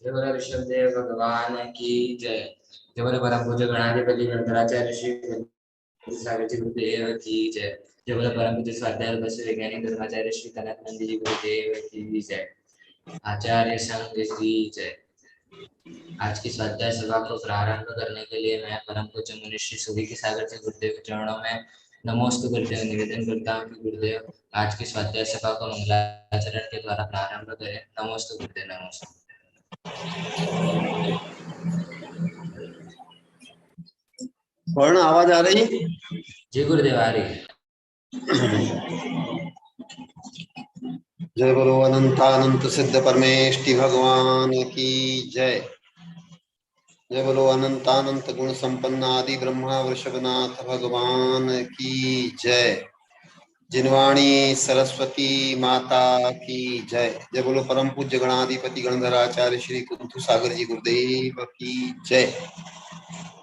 जय बोलो ऋषभदेव भगवान की जय। जय बोलो परम पूज्य गणाधिपति गणधराचार्य श्री सागर जी गुरुदेव की जय। जय बोलो परम पूज्य स्वाध्याय वैज्ञानिक धर्माचार्य श्री कनकानंद जी गुरुदेव की जय। आचार्य संघ की जय। आज की स्वाध्याय सभा को प्रारंभ करने के लिए मैं परम पूज्य मुनि श्री सूर्य की सागर जी गुरुदेव के चरणों में नमोस्तु करते हुए निवेदन करता हूँ कि गुरुदेव आज की स्वाध्याय सभा को मंगलाचरण के द्वारा प्रारंभ करें। नमोस्तु गुरुदेव, नमोस्तु। वर्ण आवाज आ रही है? जी गुरुदेव आ रही है। जय बोलो अनंतानंत सिद्ध परमेष्टि भगवान की जय। जय बोलो अनंतानंत गुण संपन्न आदि ब्रह्मा वृषभनाथ भगवान की जय। जिनवाणी सरस्वती माता की जय। जय बोलो परम पूज्य गणाधिपति गणधराचार्य श्री कुंथु सागर जी गुरुदेव की जय।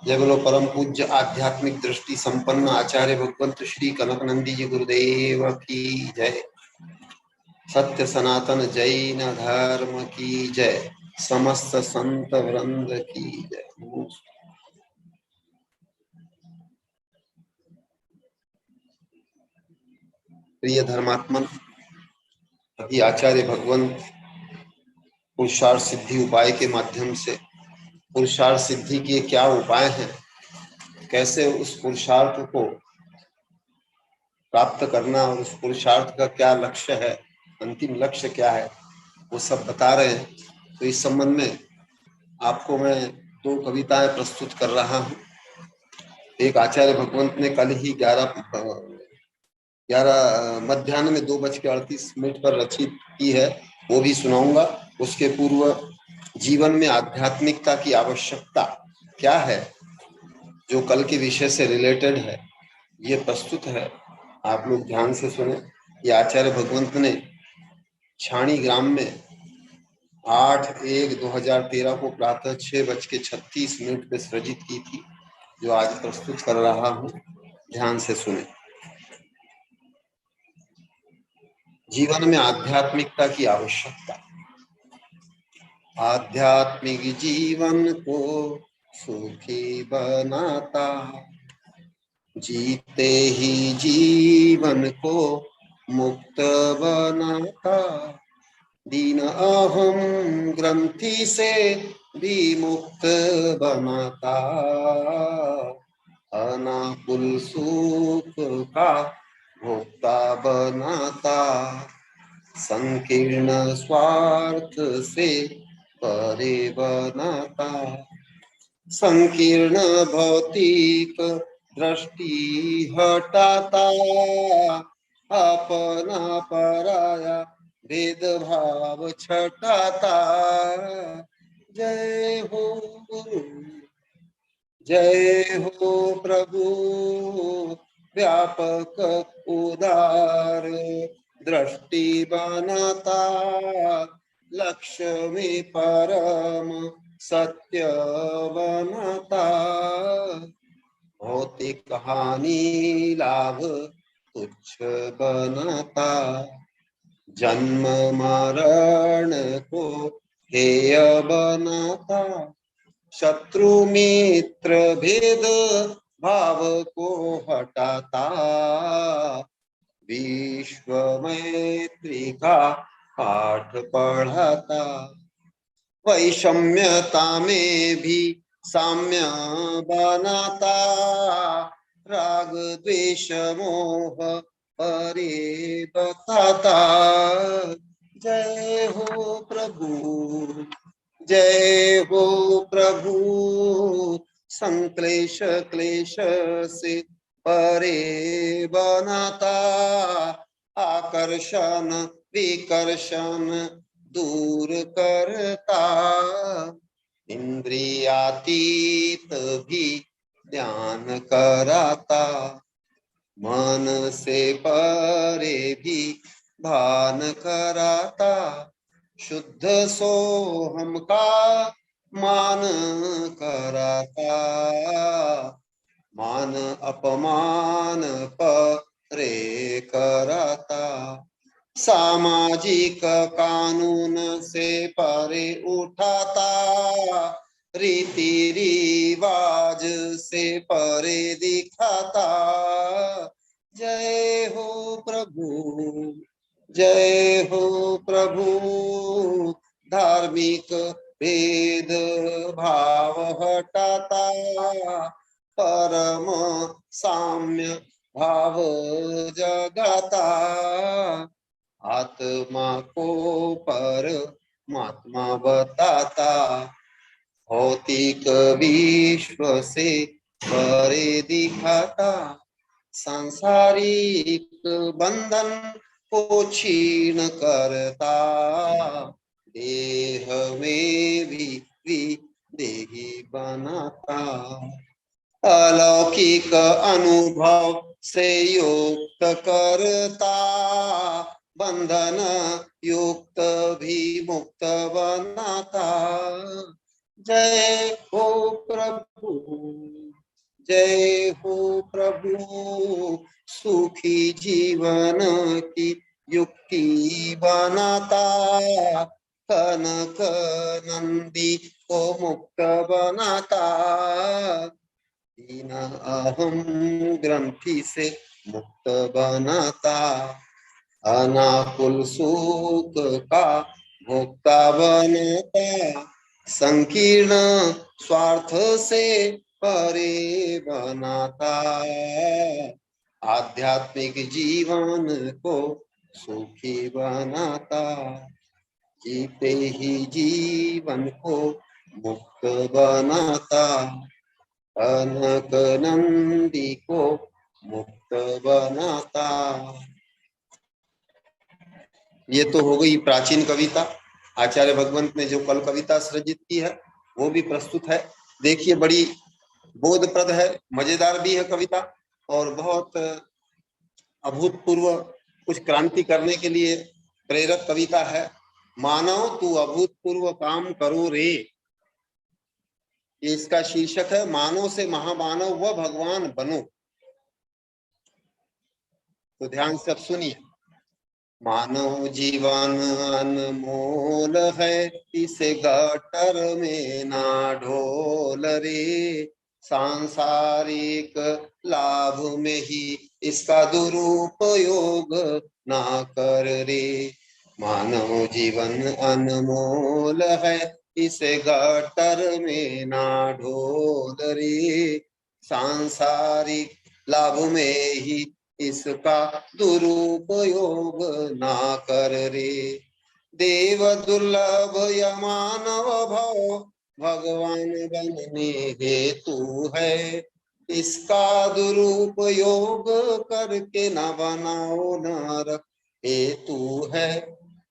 जय बोलो परम पूज्य आध्यात्मिक दृष्टि संपन्न आचार्य भगवंत श्री कनकनंदी जी गुरुदेव की जय। सत्य सनातन जैन धर्म की जय। समस्त संत वृंद की जय। प्रिय धर्मात्मन, अभी आचार्य भगवंत पुरुषार्थ सिद्धि उपाय के माध्यम से पुरुषार्थ सिद्धि के क्या उपाय हैं, कैसे उस पुरुषार्थ को प्राप्त करना और उस पुरुषार्थ का क्या लक्ष्य है, अंतिम लक्ष्य क्या है, वो सब बता रहे हैं। तो इस संबंध में आपको मैं 2 कविताएं प्रस्तुत कर रहा हूं। एक आचार्य भगवंत ने कल ही 11 मध्याह्न में 2:38 पर रचित की है, वो भी सुनाऊंगा। उसके पूर्व जीवन में आध्यात्मिकता की आवश्यकता क्या है, जो कल के विषय से रिलेटेड है, ये प्रस्तुत है। आप लोग ध्यान से सुने। ये आचार्य भगवंत ने छाणी ग्राम में 8/1/2013 को प्रातः 6:36 पे सृजित की थी, जो आज प्रस्तुत कर रहा हूं। ध्यान से सुने। जीवन में आध्यात्मिकता की आवश्यकता। आध्यात्मिक जीवन को सुखी बनाता, जीते ही जीवन को मुक्त बनाता, दीन अहम ग्रंथि से भी मुक्त बनाता, अनाकुल सुख का भोक्ता बनाता, संकीर्ण स्वार्थ से परे बनाता, संकीर्ण भौतिक दृष्टि हटाता, अपना पराया भेदभाव छटाता। जय हो गुरु, जय हो प्रभु, व्यापक उदार दृष्टि बनाता, लक्ष्य में परम सत्य बनाता, भौतिक हानि लाभ तुच्छ बनाता, जन्म मरण को हेय बनाता, शत्रु मित्र भेद भाव को हटाता, विश्व मैत्री का पाठ पढ़ाता, वैषम्यता में भी साम्य बनाता, राग द्वेष मोह परे बताता। जय हो प्रभु, जय हो प्रभु, संक्लेश क्लेश से परे बनाता, आकर्षण विकर्षण दूर करता, इंद्रियातीत भी ध्यान कराता, मन से परे भी भान कराता, शुद्ध सोहम का मान कराता, मान अपमान परे कराता, सामाजिक कानून से परे उठाता, रीति रिवाज से परे दिखाता। जय हो प्रभु, जय हो प्रभु। धार्मिक भेद भाव हटाता, परम साम्य भाव जगाता। आत्मा को परमात्मा बताता, भौतिक विश्व से परे दिखाता। सांसारिक बंधन को क्षीण करता, देह में भी देही बनाता। अलौकिक अनुभव से युक्त करता, बंधन युक्त भी मुक्त बनाता। जय हो प्रभु, जय हो प्रभु। सुखी जीवन की युक्ति बनाता, कनक नंदी को मुक्त बनाता। दीन अहम ग्रंथि से मुक्त बनाता, अनाकुल सुख का भोक्ता बनाता। संकीर्ण स्वार्थ से परे बनाता, आध्यात्मिक जीवन को सुखी बनाता। जीते ही जीवन को मुक्त बनाता, कनक नंदी को मुक्त बनाता। ये तो हो गई प्राचीन कविता। आचार्य भगवंत ने जो कल कविता सृजित की है वो भी प्रस्तुत है। देखिए, बड़ी बोधप्रद है, मजेदार भी है कविता और बहुत अभूतपूर्व, कुछ क्रांति करने के लिए प्रेरक कविता है। मानव तू अभूतपूर्व काम करो रे, ये इसका शीर्षक है। मानव से महामानव व भगवान बनो। तो ध्यान से अब सुनिए। मानव जीवन अनमोल है, इसे गटर में ना ढोल रे। सांसारिक लाभ में ही इसका दुरुपयोग ना कर रे। मानव जीवन अनमोल है, इसे गटर में ना ढोल रे। सांसारिक लाभ में ही इसका दुरुपयोग ना कर रे। देव दुर्लभ या मानव भव, भगवान बनने हेतु है। इसका दुरुपयोग करके न बनाओ नरक हेतु है।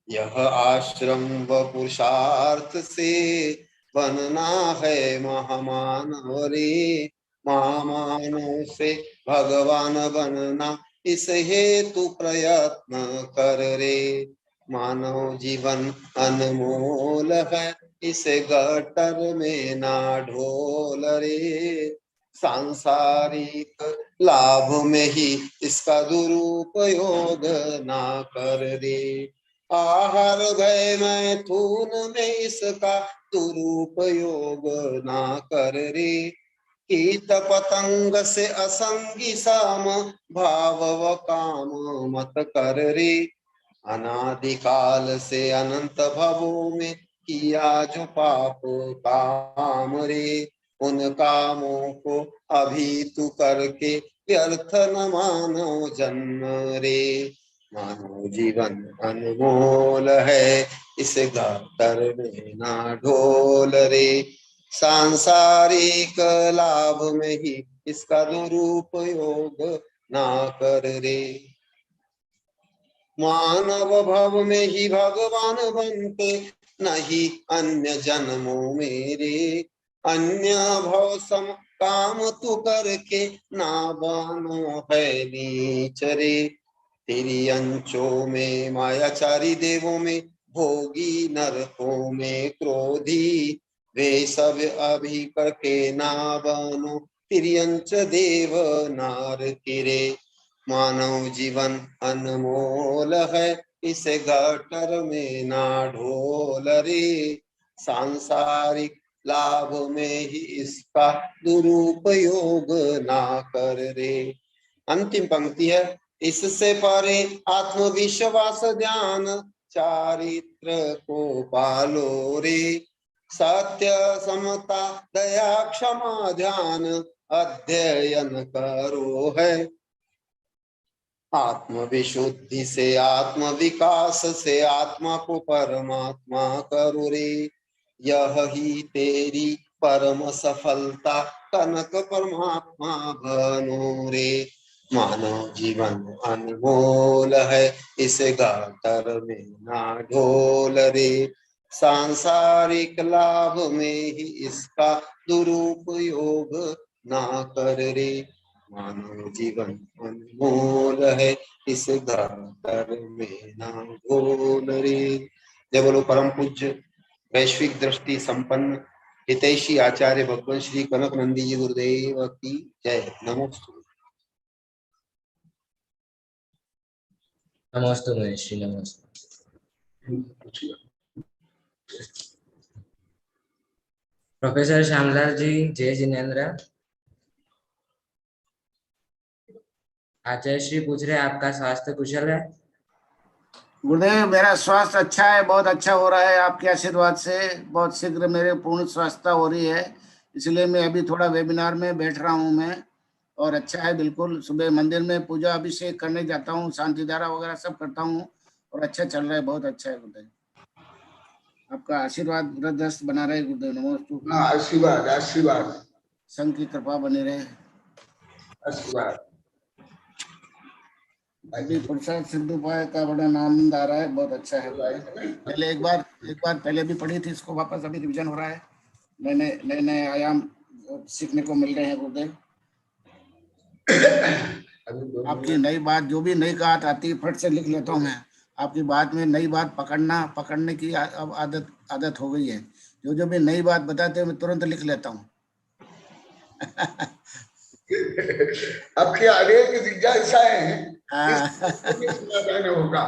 यह आश्रम व पुरुषार्थ से बनना है महामानव रे। महामानव से भगवान बनना इस हेतु प्रयत्न कर रे। मानव जीवन अनमोल है, इसे गटर में ना ढोल रे। सांसारिक लाभ में ही इसका दुरुपयोग ना कर रे। आहार भय मैथुन में इसका दुरुपयोग ना कर रे। कीट पतंग से असंगी साम भाव व काम मत कर रे। अनादिकाल से अनंत भवों में किया जो पाप काम रे। उन कामों को अभी तू करके व्यर्थ न मानो जन्म रे। मानव जीवन अनमोल है, इसे गातर में ना ढोल रे। सांसारिक लाभ में ही इसका दुरुपयोग ना कर रे। मानव भव में ही भगवान बनते, नहीं अन्य जन्मों मेरे। अन्य भव सम काम तू करके ना बनो है नीच रे। तेरी अंचों में मायाचारी देवों में भोगी, नरकों में क्रोधी। वे सब अभी करके ना बनो तिर्यंच देव नार किरे। मानव जीवन अनमोल है, इस गटर में ना ढोल रे, सांसारिक लाभ में ही इसका दुरुपयोग ना कर रे। अंतिम पंक्ति है, इससे परे आत्मविश्वास ध्यान चारित्र को पालो रे, सत्य समता दया क्षमा ध्यान अध्ययन करो है। आत्म विशुद्धि से आत्म विकास से आत्मा को परमात्मा करो रे, यह ही तेरी परम सफलता कनक परमात्मा बनो रे। मानव जीवन अनमोल है, इस गातर में ना ढोल रे, सांसारिक लाभ में ही इसका दुरुपयोग ना कर रे। मानव जीवन अनमोल है, इस गातर में ना ढोल रे। जय बोलो परम पूज्य वैश्विक दृष्टि संपन्न हितैषी आचार्य भगवान श्री कनक नंदी जी गुरुदेव की जय। नमोस्तु। नमोस्तु महर्षि, नमोस्तु। प्रोफेसर श्यामलाल जी, जय जिनेन्द्र। आचार्य श्री पूछ रहे हैं आपका स्वास्थ्य कुशल है? गुरुदेव, मेरा स्वास्थ्य अच्छा है, बहुत अच्छा हो रहा है आपके आशीर्वाद से। बहुत शीघ्र मेरे पूर्ण स्वास्थ्य हो रही है, इसलिए मैं अभी थोड़ा वेबिनार में बैठ रहा हूं मैं, और अच्छा है बिल्कुल। सुबह मंदिर में पूजा अभिषेक करने जाता हूं, शांति धारा वगैरह सब करता हूं, और अच्छा चल रहा है, बहुत अच्छा है गुरुदेव। आपका आशीर्वाद वृद्धस्त बना रहे गुरुदेव। नमोस्तु। आशीर्वाद आशीर्वाद, संघ की कृपा बनी रहे। आशीर्वाद। अभी प्रसाद सिद्धू पाए का बड़ा आनंद आ रहा है, बहुत अच्छा है गुरुदेव। पहले एक बार पहले भी पढ़ी थी, इसको वापस अभी रिवीजन हो रहा है, नए नए आयाम सीखने को मिल रहे हैं गुरुदेव। आपकी नई बात, जो भी नई बात आती है फट से लिख लेता हूँ मैं। आपकी बात में नई बात पकड़ने की अब आदत हो गई है। जो भी नई बात बताते हैं मैं तुरंत लिख लेता हूँ। आपके अनेक जिज्ञासाएं होगा।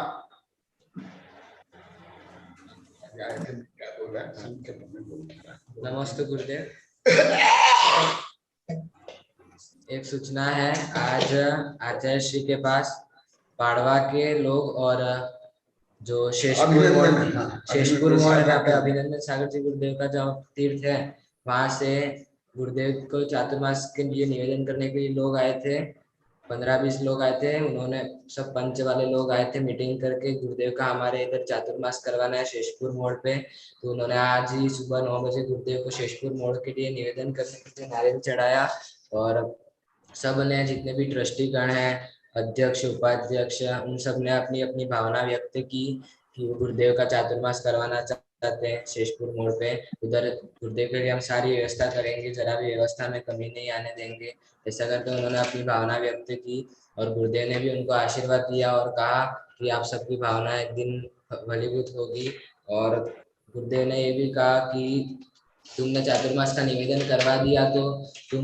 नमस्ते गुरुदेव। एक सूचना है, आज आचार्य श्री के पास पाड़वा के लोग और जो शेषपुर मोड़ जहाँ पे अभिनंदन सागर जी गुरुदेव का जो तीर्थ है, वहां से गुरुदेव को चातुर्मास के लिए निवेदन करने के लिए लोग आए थे। 15-20 लोग आए थे। उन्होंने सब पंच वाले लोग आए थे, मीटिंग करके गुरुदेव का हमारे इधर चातुर्मास करवाना है शेषपुर मोड़ पे। तो उन्होंने आज ही सुबह 9 बजे गुरुदेव को शेषपुर मोड़ के लिए निवेदन करने के लिए नारियल चढ़ाया, और सब ने, जितने भी ट्रस्टीगण हैं, अध्यक्ष उपाध्यक्ष, उन सब ने अपनी अपनी भावना व्यक्त की कि वो गुरुदेव का चातुर्मास करवाना चाहते हैं शेषपुर मोड़ पे। उधर गुरुदेव के लिए हम सारी व्यवस्था करेंगे, जरा भी व्यवस्था में कमी नहीं आने देंगे, ऐसा करके उन्होंने अपनी भावना व्यक्त की। और गुरुदेव ने भी उनको आशीर्वाद दिया और कहा कि आप सबकी भावना एक दिन फलीभूत होगी। और गुरुदेव ने ये भी कहा कि तुमने चातुर्मास का निवेदन करवा दिया तो तुम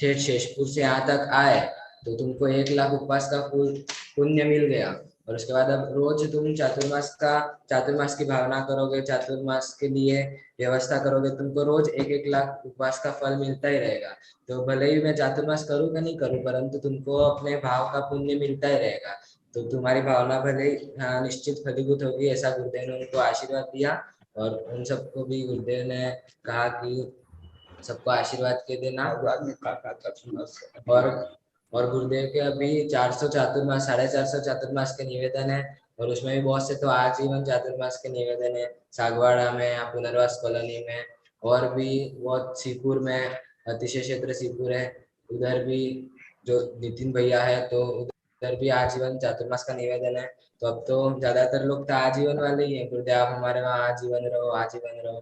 ठेठ शेषपुर से यहाँ तक आए तो तुमको 1 लाख उपवास का पुण्य मिल गया। और उसके बाद अब रोज तुम चातुर्मास की भावना करोगे, चातुर्मास के लिए व्यवस्था करोगे, तुमको रोज 1-1 लाख उपवास का फल मिलता ही रहेगा। तो भले ही मैं चातुर्मास करूँ कि नहीं करूँ, परंतु तुमको अपने भाव का पुण्य मिलता ही रहेगा। तो तुम्हारी भावना भले निश्चित फलीभूत होगी, ऐसा गुरुदेव ने उनको आशीर्वाद दिया। और उन सबको भी गुरुदेव ने कहा कि सबको आशीर्वाद के देना। और गुरुदेव के अभी 400 चातुर्मास, 450 चातुर्मास के निवेदन है, और उसमें भी बहुत से तो आजीवन चातुर्मास के निवेदन है, सागवाड़ा में या पुनर्वास कॉलोनी में, और भी बहुत सीपुर में, अतिशय क्षेत्र सीपुर है, उधर भी जो नितिन भैया है तो उधर भी आजीवन चातुर्मास का निवेदन है। तो अब तो ज्यादातर लोग तो आजीवन वाले ही है, गुरुदेव आप हमारे वहाँ आजीवन रहो, आजीवन रहो।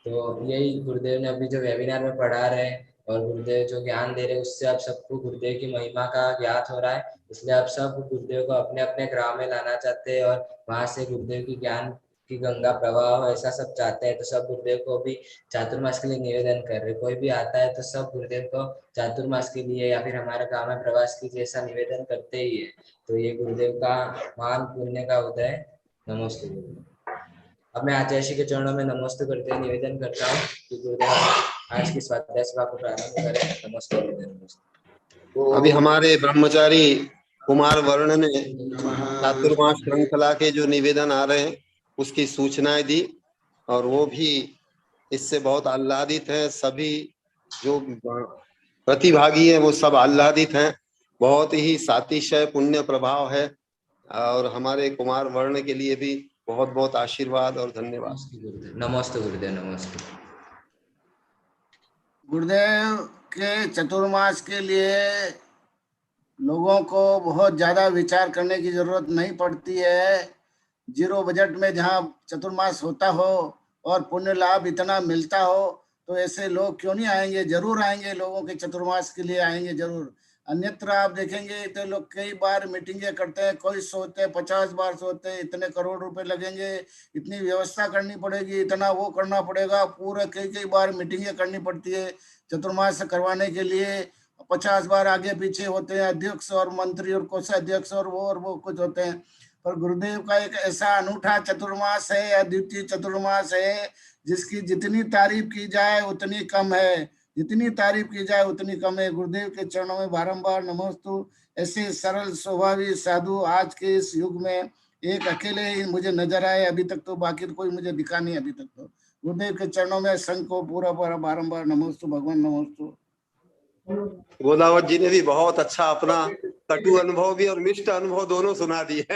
तो यही गुरुदेव ने अभी जो वेबिनार में पढ़ा रहे हैं और गुरुदेव जो ज्ञान दे रहे हैं, उससे आप सबको गुरुदेव की महिमा का ज्ञात हो रहा है। इसलिए आप सब गुरुदेव को अपने अपने ग्राम में लाना चाहते हैं और वहां से गुरुदेव की ज्ञान की गंगा प्रवाह हो, ऐसा सब चाहते हैं। तो सब गुरुदेव को भी चातुर्मास के लिए निवेदन कर रहे, कोई भी आता है तो सब गुरुदेव को चातुर्मास के लिए या फिर हमारे गाँव में प्रवास कीजिए ऐसा निवेदन करते ही है। तो ये गुरुदेव का महान पुण्य का उदय नमस्ते गुरुदेव। अब मैं आचार्य श्री के चरणों में नमस्ते करते हुए निवेदन करता हूँ कि गुरुदेव आज की स्वाध्याय सभा को प्रारंभ करें। नमस्ते गुरुदेव। नमस्ते। अभी हमारे ब्रह्मचारी कुमार वर्ण ने चातुर्मास श्रृंखला के जो निवेदन आ रहे हैं उसकी सूचनाएं दी और वो भी इससे बहुत आह्लादित हैं। सभी जो प्रतिभागी हैं वो सब आह्लादित हैं। बहुत ही सातिशय पुण्य प्रभाव है और हमारे कुमार वर्ण के लिए भी बहुत बहुत आशीर्वाद और धन्यवाद। नमस्ते गुरुदेव। नमस्ते गुरुदेव के चतुर्मास के लिए लोगों को बहुत ज्यादा विचार करने की जरूरत नहीं पड़ती है। जीरो बजट में जहाँ चतुर्मास होता हो और पुण्य लाभ इतना मिलता हो तो ऐसे लोग क्यों नहीं आएंगे? जरूर आएंगे, लोगों के चतुर्मास के लिए आएंगे जरूर। अन्यत्र आप देखेंगे तो लोग कई बार मीटिंगें करते हैं, कोई सोचते हैं 50 बार सोचते हैं इतने करोड़ रुपए लगेंगे, इतनी व्यवस्था करनी पड़ेगी, इतना वो करना पड़ेगा, पूरे कई बार मीटिंगें करनी पड़ती है चतुर्मास करवाने के लिए। 50 बार आगे पीछे होते हैं, अध्यक्ष और मंत्री और कोषाध्यक्ष और वो कुछ होते हैं। पर गुरुदेव का एक ऐसा अनूठा चतुर्मास है, अद्वितीय चतुर्मास है, जिसकी जितनी तारीफ की जाए उतनी कम है, जितनी तारीफ की जाए उतनी कम है। गुरुदेव के चरणों में बारंबार नमस्तु। ऐसे सरल स्वभावी साधु आज के इस युग में एक अकेले ही मुझे नजर आए, अभी तक तो बाकी कोई मुझे दिखा नहीं अभी तक तो। गुरुदेव के चरणों में संघ को पूरा बारंबार नमस्तु, भगवान नमस्तु। गोदावत जी ने भी बहुत अच्छा अपना कटु अनुभव भी और मिष्ट अनुभव दोनों सुना दिए।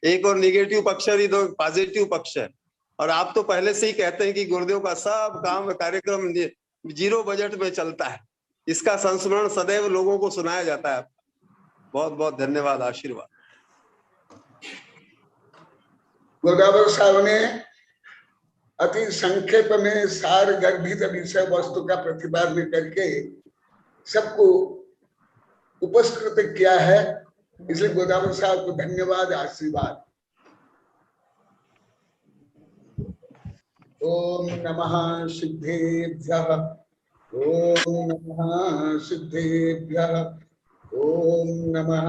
एक और निगेटिव पक्ष है, दो पॉजिटिव पक्ष है। और आप तो पहले से ही कहते हैं कि गुरुदेव का सब काम कार्यक्रम जीरो बजट में चलता है, इसका संस्मरण सदैव लोगों को सुनाया जाता है। बहुत बहुत धन्यवाद, आशीर्वाद। गोदावत साहब ने अति संक्षेप में सार गर्भित विषय वस्तु का प्रतिपादन करके सबको उपस्कृत किया है, इसलिए गोदावत साहब को धन्यवाद, आशीर्वाद। ओम नमः सिद्धेभ्यः, ओम नमः सिद्धेभ्यः, ओम नमः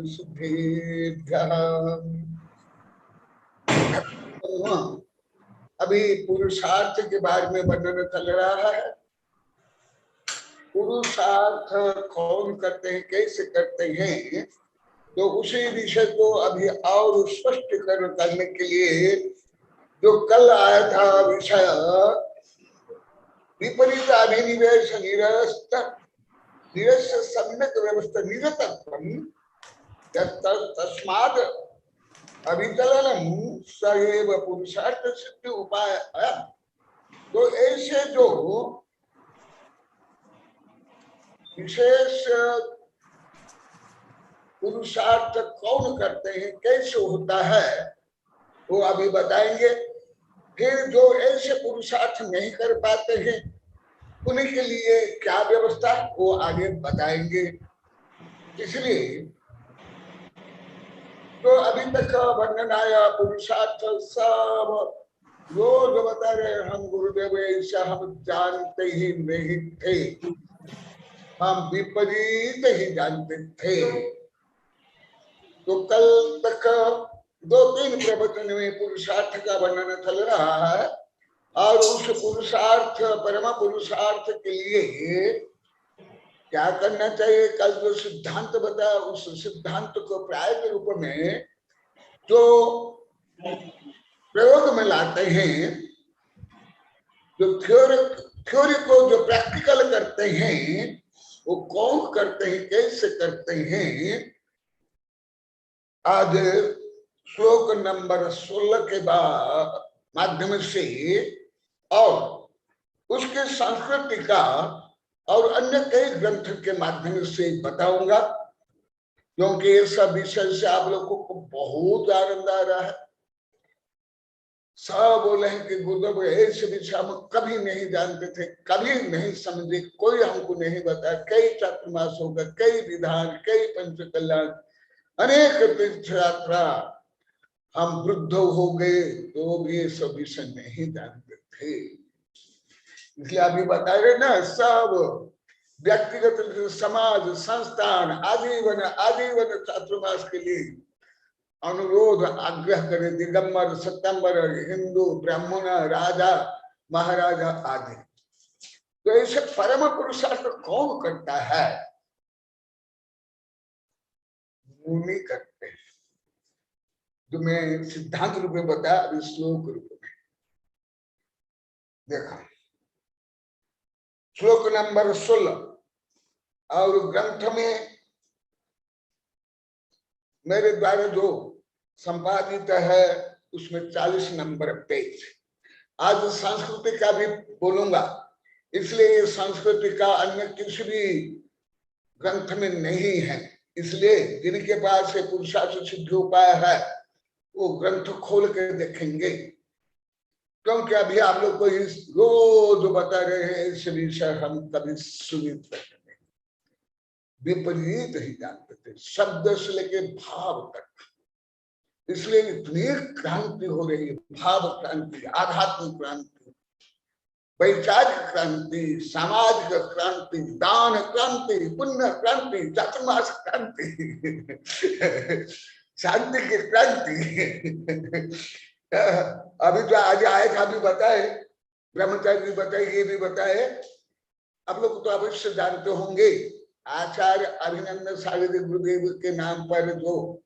सिद्धेभ्यः। अभी पुरुषार्थ के बारे में वर्णन चल रहा है। पुरुषार्थ कौन करते हैं, कैसे करते हैं, तो उसी विषय को अभी और स्पष्टीकरण करने के लिए जो कल आया था विषय विपरीत अभिनिवेश निरस्त निरस्त सम्यक व्यवस्था निरतत्वम तस्माद अभिचलनम सएव पुरुषार्थ सिद्धि उपाय। तो ऐसे जो विशेष पुरुषार्थ कौन करते हैं, कैसे होता है, वो अभी बताएंगे। फिर जो ऐसे पुरुषार्थ नहीं कर पाते हैं उन्हीं के लिए क्या व्यवस्था, वो आगे बताएंगे। इसलिए तो अभी तक वर्णन आया पुरुषार्थ सब जो बता रहे हम गुरुदेव, ऐसा हम जानते ही नहीं थे, हम विपरीत ही जानते थे। तो कल तक 2-3 प्रवचन में पुरुषार्थ का वर्णन चल रहा है और उस पुरुषार्थ परम पुरुषार्थ के लिए क्या करना चाहिए। कल जो सिद्धांत बताया उस सिद्धांत को प्राय के रूप में जो प्रयोग में लाते हैं, जो थ्योरी को जो प्रैक्टिकल करते हैं, वो कौन करते हैं, कैसे करते हैं। आज श्लोक नंबर 16 के बाद माध्यम से और उसके संस्कृति का और अन्य कई ग्रंथ के माध्यम से बताऊंगा, क्योंकि ये सब विषय से आप लोगों को बहुत आनंद आ रहा है। सब बोले हैं कि गुरुदेव ऐसे विषय हम कभी नहीं जानते थे, कभी नहीं समझे, कोई हमको नहीं बताया। कई चातुर्मास होगा, कई विधान, कई पंच कल्याण, अनेक तीर्थ यात्रा, हम वृद्ध हो गए तो भी ये सब विषय नहीं जानते थे। इसलिए अभी बता रहे ना, सब व्यक्तिगत समाज संस्थान आजीवन चातुर्मास के लिए अनुरोध आग्रह करे, दिगंबर, सत्यंबर, हिंदू, ब्राह्मण, राजा, महाराजा आदि। तो ऐसे परम पुरुषार्थ कौन करता है? मुनि करते हैं। जो मैं सिद्धांत रूप में बताया, अभी श्लोक रूप में देखा। श्लोक नंबर 16 और ग्रंथ में मेरे द्वारा जो संपादित है उसमें 40 नंबर पेज। आज संस्कृति का भी बोलूंगा, इसलिए संस्कृति का अन्य किसी भी ग्रंथ में नहीं है। इसलिए जिनके पास से पुरुषार्थ सिद्ध उपाय है वो ग्रंथ खोल के देखेंगे, क्योंकि अभी आप लोग को इस रोज बता रहे हैं इस विषय हम कभी सुनित नहीं, विपरीत ही जानते थे, शब्द से लेके भाव तक। इसलिए इतनी क्रांति हो रही है, भाव क्रांति, आध्यात्मिक क्रांति, वैचारिक क्रांति, सामाजिक क्रांति, दान क्रांति, पुण्य क्रांति, चातुर्मास क्रांति, शांति की क्रांति। अभी जो आज आए था अभी बताए, ब्रह्मचारी भी बताए, ये भी बताए। आप लोग तो अवश्य जानते होंगे, आचार्य अभिनंदन सागर गुरुदेव के नाम पर जो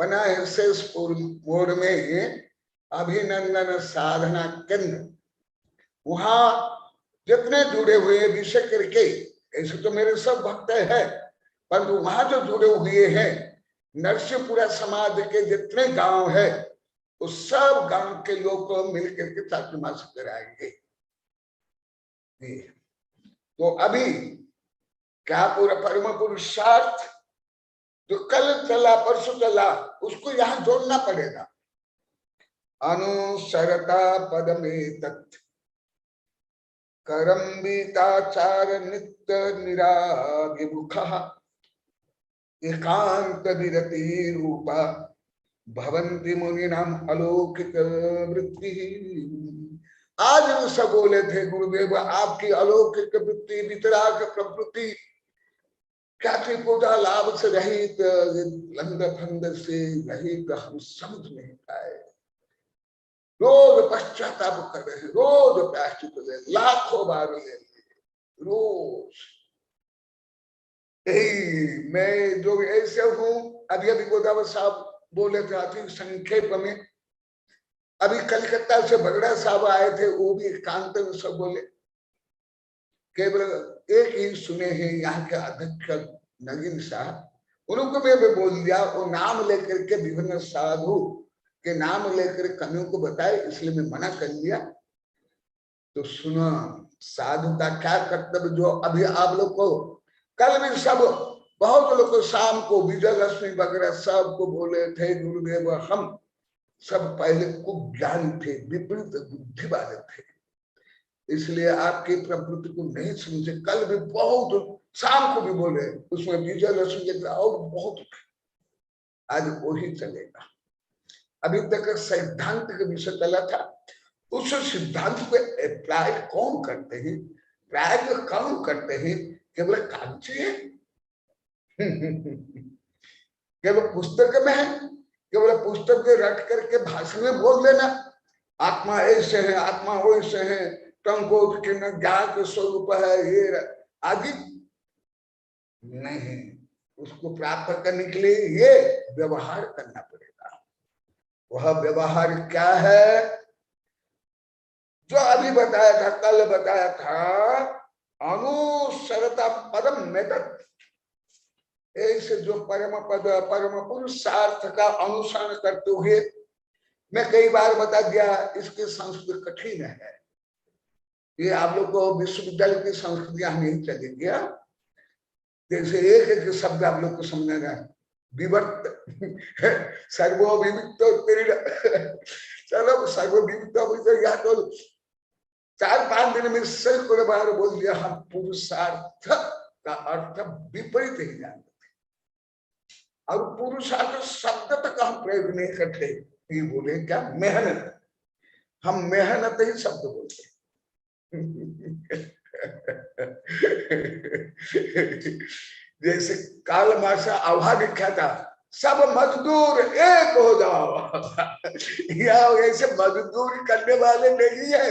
बना है शेषपुर मोड़ में अभिनंदन साधना केंद्र, वहां जितने जुड़े हुए विषय करके, ऐसे तो मेरे सब भक्त है, परंतु वहां जो जुड़े हुए हैं नरसिंहपुरा समाज के जितने गांव है उस सब गांव के लोग को मिलकर के चातुर्मास कराएंगे। तो अभी क्या पूरा परम पुरुषार्थ जो कल चला परसों चला उसको यहाँ जोड़ना पड़ेगा। अनुसरता पद में तत् करम्बिताचार नित्य निराभिमुख एकांत विरति रूपा भवन्ति मुनिनाम अलौकिक वृत्ति। आज सब बोले थे गुरुदेव आपकी अलौकिक वृत्ति, वितराग प्रवृत्ति, ख्याति पूजा लाभ से रहित, लंग फंद से रहित हम समझ नहीं पाए। रोज पश्चाताप कर रहे, रोज प्रायश्चित ले, लाखों बार ले रोज। यही मैं जो ऐसे हूँ, अभी अभी गोदावरी साहब बोले थे अति संक्षेप में, अभी कलकत्ता से बगड़ा साहब आए थे, वो भी एकांत में सब बोले, केवल एक ही सुने हैं यहाँ के अध्यक्ष नगीन साहब, उनको मैं भी बोल दिया, वो नाम लेकर के विभिन्न साधु के नाम लेकर कमियों को बताए, इसलिए मैं मना कर दिया। तो सुना साधु का क्या कर्तव्य, जो अभी आप लोग को कल भी सब बहुत लोग शाम को विजयलक्ष्मी वगैरह सबको बोले थे गुरुदेव हम सब पहले कुज्ञानी थे, विपरीत बुद्धि वाले थे, इसलिए आपकी प्रवृत्ति को नहीं समझे। कल भी बहुत शाम को भी बोले, उसमें विजयलक्ष्मी और बहुत, आज वही चलेगा। अभी तक सिद्धांत का विषय चला था, उस सिद्धांत को अप्लाई कौन करते हैं, प्रयोग कौन करते हैं, केवल कांची है, केवल पुस्तक में है, केवल पुस्तक के रट करके भाषण में बोल देना आत्मा ऐसे है, आत्मा वैसे है, टंकोट के न ज्ञात स्वरूप है, ये आदि नहीं। उसको प्राप्त करने के लिए ये व्यवहार करना पड़ेगा। वह व्यवहार क्या है जो अभी बताया था, कल बताया था, अनुसरता पदम में तत्, ऐसे जो परम पद परम पुरुषार्थ का अनुसरण करते हुए, मैं कई बार बता दिया इसकी संस्कृत कठिन है, ये आप लोग को विश्वविद्यालय की संस्कृतियां नहीं चलेंगी। जैसे एक एक शब्द आप लोग को समझना है, विवर्त सर्वोविविक्त, चलो सर्वविविक्त या तो 4-5 दिन में सैकड़ों बार बोल दिया। हम पुरुषार्थ का अर्थ विपरीत ही जानते थे, और पुरुषार्थ शब्द तक हम प्रयोग नहीं करते। ये बोले क्या, मेहनत, हम मेहनत ही शब्द बोलते। जैसे काल मासा आभा लिखा था, सब मजदूर एक हो जाओ। या ऐसे मजदूरी करने वाले नहीं है।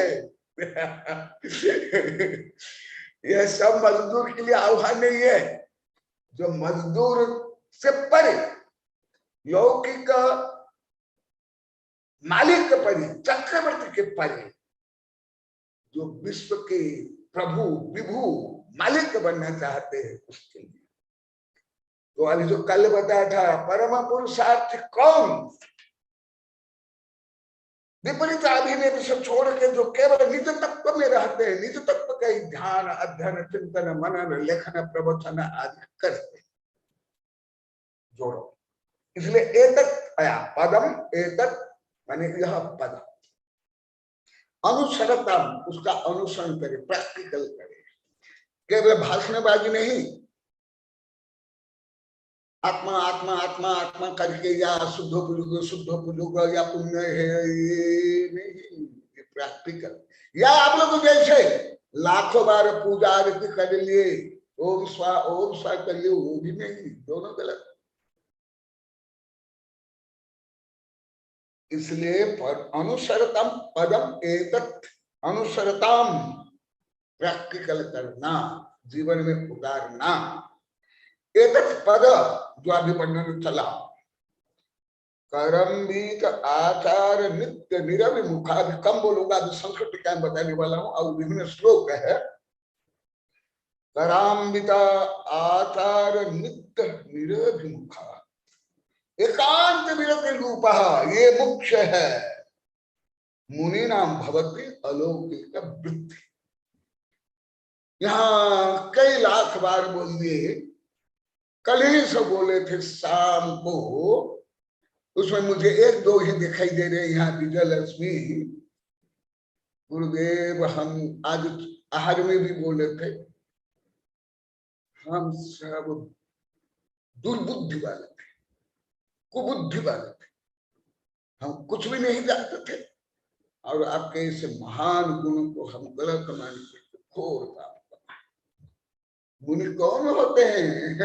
यह सब मजदूर के लिए आह्वान नहीं है। जो मजदूर से परे, लौकिक मालिक के परे, चक्रवर्ती के परे, जो विश्व के प्रभु विभु मालिक बनना चाहते हैं, उसके लिए। तो अभी जो कल बताया था, परम पुरुषार्थ कौन? विपरीत अभिनय से छोड़ के जो केवल निज तत्व में रहते हैं, निज तत्व का ही ध्यान, अध्ययन, चिंतन, मनन, लेखन, प्रवचन आदि करते, जोड़ो। इसलिए एतत् आया पदम, एतत् माने यह पद, अनुसरता, उसका अनुसरण करे, प्रैक्टिकल करे, केवल भाषणबाजी नहीं। आत्मा आत्मा आत्मा आत्मा करके या शुद्ध पुरुष या पुण्य है, ये नहीं, ये प्रैक्टिकल। या आप लोग जैसे लाखों बार पूजा आरती कर लिए, ओम स्वा कर लिए, वो भी नहीं, दोनों गलत। इसलिए अनुसरतम पदम एतत्, अनुसरताम प्रैक्टिकल करना, जीवन में उतारना। एतत् पद जो अभी वर्णन चला, करम्बित आचार नित्य निरभिमुखा, अभी कम बोलूंगा, अभी संस्कृत क्या बताने वाला हूं, और विभिन्न श्लोक है। कराम्बित आचार नित्य निरभिमुखा, एकांत विरति रूपा, ये मुख्य है। मुनि नाम भवति अलौकिक वृत्ति। यहाँ कई लाख बार बोल दिए, कल ही से बोले थे शाम को, उसमें मुझे एक दो ही दिखाई दे रहे। यहाँ विजयलक्ष्मी गुरुदेव, हम आज आहार में भी बोले थे, हम सब दुर्बुद्धि वाले थे, कुबुद्धि वाले थे, हम कुछ भी नहीं जानते थे, और आपके इस महान गुण को हम गलत मान के घोर पाप। मुनि कौन होते हैं?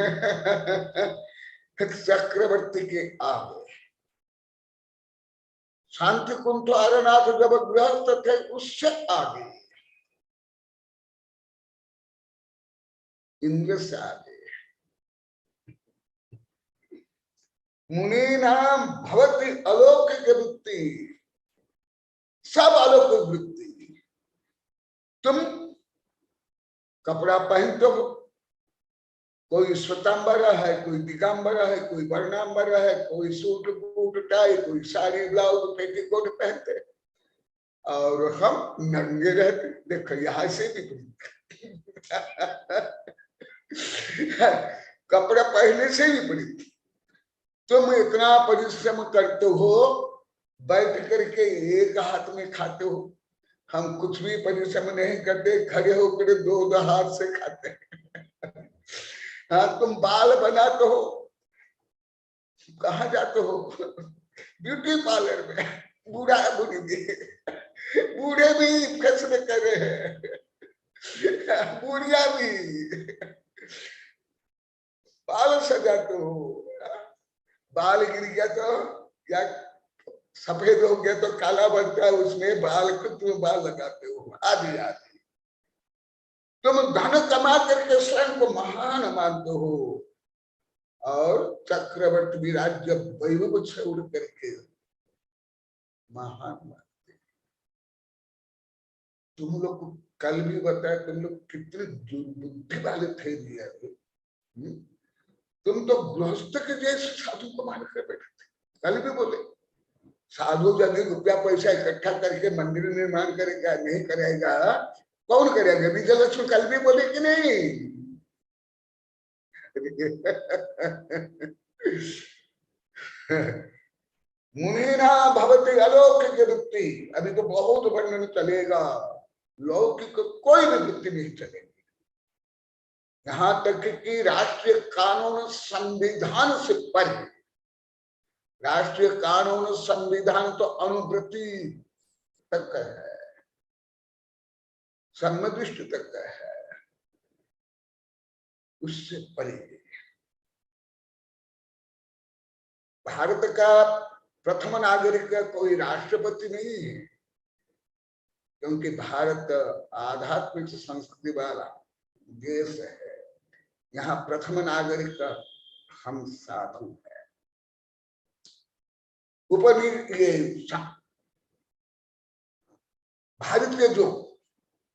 चक्रवर्ती के आगे, शांति कुंठ आरनाथ जब गृहस्थ थे, उससे आगे, इंद्र से आगे। मुनि नाम भवति अलौकिक वृत्ति, सब अलौकिक वृत्ति। तुम कपड़ा पहनते हो, कोई श्वेतांबर है, कोई दिगंबर है, कोई वर्णांबर है, कोई सूट बूट टाई, कोई साड़ी ब्लाउज पेटीकोट पहनते, और हम नंगे रहते। देखो यहाँ से भी कपड़ा पहनने से भी पड़ी। तुम इतना परिश्रम करते हो, बैठ करके एक हाथ में खाते हो, हम कुछ भी परिश्रम नहीं करते, खड़े होकर दो हाथ से खाते हैं। हाँ, तुम बाल बनाते हो, कहाँ जाते हो? ब्यूटी पार्लर में। बूढ़ा बूढ़ी भी, बूढ़े भी फैसले कर रहे हैं, बुढ़िया भी बाल सजाते हो। बाल गिर गया तो या सफेद हो गया तो काला बनता है, उसमें बाल को तुम बाल लगाते हो, आदि आदि। तुम धन कमा करके स्वयं को महान मानते हो, और चक्रवर्ती भी राज्य वैभव से उड़ करके महान मानते। तुम लोग को कल भी बताया, तुम लोग कितने बुद्धि वाले थे दिया। तुम तो गृहस्थ के जैसे साधु को मान कर बैठे थे। कल भी बोले, साधु यदि रुपया पैसा इकट्ठा करके मंदिर निर्माण करेगा, नहीं करेगा, कौन करेगा? विजयलक्ष्मी कल भी बोले कि नहीं? मुनिना भवति अलौकिक वृत्ति। अभी तो बहुत वर्णन चलेगा, लौकिक कोई भी वृत्ति नहीं चलेगी। यहाँ तक कि राष्ट्रीय कानून संविधान से परे, राष्ट्रीय कानून संविधान तो अनुवृत्ति तक है, सम्मदृष्टि तक है, उससे परे भारत का प्रथम नागरिक कोई राष्ट्रपति नहीं है, क्योंकि भारत आध्यात्मिक संस्कृति वाला देश है। यहाँ प्रथम नागरिक हम साधु है। भारत के जो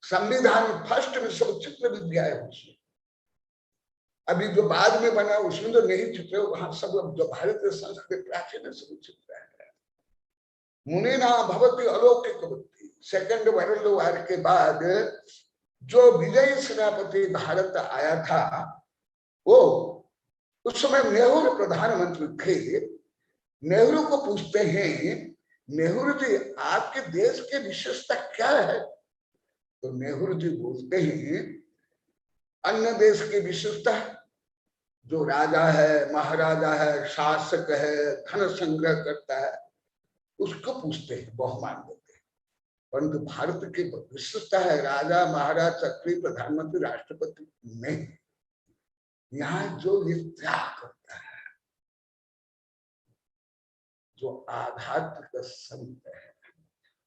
संविधान फर्स्ट में सब चित्र विद्या है, उसमें अभी जो बाद में बना उसमें जो नहीं चित्र, वहां सब जो भारतीय संस्कृति प्राचीन सब चित्र है। मुनिना भवति अलौकिक बुद्धि। सेकंड वर्ल्ड वॉर के बाद जो विजयी सेनापति भारत आया था, वो उस समय नेहरू प्रधानमंत्री थे। नेहरू को पूछते हैं, नेहरू जी आपके देश की विशेषता क्या है? तो नेहरू जी बोलते हैं, अन्य देश की विशेषता जो राजा है, महाराजा है, शासक है, धन संग्रह करता है, उसको पूछते हैं, बहुमान देते हैं। परंतु भारत की विशेषता है राजा, महाराज, चक्री, प्रधानमंत्री, राष्ट्रपति नहीं। यहाँ जो ये त्याग करता है, जो आध्यात्मिक संत है,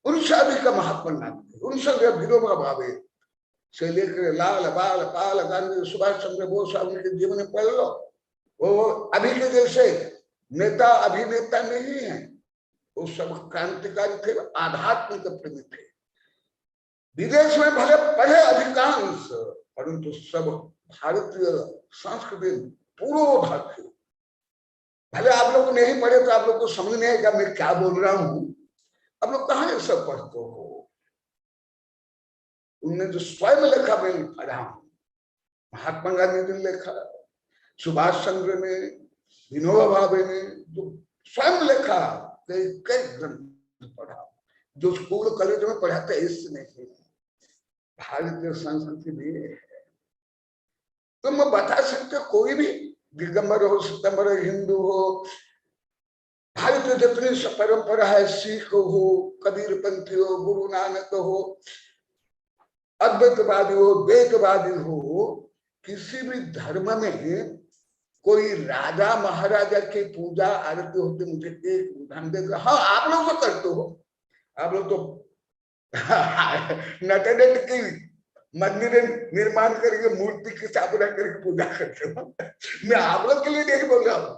उनसे अधिक महात्मा मानते, उनसे विनोबा भावे से लेकर लाल बाल पाल गांधी, सुभाष चंद्र बोस, उनके जीवन में पढ़ लो। वो अभी के जैसे नेता अभिनेता नहीं है, वो सब क्रांतिकारी थे, आध्यात्मिक प्रेमी थे। विदेश में भले पढ़े अधिकांश, परंतु सब भारतीय संस्कृति पूर्वोधार थे। भले आप लोग नहीं पढ़े तो आप लोग को समझ नहीं आएगा मैं क्या बोल रहा हूं। आप लोग कहाँ ये सब पढ़ते हो? उनने जो स्वयं लिखा मैं पढ़ा हूं, महात्मा गांधी ने लिखा, सुभाष चंद्र ने, विनोबा भावे ने जो स्वयं लिखा, कई ग्रंथ पढ़ा, जो स्कूल कॉलेज में पढ़ाते इसमें भारतीय संस्कृति भी है। तुम बता सकते हो, कोई भी दिगंबर हो, सितंबर हो, हिंदू हो, भारतीय जितनी परंपरा है, सिख हो, कबीर पंथी हो, गुरु नानक हो, अद्वैतवादी हो, द्वैतवादी हो, किसी भी धर्म में कोई राजा महाराजा की पूजा आरती होती, मुझे एक उदाहरण देगा। हाँ, आप लोग तो करते हो, आप लोग तो नटनट की मंदिर निर्माण करके मूर्ति की स्थापना करके पूजा करते हो। मैं आप लोग के लिए नहीं बोल रहा हूं,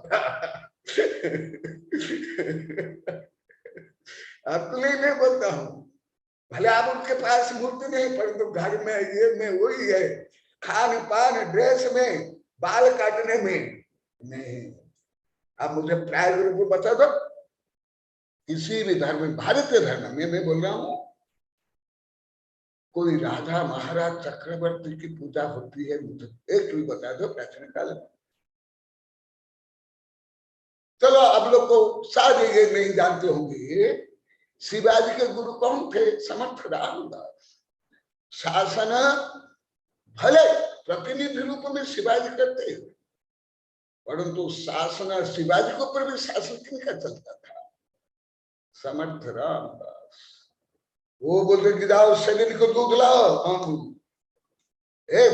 आपके लिए नहीं बोलता हूं। भले आप उनके पास मूर्ति नहीं, परंतु घर में ये में वही है, खान पान, ड्रेस में, बाल काटने में नहीं। आप मुझे प्राय रूप में बता दो, किसी भी धर्म में, भारतीय धर्म में मैं बोल रहा हूं, कोई राजा महाराज चक्रवर्ती की पूजा होती है? मुझे एक भी बता दो प्राचीन काल में। चलो अब लोग को शायद ये नहीं जानते होंगे, शिवाजी के गुरु कौन थे? समर्थ रामदास। शासन भले प्रतिनिधि रूप में शिवाजी करते, परंतु शासन शिवाजी के ऊपर भी शासन किनका चलता था? समर्थ रामदास। वो बोलते कि जाओ शरीर को दूध लाओ, हाँ,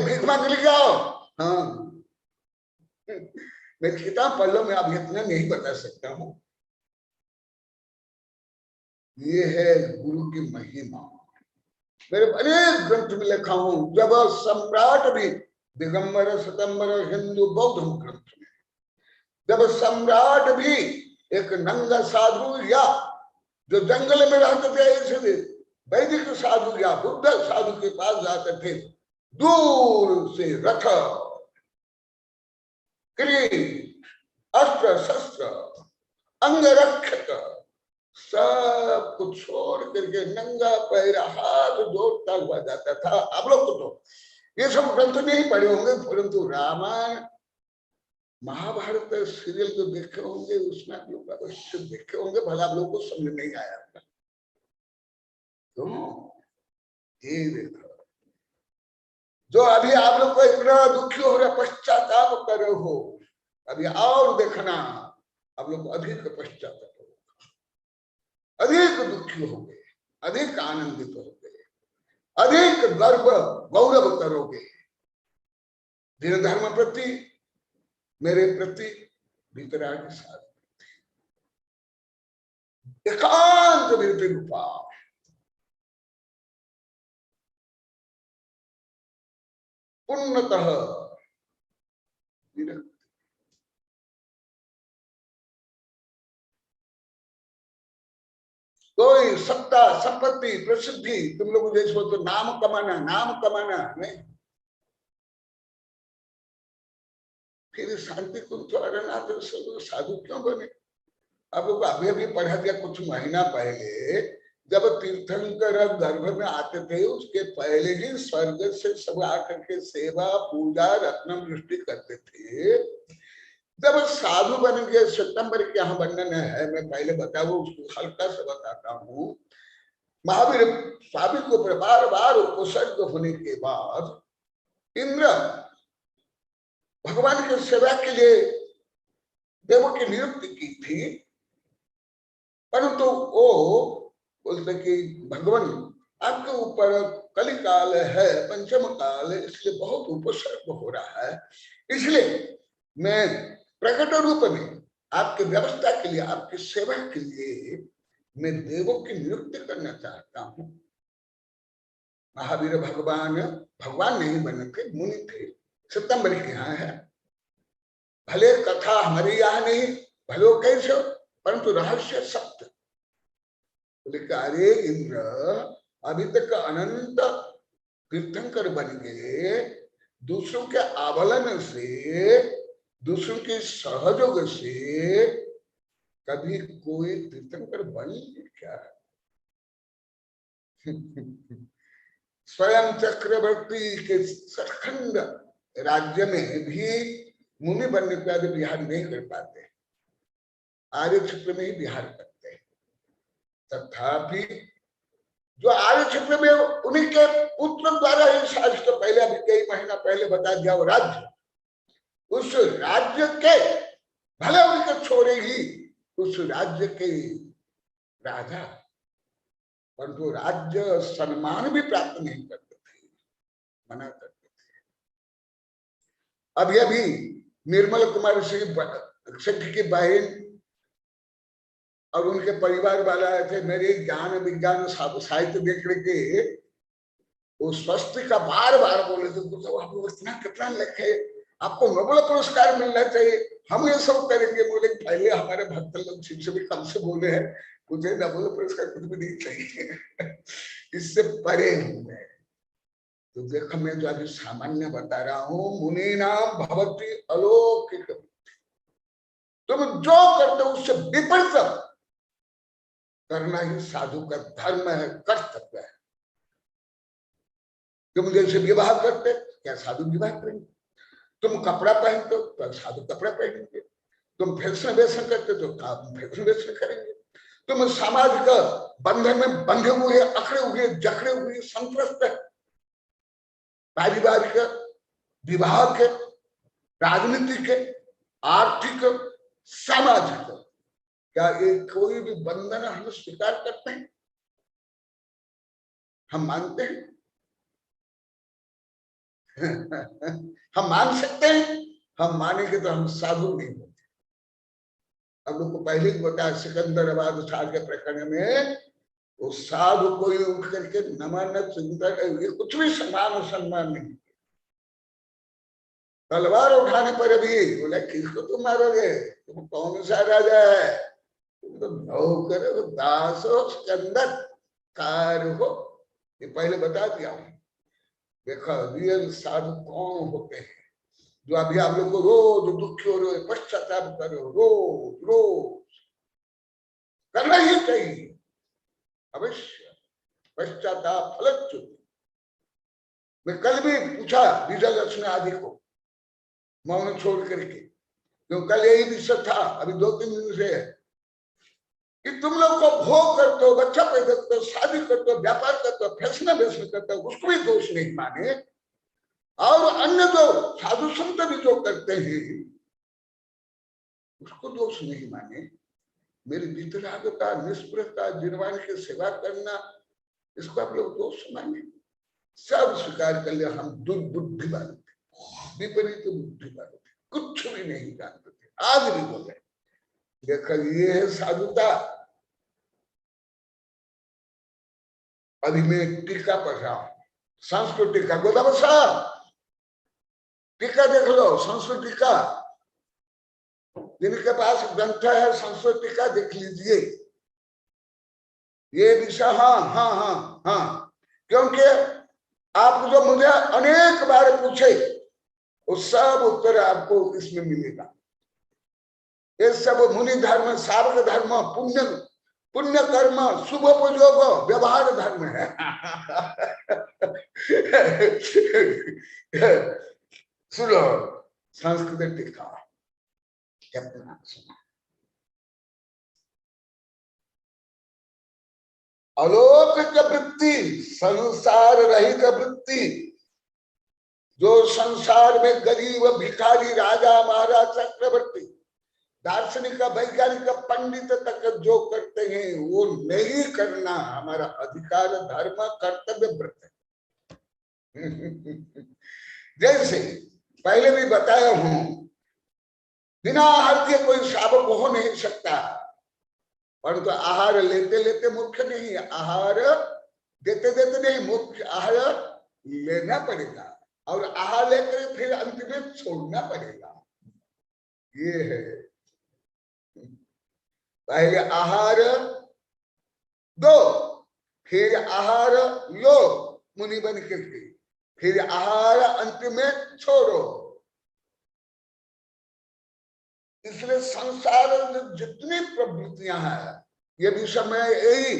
भीख मांग ले जाओ, हाँ। मैं किताब पढ़ लो, मैं अब इतना नहीं बता सकता हूं। ये है गुरु की महिमा। मेरे अनेक ग्रंथ में लिखा हूं, जब सम्राट भी, दिगंबर, सितंबर, हिंदू बौद्ध ग्रंथ में, जब सम्राट भी एक नंगा साधु या जो जंगल में रहते थे, ऐसे वैदिक साधु या बुद्ध साधु के पास जाते थे, दूर से रथ, किरीट, अस्त्र शस्त्र, अंगरक्षक सब कुछ छोड़ करके नंगा पैरा हाथ जोड़ता हुआ जाता था। आप लोग तो ये सब ग्रंथ नहीं पढ़े होंगे, परंतु रामायण महाभारत सीरियल जो देखे होंगे उसमें आप लोग अवश्य देखे होंगे, भला आप लोग को समझ नहीं आया था। ये देखो, जो अभी आप लोग को इतना दुखी हो रहा, पश्चाताप कर रहे हो, अभी और देखना आप लोग अधिक पश्चाताप हो, अधिक दुखी हो गए, अधिक आनंदित हो गए, अधिक गर्व गौरव करोगे। दिन धर्म प्रति, मेरे प्रति वितराग के साथ। एकांत विरति रूपा। पूर्णतः विरक्त। कोई सत्ता संपत्ति प्रसिद्धि तुम लोग जैसे हो तो नाम कमाना नहीं, फिर शांति कुंज अरनाथ साधु क्यों बने? आप लोग अभी अभी पढ़ा दिया कुछ महीना पहले, जब तीर्थंकर गर्भ में आते थे उसके पहले ही स्वर्ग से सब आकर के सेवा पूजा रत्न वृष्टि करते थे। जब साधु बन के सितंबर के यहाँ वर्णन है, मैं पहले बताऊं उसको हल्का से बताता हूँ। महावीर स्वामी को बार बार उपसर्ग होने के बाद इंद्र भगवान की सेवा के लिए देवों की नियुक्ति की थी, परंतु वो बोलते कि भगवान आपके ऊपर कलिकाल है, पंचम काल है, इसलिए बहुत उपसर्ग हो रहा है, इसलिए मैं प्रकट रूप में आपकी व्यवस्था के लिए, आपकी सेवा के लिए मैं देवों की नियुक्ति करना चाहता हूं। महावीर भगवान नहीं बने थे, मुनि थे, सितंबर के यहाँ है। भले कथा हमारे यहाँ नहीं, भले कैसे, परंतु रहस्य सत्य। बोले अरे इंद्र, अभी तक अनंत तीर्थंकर बन गए, दूसरों के आबलन से, दूसरों के सहयोग से कभी कोई तीर्थंकर बनी क्या? स्वयं चक्रवर्ती के सखंड राज्य में भी मुनि बनने के बाद बिहार नहीं कर पाते, आर्य क्षेत्र में ही बिहार करते हैं। तथापि जो आर्य क्षेत्र में उन्हीं के पुत्र द्वारा ही शायद तो पहले, अभी कई महीना पहले बता दिया, वो राज्य, उस राज्य के भले उनके छोड़े ही उस राज्य के राजा, परंतु राज्य सम्मान भी प्राप्त नहीं करते थे, मना करते थे। अभी अभी निर्मल कुमार सेठ की बहन और उनके परिवार वाले आए थे, मेरे ज्ञान विज्ञान साहित्य देख के वो स्वस्ति का बार बार बोले थे, आप लोग इतना कितना लिखे, आपको नोबेल पुरस्कार मिलना चाहिए, हम ये सब करेंगे। बोले पहले हमारे भक्त लोग ठीक से भी कम से बोले हैं, मुझे नोबेल पुरस्कार कुछ भी नहीं चाहिए, इससे परे हूं मैं। तो देखो मैं जो अभी सामान्य बता रहा हूँ, मुनि नाम भवती अलौकिक, तुम जो करते हो उससे विपरीत करना ही साधु का धर्म है, कर्तव्य है। तुम जैसे विवाह करते, क्या साधु विवाह करेंगे? तुम कपड़ा पहनते हो तो साधु कपड़ा पहनेंगे, तुम फैशन वेशन करते तो फैशन वेशन करेंगे, तुम सामाजिक बंधन में बंधे हुए, अकड़े हुए, जकड़े हुए, संप्रस्त पारिवारिक, विवाह के, राजनीति के, आर्थिक, सामाजिक, क्या ये कोई भी बंधन हम स्वीकार करते हैं? हम मानते हैं? हम मान सकते हैं? हम मानेंगे तो हम साधु नहीं होते। अब लोग को पहले ही बताया सिकंदराबाद साल के प्रकरण में, वो साधु कोई उठ करके नमन चिंतन, ये कुछ भी सम्मान नहीं। तलवार उठाने पर भी बोला किसको तुम मारोगे, तुम कौन सा राजा है, तुम तो नौकर हो, दास हो, स्कंदर कार हो, ये पहले बता दिया हूं। देखो रियल साधु कौन होते हैं, जो अभी आप लोग को रोज दुखी हो रहे हो, पश्चाताप करो, रोज करना ही चाहिए अवश्य, पश्चाताप फलच्युत। मैं कल भी पूछा विजय लक्ष्मी आदि को, मौन छोड़ करके, क्यों कल यही विषय था, अभी 2-3 दिन से है कि तुम लोग को भोग करते हो, बच्चा पैदा करते हो, शादी करते हो, व्यापार करते हो, फैसला करते हो, उसको भी दोष नहीं माने, और अन्य जो साधु संत भी जो करते हैं उसको दोष नहीं माने। मेरी वितरागता, निष्प्रता, जिनवान की सेवा करना, इसको आप लोग दोष माने, सब स्वीकार कर लिया। हम दुर्बुद्धि वाले थे, विपरीत बुद्धि वाले थे, कुछ भी नहीं जानते थे, आज भी बोले। देखो ये है साधुता, अभी मैं टीका पढ़ रहा हूं, संस्कृत टीका। गोदाम साहब टीका देख लो, संस्कृत टीका, जिनके पास ग्रंथ है संस्कृत टीका देख लीजिए। ये विषय, हाँ हाँ हाँ हाँ, क्योंकि आप जो मुझे अनेक बार पूछे वो सब उत्तर आपको इसमें मिलेगा। ये सब मुनि धर्म, सार्वग धर्म, पुण्य पुण्य कर्म, शुभ उपयोग, व्यवहार धर्म है। सुनो संस्कृत टीका कितना सुना। अलौकिक वृत्ति, संसार रहित वृत्ति, जो संसार में गरीब भिखारी, राजा महाराज, चक्रवर्ती, दार्शनिक, वैज्ञानिक, पंडित तक जो करते हैं वो नहीं करना हमारा अधिकार, धर्म, कर्तव्य, व्रत है। जैसे पहले भी बताया हूं, बिना आहार के कोई साधक हो नहीं सकता, परंतु तो आहार लेते लेते मुख्य नहीं, आहार देते देते नहीं, मुख्य आहार लेना पड़ेगा और आहार लेकर फिर अंत में छोड़ना पड़ेगा। ये है, पहले आहार दो, फिर आहार लो मुनि बन के, फिर आहार अंत में छोड़ो। इसलिए संसार में जितनी प्रवृत्तियां हैं, ये विषय में यही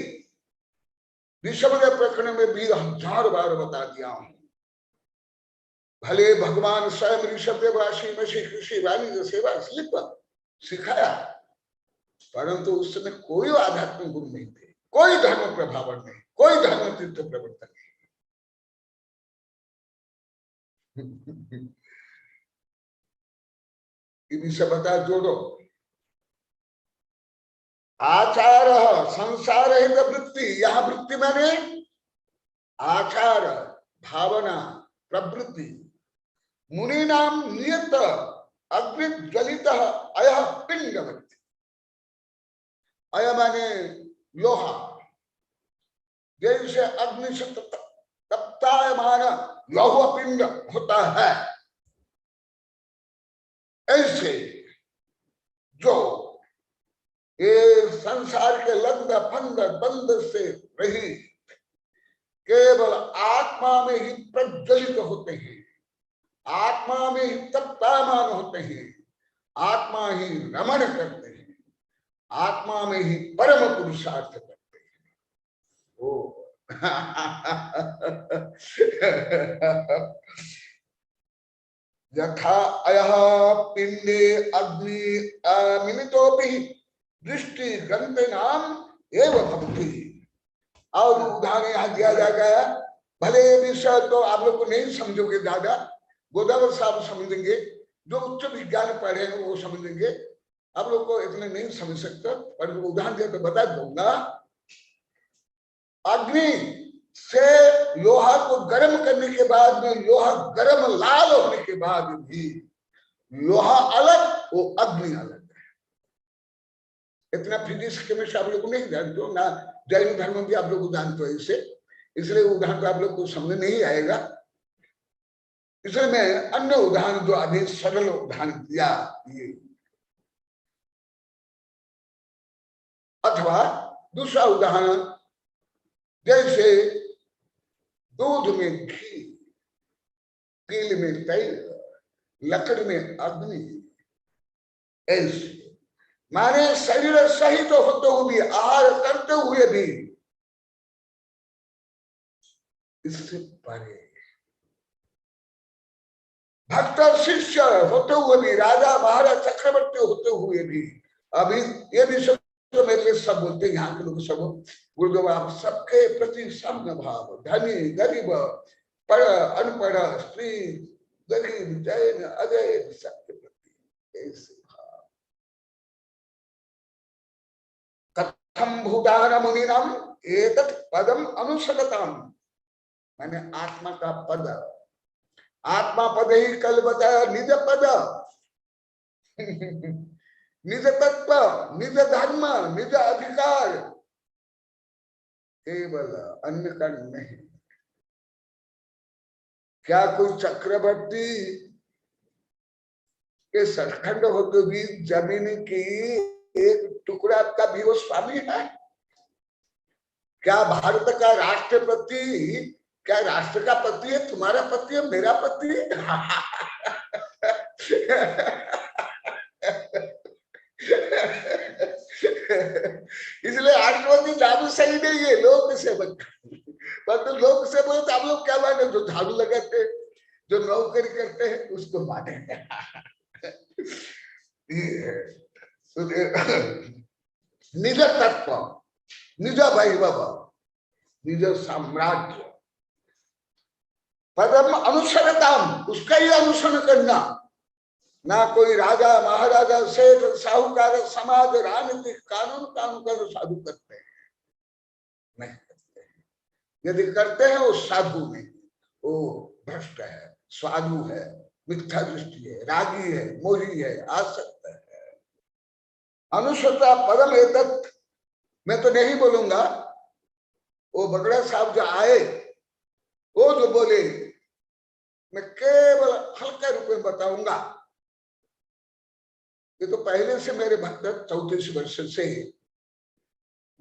विषय प्रकरण में भी 1000 बार बता दिया हूं। भले भगवान स्वयं ऋषभ देवासी में श्री कृषि वाणी सेवा इसलिए सिखाया, परंतु उसमें कोई आध्यात्मिक गुण नहीं थे, कोई धर्म प्रभावन नहीं, कोई धर्म तीर्थ प्रवर्तन नहीं। विषय बता जोड़ो। आचार संसार हित वृत्ति, यहां वृत्ति माने आचार, भावना, प्रवृत्ति। मुनि नाम नियत अग्नि ज्वलित अय पिंडवत्। अय माने लोहा, जैसे अग्नि से तप्तायमान लौह पिंड होता है, ऐसे जो ये संसार के लंग फंग बंद से रहित केवल आत्मा में ही प्रज्वलित होते हैं, आत्मा में ही तप्तायमान होते हैं, आत्मा ही रमण करते हैं, आत्मा में ही परम पुरुषार्थ करते हैं। ओ यथा अयः पिंडे अग्नि मिलितोपि दृष्टि ग्रंथ नाम एवं भक्ति। और उदाहरण यहाँ दिया जाएगा, भले विषय तो आप लोग को नहीं समझोगे दादा, गोदावरी साहब समझेंगे, जो उच्च विज्ञान पढ़े हैं वो समझेंगे, आप लोग को इतने नहीं समझ सकते, पर उदाहरण दे तो बता दूंगा। अग्नि से लोहा को गर्म करने के बाद में, लोहा गर्म लाल होने के बाद भी लोहा अलग, वो अग्नि अलग है। इतना फिजिक्स केमिस्ट्री आप लोग को नहीं जानते हो ना, जैन धर्म भी आप लोग जानते हो इसे, इसलिए उदाहरण आप लोग को समझ नहीं आएगा। इसलिए मैं अन्य उदाहरण जो अभी सरल उदाहरण दिया ये, अथवा दूसरा उदाहरण जैसे दूध में घी, तिल में तेल, लकड़ी में अग्नि, ऐसे माने शरीर सहित तो होते हुए भी, आहार करते हुए भी इससे परे भक्त शिष्य होते हुए भी, राजा महाराज चक्रवर्ती होते हुए भी, अभी ये भी सब तो मेरे लिए सब बोलते हैं यहाँ के लोग, सब गुरुदेव आप सबके प्रति सम्य भाव, धनी गरीब, पढ़ अनपढ़, स्त्री गरीब जैन अजय, सबके प्रति ऐसे भाव। कथम भूतान मुनिनाम एतत् पदम अनुसरताम, मैंने आत्मा का पद, आत्मा पद ही कल बताया, निज पद, निज तत्व, निज धर्म, निज अधिकार, केवल अन्य का नहीं। क्या कोई चक्रवर्ती के सचखंड होते भी जमीन की एक टुकड़ा का भी वो स्वामी है? क्या भारत का राष्ट्रपति, क्या राष्ट्र का पति है? तुम्हारा पति है, मेरा पति है। इसलिए राष्ट्रपति जादू सही नहीं है, लोक सेवक। तो लोक सेवक तो आप लोग क्या माने? जो झाड़ू लगाते, जो नौकरी करते हैं, उसको माने। निज तत्व, निज वैभव, निज साम्राज्य, परम अनुसरताम, उसका ही अनुसरण करना। ना कोई राजा महाराजा सेठ साहूकार समाज राजनीतिक कानून कानून का साधु करते हैं, नहीं करते हैं। यदि करते हैं वो साधु नहीं, वो भ्रष्ट है, स्वादु है, मिथ्या दृष्टि है, रागी है, मोही है, आसक्त है। अनुसरता परम एतत् मैं तो नहीं बोलूंगा। वो बगड़ा साहब जो आए, वो जो बोले, मैं केवल हल्का रूप में बताऊंगा। ये तो पहले से मेरे भक्त 34 वर्ष से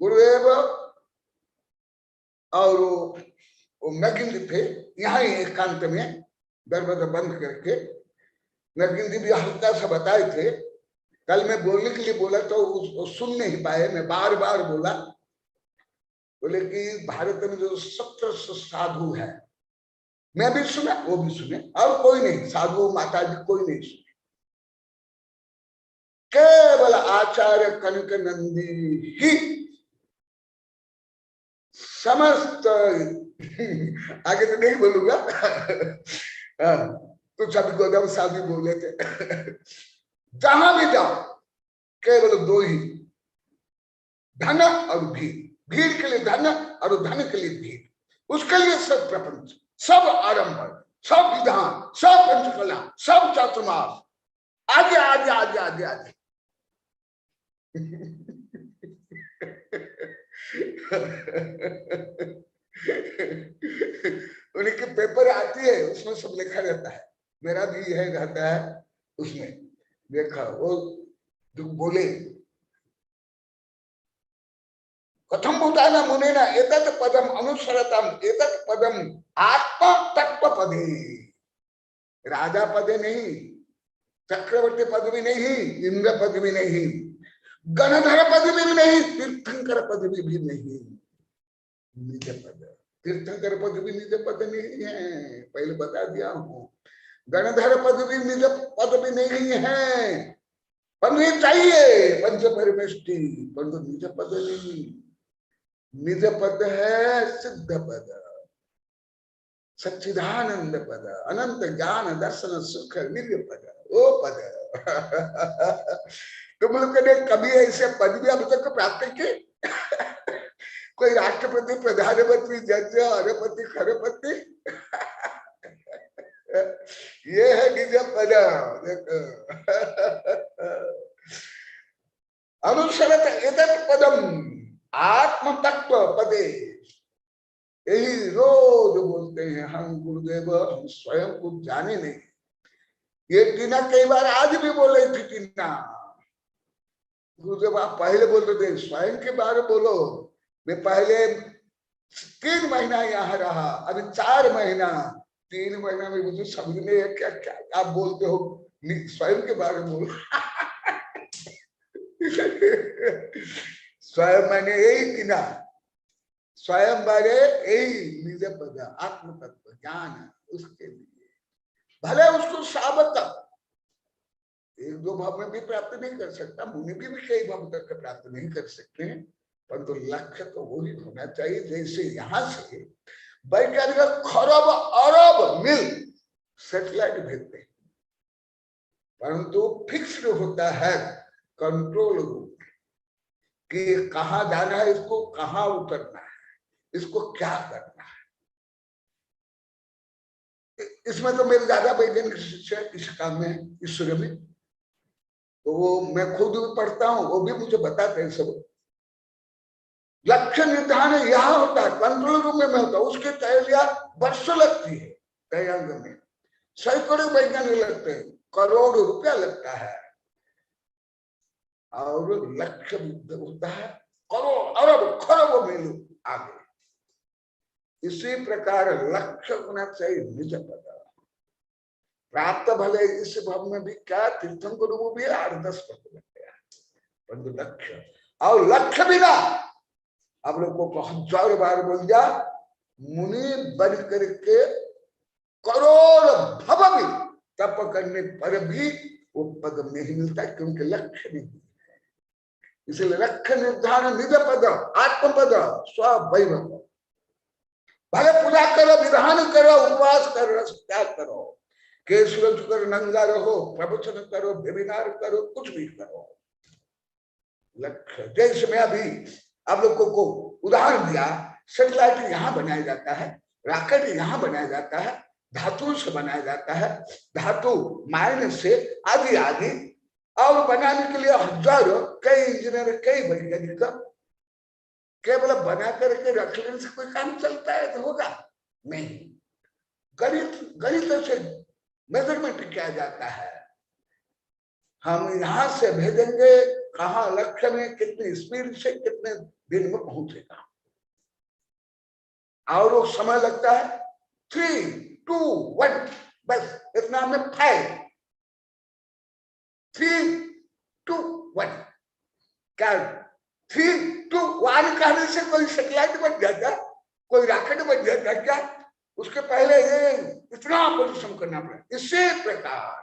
गुरुदेव और वो नगिंद थे यहाँ ही एकांत में दरवाजा बंद करके। नगिंद भी हल्का सा बताए थे। कल मैं बोलने के लिए बोला तो वो सुन नहीं पाए, मैं बार बार बोला। बोले कि भारत में जो 17 साधु है, मैं भी सुना, वो भी सुने, और कोई नहीं, साधु माता जी कोई नहीं सुने। केवल आचार्य कनक नंदी ही समस्त आगे तो नहीं बोलूंगा। तो सभी गोदाम साधु बोले थे। जहां भी जाओ केवल दो ही, धन और भीड़। भीड़ के लिए धन और धन के लिए भीड़। उसके लिए सब प्रपंच, सब आडंबर, सब विधान, सब पंचकला, सब चातुर्मास, आगे आगे आगे आगे आगे। उनके पेपर आती है, उसमें सब लिखा रहता है। मेरा भी है, रहता है उसमें देखा। वो जो बोले कथम भूताना मुनेना एतत् पदम अनुसरतम एतत् पदम आत्मा तत्व पदे। राजा पदे नहीं, चक्रवर्ती पद भी नहीं, इंद्र पद भी नहीं, गणधर पद भी नहीं, तीर्थंकर पद भी नहीं, निज पद। तीर्थंकर पद भी निज पद नहीं है, पहले बता दिया हूं। गणधर पद भी निज पद भी नहीं है, पदवी चाहिए पंच परमेष्टि, परंतु निज पद नहीं। निज पद है सिद्ध पद, सच्चिदानंद पद, अनंत ज्ञान दर्शन सुख निर्य पद, वो पद। तुम लोग ने कभी ऐसे पद भी अब तक प्राप्त किए? कोई राष्ट्रपति, प्रधानमंत्री, जज, अरबपति, खरबपति? ये है निज पद। अनुसरत एतत् पदम आत्म तत्व पदे। यही रोज बोलते हैं हम गुरुदेव, हम स्वयं को जाने नहीं। ये टीना कई बार आज भी बोल रही थी। टीना, गुरुदेव आप पहले बोलते थे, स्वयं के बारे बोलो। मैं पहले 3 महीना यहाँ रहा, अभी 4 महीना। 3 महीना में मुझे समझ नहीं है क्या क्या आप बोलते हो, स्वयं के बारे में बोलो। स्वयं मैंने यही किया, स्वयं बारे यही निज पद आत्म तत्व ज्ञान। उसके लिए भले उसको साबत 1-2 भाव में भी प्राप्त नहीं कर सकता, मुनि भी कई भाव तक प्राप्त नहीं कर सकते, परंतु लक्ष्य तो वही होना चाहिए। जैसे यहाँ से वैज्ञानिक खरब अरब मिल सैटेलाइट भेजते हैं, परंतु फिक्स्ड होता है कंट्रोल रूम कि कहाँ जाना है, इसको कहाँ उतरना है, इसको क्या करना है। इसमें तो मेरे ज्यादा वैज्ञानिक शिक्षा इस काम में, ईश्वर में, तो वो मैं खुद भी पढ़ता हूँ, वो भी मुझे बताते हैं सब। लक्ष्य निर्धारण यहाँ होता है, कंट्रोल रूम में होता है, उसके तैयारियां वर्षों लगती है तैयारी में, सैकड़ों वैज्ञानिक लगते हैं, करोड़ों रुपया लगता है, और लक्ष्य होता है करोड़ अरब खरबों में आगे। इसी प्रकार लक्ष्य होना चाहिए निज पद प्राप्त, भले इस भव में भी क्या तीर्थंकर वो भी 8-10 पद लग गया, परंतु लक्ष्य और लक्ष्य बिना आप लोगों को 1000 बार बोल दिया, मुनि बन करके करोड़ भव भी तप करने पर भी वो पद नहीं मिलता, क्योंकि लक्ष्य नहीं है। इसलिए लक्ष्य निर्धारण निज पद आत्मपद स्ववैभव, भले पूजा करो, विधान करो, उपवास करो, त्याग करो, केशव करो, नंगा रहो, प्रवचन करो, वेबिनार करो, कुछ भी करो, लक्ष्य। जैसे मैं अभी आप लोगों को उदाहरण दिया, सेटेलाइट यहाँ बनाया जाता है, रॉकेट यहाँ बनाया जाता है, धातु से बनाया जाता है, धातु मायने से आदि आदि, और बनाने के लिए हजारों कई इंजीनियर कई वैज्ञानिक, केवल बना करके रख लेने से कोई काम चलता है तो होगा नहीं, गणित से मेजरमेंट किया जाता है। हम यहां से भेजेंगे कहा लक्ष्य में कितनी स्पीड से कितने दिन में पहुंचेगा, और वो समय लगता है 3, 2, 1 बस इतना में 5, 3, 2, 1 क्या 3, 2, 1 कहने से कोई सैटेलाइट बन जाता, कोई रॉकेट बन जाता क्या? उसके पहले ये इतना परिश्रम करना पड़ेगा। इसी प्रकार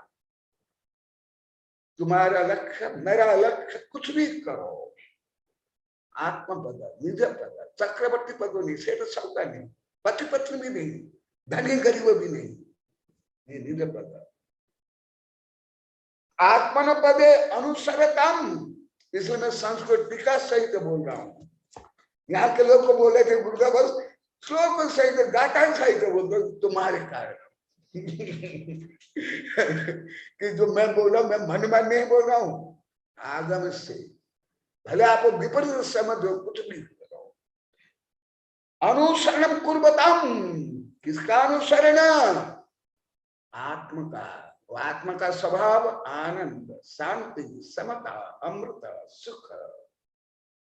तुम्हारा लक्ष्य मेरा लक्ष्य कुछ भी करो, आत्मपद निज पद, चक्रवर्ती पद नहीं, सेठ सबका नहीं, पति पत्नी भी नहीं, धनी गरीब भी नहीं, ये निज पद आत्मन पदे अनुसरतम। इसलिए मैं संस्कृत टीका सहित बोल रहा हूँ। यहाँ के लोग को बोले थे गुरुदेव बस श्लोक सहित गाथा सहित बोल दो तुम्हारे कारण कि जो मैं बोल रहा हूँ मैं मन में नहीं बोल रहा हूँ, आगम से भले आप विपरीत समझ हो, कुछ भी करो। अनुसरण कुर्वतम, किसका अनुसरण? आत्म का। आत्मा का स्वभाव आनंद, शांति, समता, अमृत, सुख,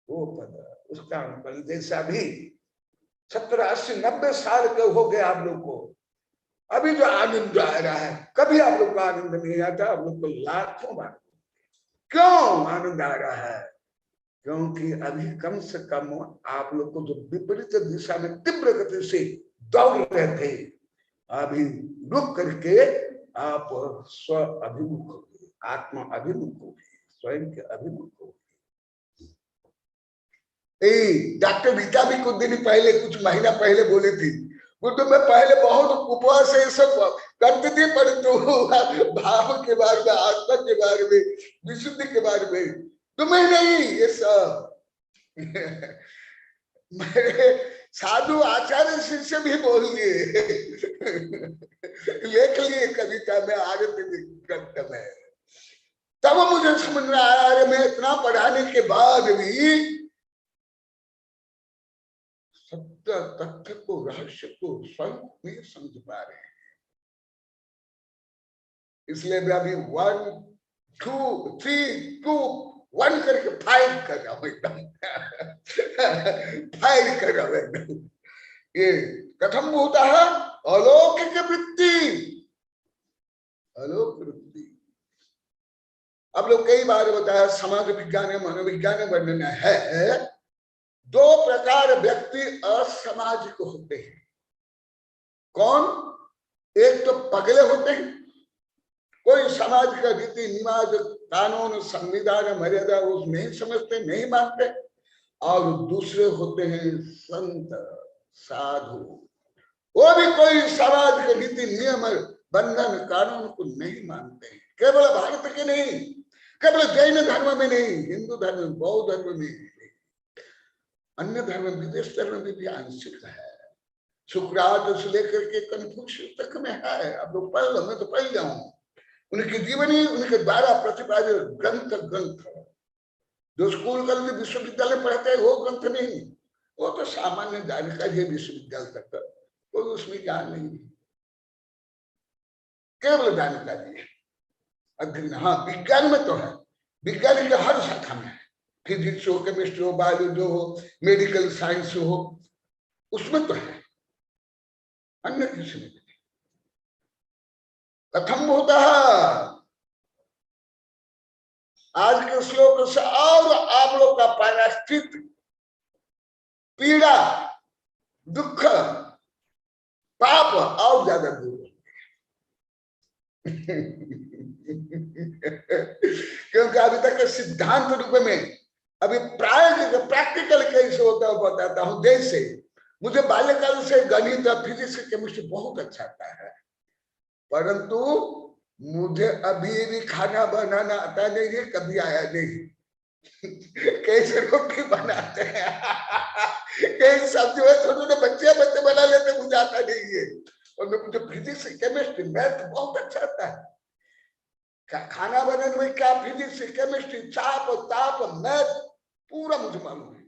वो पद उसका अनुकरण। जैसा भी 70, 80, 90 साल के हो गए आप लोग को, अभी जो आनंद आ रहा है, कभी आप लोग को आनंद नहीं आता, आप लोग को लाखों बार। क्यों आनंद आ रहा है? क्योंकि अभी कम से कम आप लोग को जो विपरीत दिशा में तीव्र गति से दौड़ रहे थे, अभी रुक करके आप स्व अभिमुख हो गए, आत्मा अभिमुख हो गए, स्वयं के अभिमुख हो गए। डॉक्टर रीता भी कुछ दिन पहले, कुछ महीना पहले बोले थी, वो तो मैं पहले बहुत उपवास से सब करती थी, परंतु भाव के बारे में, आत्मा के बारे में, विशुद्धि के बारे में तुम्हें नहीं ये सब मेरे साधु आचार्य शिष्य भी बोल दिए लिख लिए कविता में आरती ग्रंथ में। तब मुझे समझ में आया, अरे मैं इतना पढ़ाने के बाद भी सत्य तथ्य को, रहस्य को स्वयं नहीं समझ पा रहे हैं। इसलिए मैं अभी 1, 2, 3, 2, 1 करके फायर कर रहा हूं, एकदम फायर कर रहा हूं एकदम। ये कथम होता है? अलौकिक वृत्ति, अलौकिक वृत्ति। अब लोग कई बार बताया समाज विज्ञान है, मनोविज्ञान है, वर्णन है। 2 प्रकार व्यक्ति असामाजिक होते हैं। कौन? एक तो पगले होते हैं, कोई समाज का रीति रिवाज, कानून, संविधान, मर्यादा वो नहीं समझते, नहीं मानते। और दूसरे होते हैं संत, साधु, वो भी कोई समाज के रीति नियम, बंधन, कानून को नहीं मानते हैं। केवल भारत के नहीं, केवल जैन धर्म में नहीं, हिंदू धर्म में, बौद्ध धर्म में, अन्य धर्म, विदेश धर्म में भी आंशिक है। सुकरात से लेकर के कन्फ्यूशियस तक में है। अब लोग पढ़ लो, मैं तो पढ़ जाऊं। उनकी जीवनी, उनके द्वारा प्रतिपादित ग्रंथ, जो स्कूल कॉलेज विश्वविद्यालय पढ़ते हैं वो ग्रंथ नहीं, वो तो सामान्य जानकारी है विश्वविद्यालय तक, कोई उसमें ज्ञान नहीं है, केवल जानकारी है, अध्ययन। हाँ, विज्ञान में तो है, विज्ञान के हर शाखा में है, फिजिक्स हो, केमिस्ट्री हो, बायोलॉजी हो, मेडिकल साइंस हो, उसमें तो है, अन्य किसी में नहीं। कथम होता है आज के श्लोक से और आप लोग का प्रायश्चित, पीड़ा, दुख, पाप और ज्यादा दूर क्योंकि अभी तक के सिद्धांत रूप में, अभी प्रायोगिक प्रैक्टिकल कैसे होता है बताता हूं। जैसे मुझे बाल्यकाल से गणित, फिजिक्स, केमिस्ट्री बहुत अच्छा आता है, परंतु मुझे अभी भी खाना बनाना आता नहीं है, कभी आया नहीं। कैसे रोटी बनाते हैं, कैसे सब्जी, छोटे छोटे बच्चे बना लेते, मुझे आता नहीं है। और मुझे फिजिक्स, केमिस्ट्री, मैथ बहुत अच्छा आता है। खाना बनाने में क्या फिजिक्स, केमिस्ट्री, चाप ताप, मैथ पूरा मुझे मालूम है,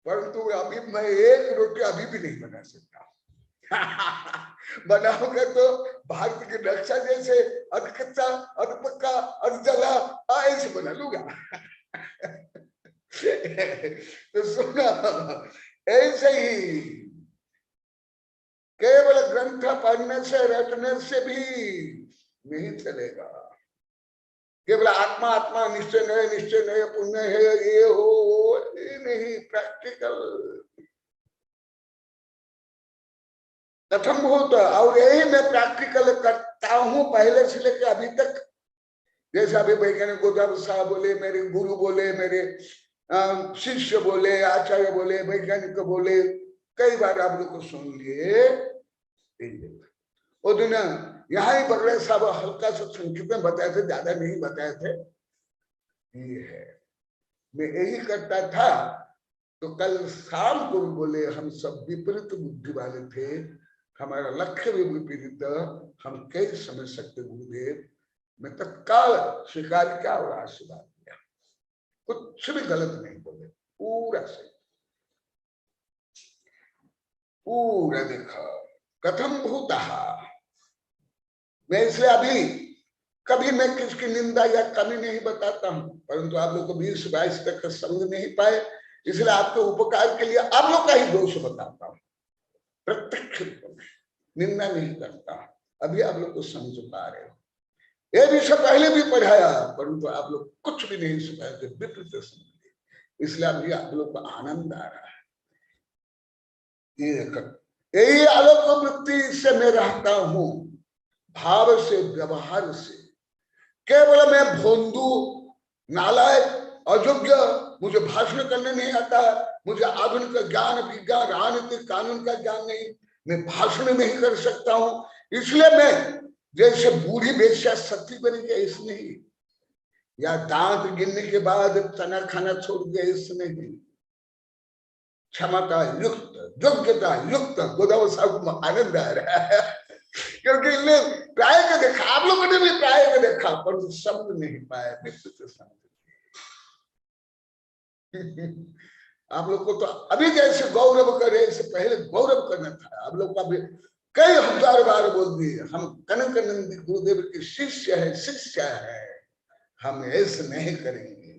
परंतु अभी मैं एक रोटी अभी भी नहीं बना सकता। बनाऊंगा तो भारत के नक्शा जैसे अध कच्चा, अध पक्का, अध जला, ऐसे बना लूंगा। तो सुना, ऐसे ही केवल ग्रंथ पढ़ने से, रटने से भी नहीं चलेगा। केवल आत्मा आत्मा, निश्चय नहीं, पुण्य है, ये हो, ये नहीं, प्रैक्टिकल कथम होता। और यही मैं प्रैक्टिकल करता हूं पहले से लेकर अभी तक। जैसे अभी वैज्ञानिक गोदाम साहब बोले, मेरे गुरु बोले, मेरे शिष्य बोले, आचार्य बोले, वैज्ञानिक बोले, कई बार आप लोग को सुन लिए। वो दिन यहाँ ही बगड़े साहब हल्का सा संक्षिप्त में बताए थे, ज्यादा नहीं बताए थे। ये है, मैं यही करता था। तो कल शाम को बोले हम सब विपरीत बुद्धि वाले थे, हमारा लक्ष्य भी विपरीत, हम कैसे समझ सकते गुरुदेव। मैं तत्काल स्वीकार किया और आशीर्वाद दिया, कुछ भी गलत नहीं बोले, पूरा सही, पूरा देखा। कथम भूता, मैं इसलिए अभी कभी मैं किसकी निंदा या कमी नहीं बताता हूं, परंतु आप लोग को 20-22 तक समझ नहीं पाए, इसलिए आपके उपकार के लिए आप लोग का ही दोष बताता हूं, प्रत्यक्ष निंदा नहीं करता। अभी आप लोग को समझ पा रहे हो। ये विषय पहले भी पढ़ाया, परंतु आप लोग कुछ भी नहीं सुनाए थे, विपरीत समझे, इसलिए अभी आप लोग को आनंद आ रहा है। यही आलोक वृत्ति से मैं रहता हूं, भाव से, व्यवहार से। केवल मैं भोंदू, नालायक, अयोग्य, मुझे भाषण करने नहीं आता, मुझे आधुनिक ज्ञान, विज्ञान, राजनीतिक, कानून का ज्ञान नहीं, मैं भाषण नहीं कर सकता हूं, इसलिए मैं जैसे बूढ़ी बेश्या सती बन गया इसमें ही, या दांत गिनने के बाद चना खाना छोड़ दिया इसमें ही। क्षमता युक्त, योग्यता युक्त गोदाव साहब को आनंद आ रहा है, क्योंकि इनने प्राय को देखा, आप लोगों ने भी प्राय को देखा, पर समझ नहीं पाया, व्यक्तित्व समझ। आप लोग को तो अभी जैसे गौरव करे, इससे पहले गौरव करना था। आप लोग को अभी कई हजार बार बोल दिए, हम कनकानंद गुरुदेव के शिष्य है, शिष्य है, हम ऐसे नहीं करेंगे।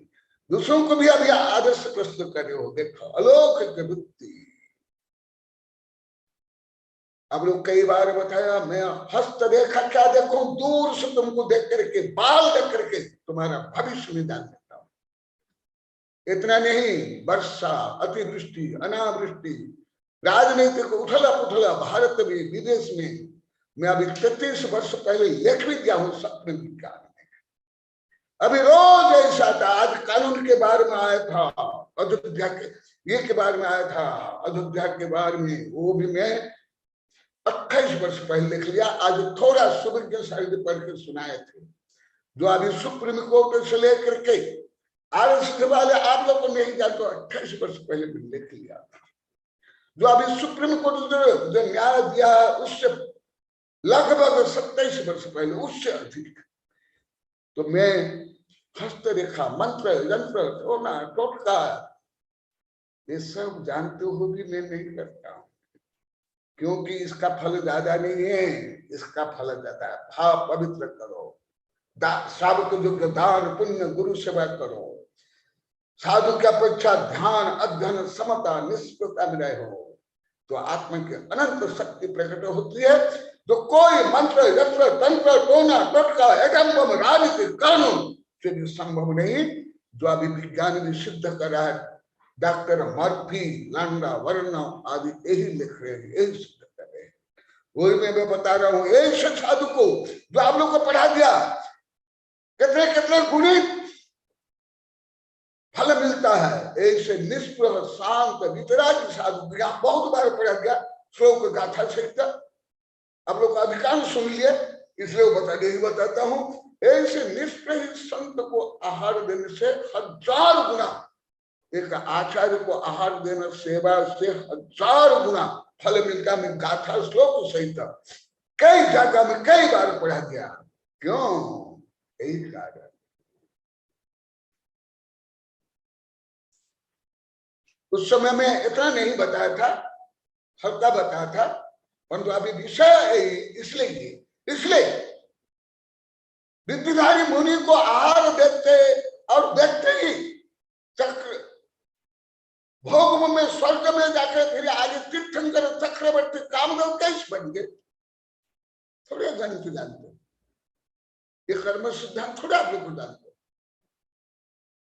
दूसरों को भी अभी आदर्श प्रस्तुत करे हो, देखो अलौकिक वृत्ति। आप लोग कई बार बताया, मैं हस्त रेखा क्या देखूं, दूर से तुमको देख करके, बाल देख करके तुम्हारा भविष्य में जान सकता हूं। इतना नहीं, वर्षा, अतिवृष्टि, अनावृष्टि, राजनीतिक उथला पुथला भारत में, विदेश में, मैं अभी 33 वर्ष पहले लेख भी दिया हूं सपने विज्ञान में। अभी रोज ऐसा था, आज कानून के बारे में आया था, अयोध्या के ये के बारे में आया था, अयोध्या के बारे में, वो भी मैं 28 वर्ष पहले लिख लिया। आज थोड़ा सुबह के साइड पढ़ के सुनाए थे, जो अभी सुप्रीम कोर्ट से लेकर के आरएसएस वाले आप लोग को नहीं जानते, 28 वर्ष पहले भी लिख लिया था। जो अभी सुप्रीम कोर्ट जो न्याय दिया उससे लगभग 27 वर्ष पहले, उससे अधिक। तो मैं हस्तरेखा, मंत्र, यंत्र, टोना, टोटका, ये सब जानते हो भी मैं नहीं करता हूं, क्योंकि इसका फल ज्यादा नहीं है, इसका फल ज्यादा है। भाव पवित्र करो, साधु को जो दान पुण्य गुरु सेवा करो, साधु की अपेक्षा ध्यान अध्ययन समता निष्पता में रहे हो तो आत्मा की अनंत शक्ति प्रकट होती है। तो कोई मंत्र यंत्र तंत्र टोना टटका एडम्बम राजनीतिक कानून से भी संभव नहीं, जो अभी विज्ञान ने सिद्ध कर रहा है। डॉक्टर मर्फी, लांडा, वर्णा आदि यही लिख रहे हैं, यही सिद्ध कर रहे हैं। वही मैं बता रहा हूं, एक साधु को जो आप लोग को पढ़ा दिया, कितने कितने गुणी फल मिलता है। ऐसे निष्प्रह शांत वितरागी साधु यहाँ बहुत बार पढ़ा गया, श्लोक गाथा सहित आप लोग अधिकांश सुन लिए, इसलिए यही बताता हूं। ऐसे निष्प्रह संत को आहार देने से 1000 गुना, एक आचार्य को आहार देना सेवा से 1000 गुना फल मिलता। मैं गाथा श्लोक सहित कई जगह में कई बार पढ़ा गया। क्यों? यही कारण। उस समय में इतना नहीं बताया था, हल्का बताया था, परंतु अभी विषय इसलिए विद्याधारी मुनि को आहार देते और देखते ही चक्र भोग में स्वर्ग में जाकर फिर आगे तीर्थंकर चक्रवर्ती कामदेव कैसे बन गए, थोड़े गणित जानते, ये कर्म सिद्धांत थोड़ा आप लोग को जानते।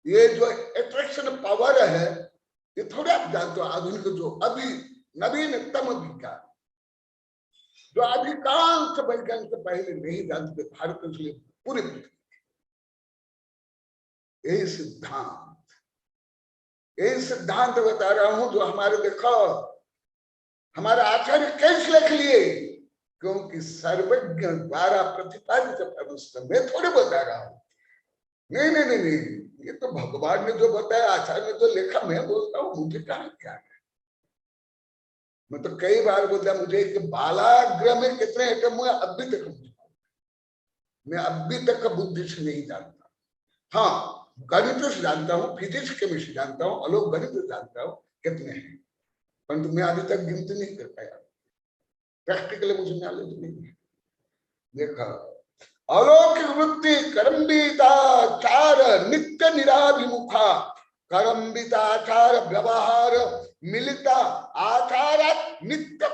ये जो अट्रैक्शन पावर है ये थोड़े आप जानते हो। आधुनिक जो अभी नवीनतम विज्ञान, जो अधिकांश वैज्ञानिक पहले नहीं जानते, भारत के पूरे पृथ्वी, यही सिद्धांत बता रहा हूं जो हमारे देखो हमारे आचार्य कैसे लिख लिए, क्योंकि सर्वज्ञ द्वारा प्रतिपादित मैं थोड़े बता रहा हूं। नहीं, ये तो भगवान ने जो बताया, आचार्य ने जो लिखा, मैं बोलता हूँ मुझे कहा क्या है। मैं तो कई बार बोलता, मुझे कि बालाग्रह में कितने एटम हुए अभी तक मैं अभी तक बुद्धि से नहीं जानता। हाँ, गणित से जानता हूँ, फिजिक्स केमिस्ट्री जानता हूँ, अलौकिक गणित से जानता हूँ कितने हैं, परंतु मैं अभी तक गिनती नहीं कर पाया। प्रैक्टिकली मुझे नॉलेज नहीं है। देखा, अलौकिक वृत्ति करम्बिताचार नित्य निराभिमुखा, करम्बिताचार व्यवहार मिलिता आचार नित्य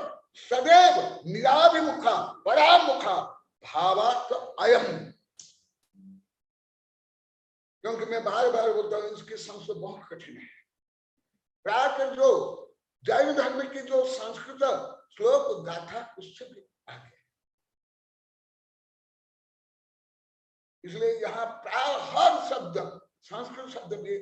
सदैव निराभिमुखा परामुखा भावात् अयम। क्योंकि मैं बार बार बोलता हूँ इसकी संस्कृत बहुत कठिन है। प्राकृत जो जैन धर्म की जो संस्कृत श्लोक गाथा उससे भी आगे, इसलिए यहाँ प्राय हर शब्द संस्कृत शब्द भी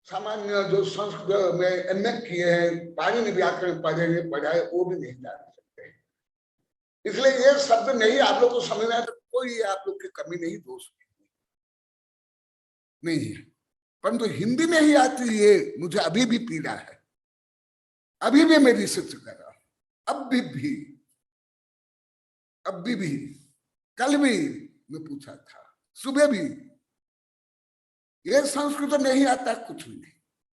सामान्य जो संस्कृत में एमए किए हैं, पाणिनि व्याकरण पढ़ाए वो भी नहीं जान सकते। इसलिए ये शब्द नहीं आप लोग को समझना है तो कोई आप लोग की कमी नहीं, दोष नहीं है, परंतु हिंदी में ही आती है। मुझे अभी भी पीड़ा है, अभी भी मैं रिसर्च कर रहा हूं, अभी भी कल भी मैं पूछा था, सुबह भी। ये संस्कृत नहीं आता कुछ भी नहीं,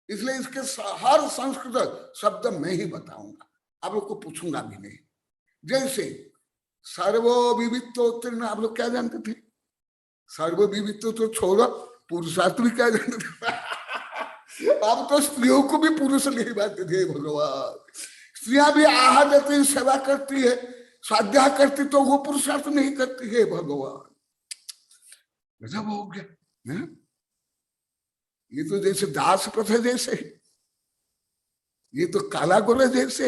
इसलिए इसके हर संस्कृत शब्द मैं ही बताऊंगा, आप लोग को पूछूंगा भी नहीं। जैसे सर्वो विविधोत्तीर्ण, आप लोग क्या जानते थे? सर्व विविधो तो छोड़ो, पुरुषार्थ भी क्या जानते थे? अब तो स्त्रियों को भी पुरुष नहीं मानते थे भगवान। स्त्रियां भी आहार देती, सेवा करती है, स्वाध्याय करती, तो वो पुरुषार्थ नहीं करती है भगवान। गजब हो गया है? ये तो जैसे दास प्रथा जैसे, ये तो काला गोरा जैसे,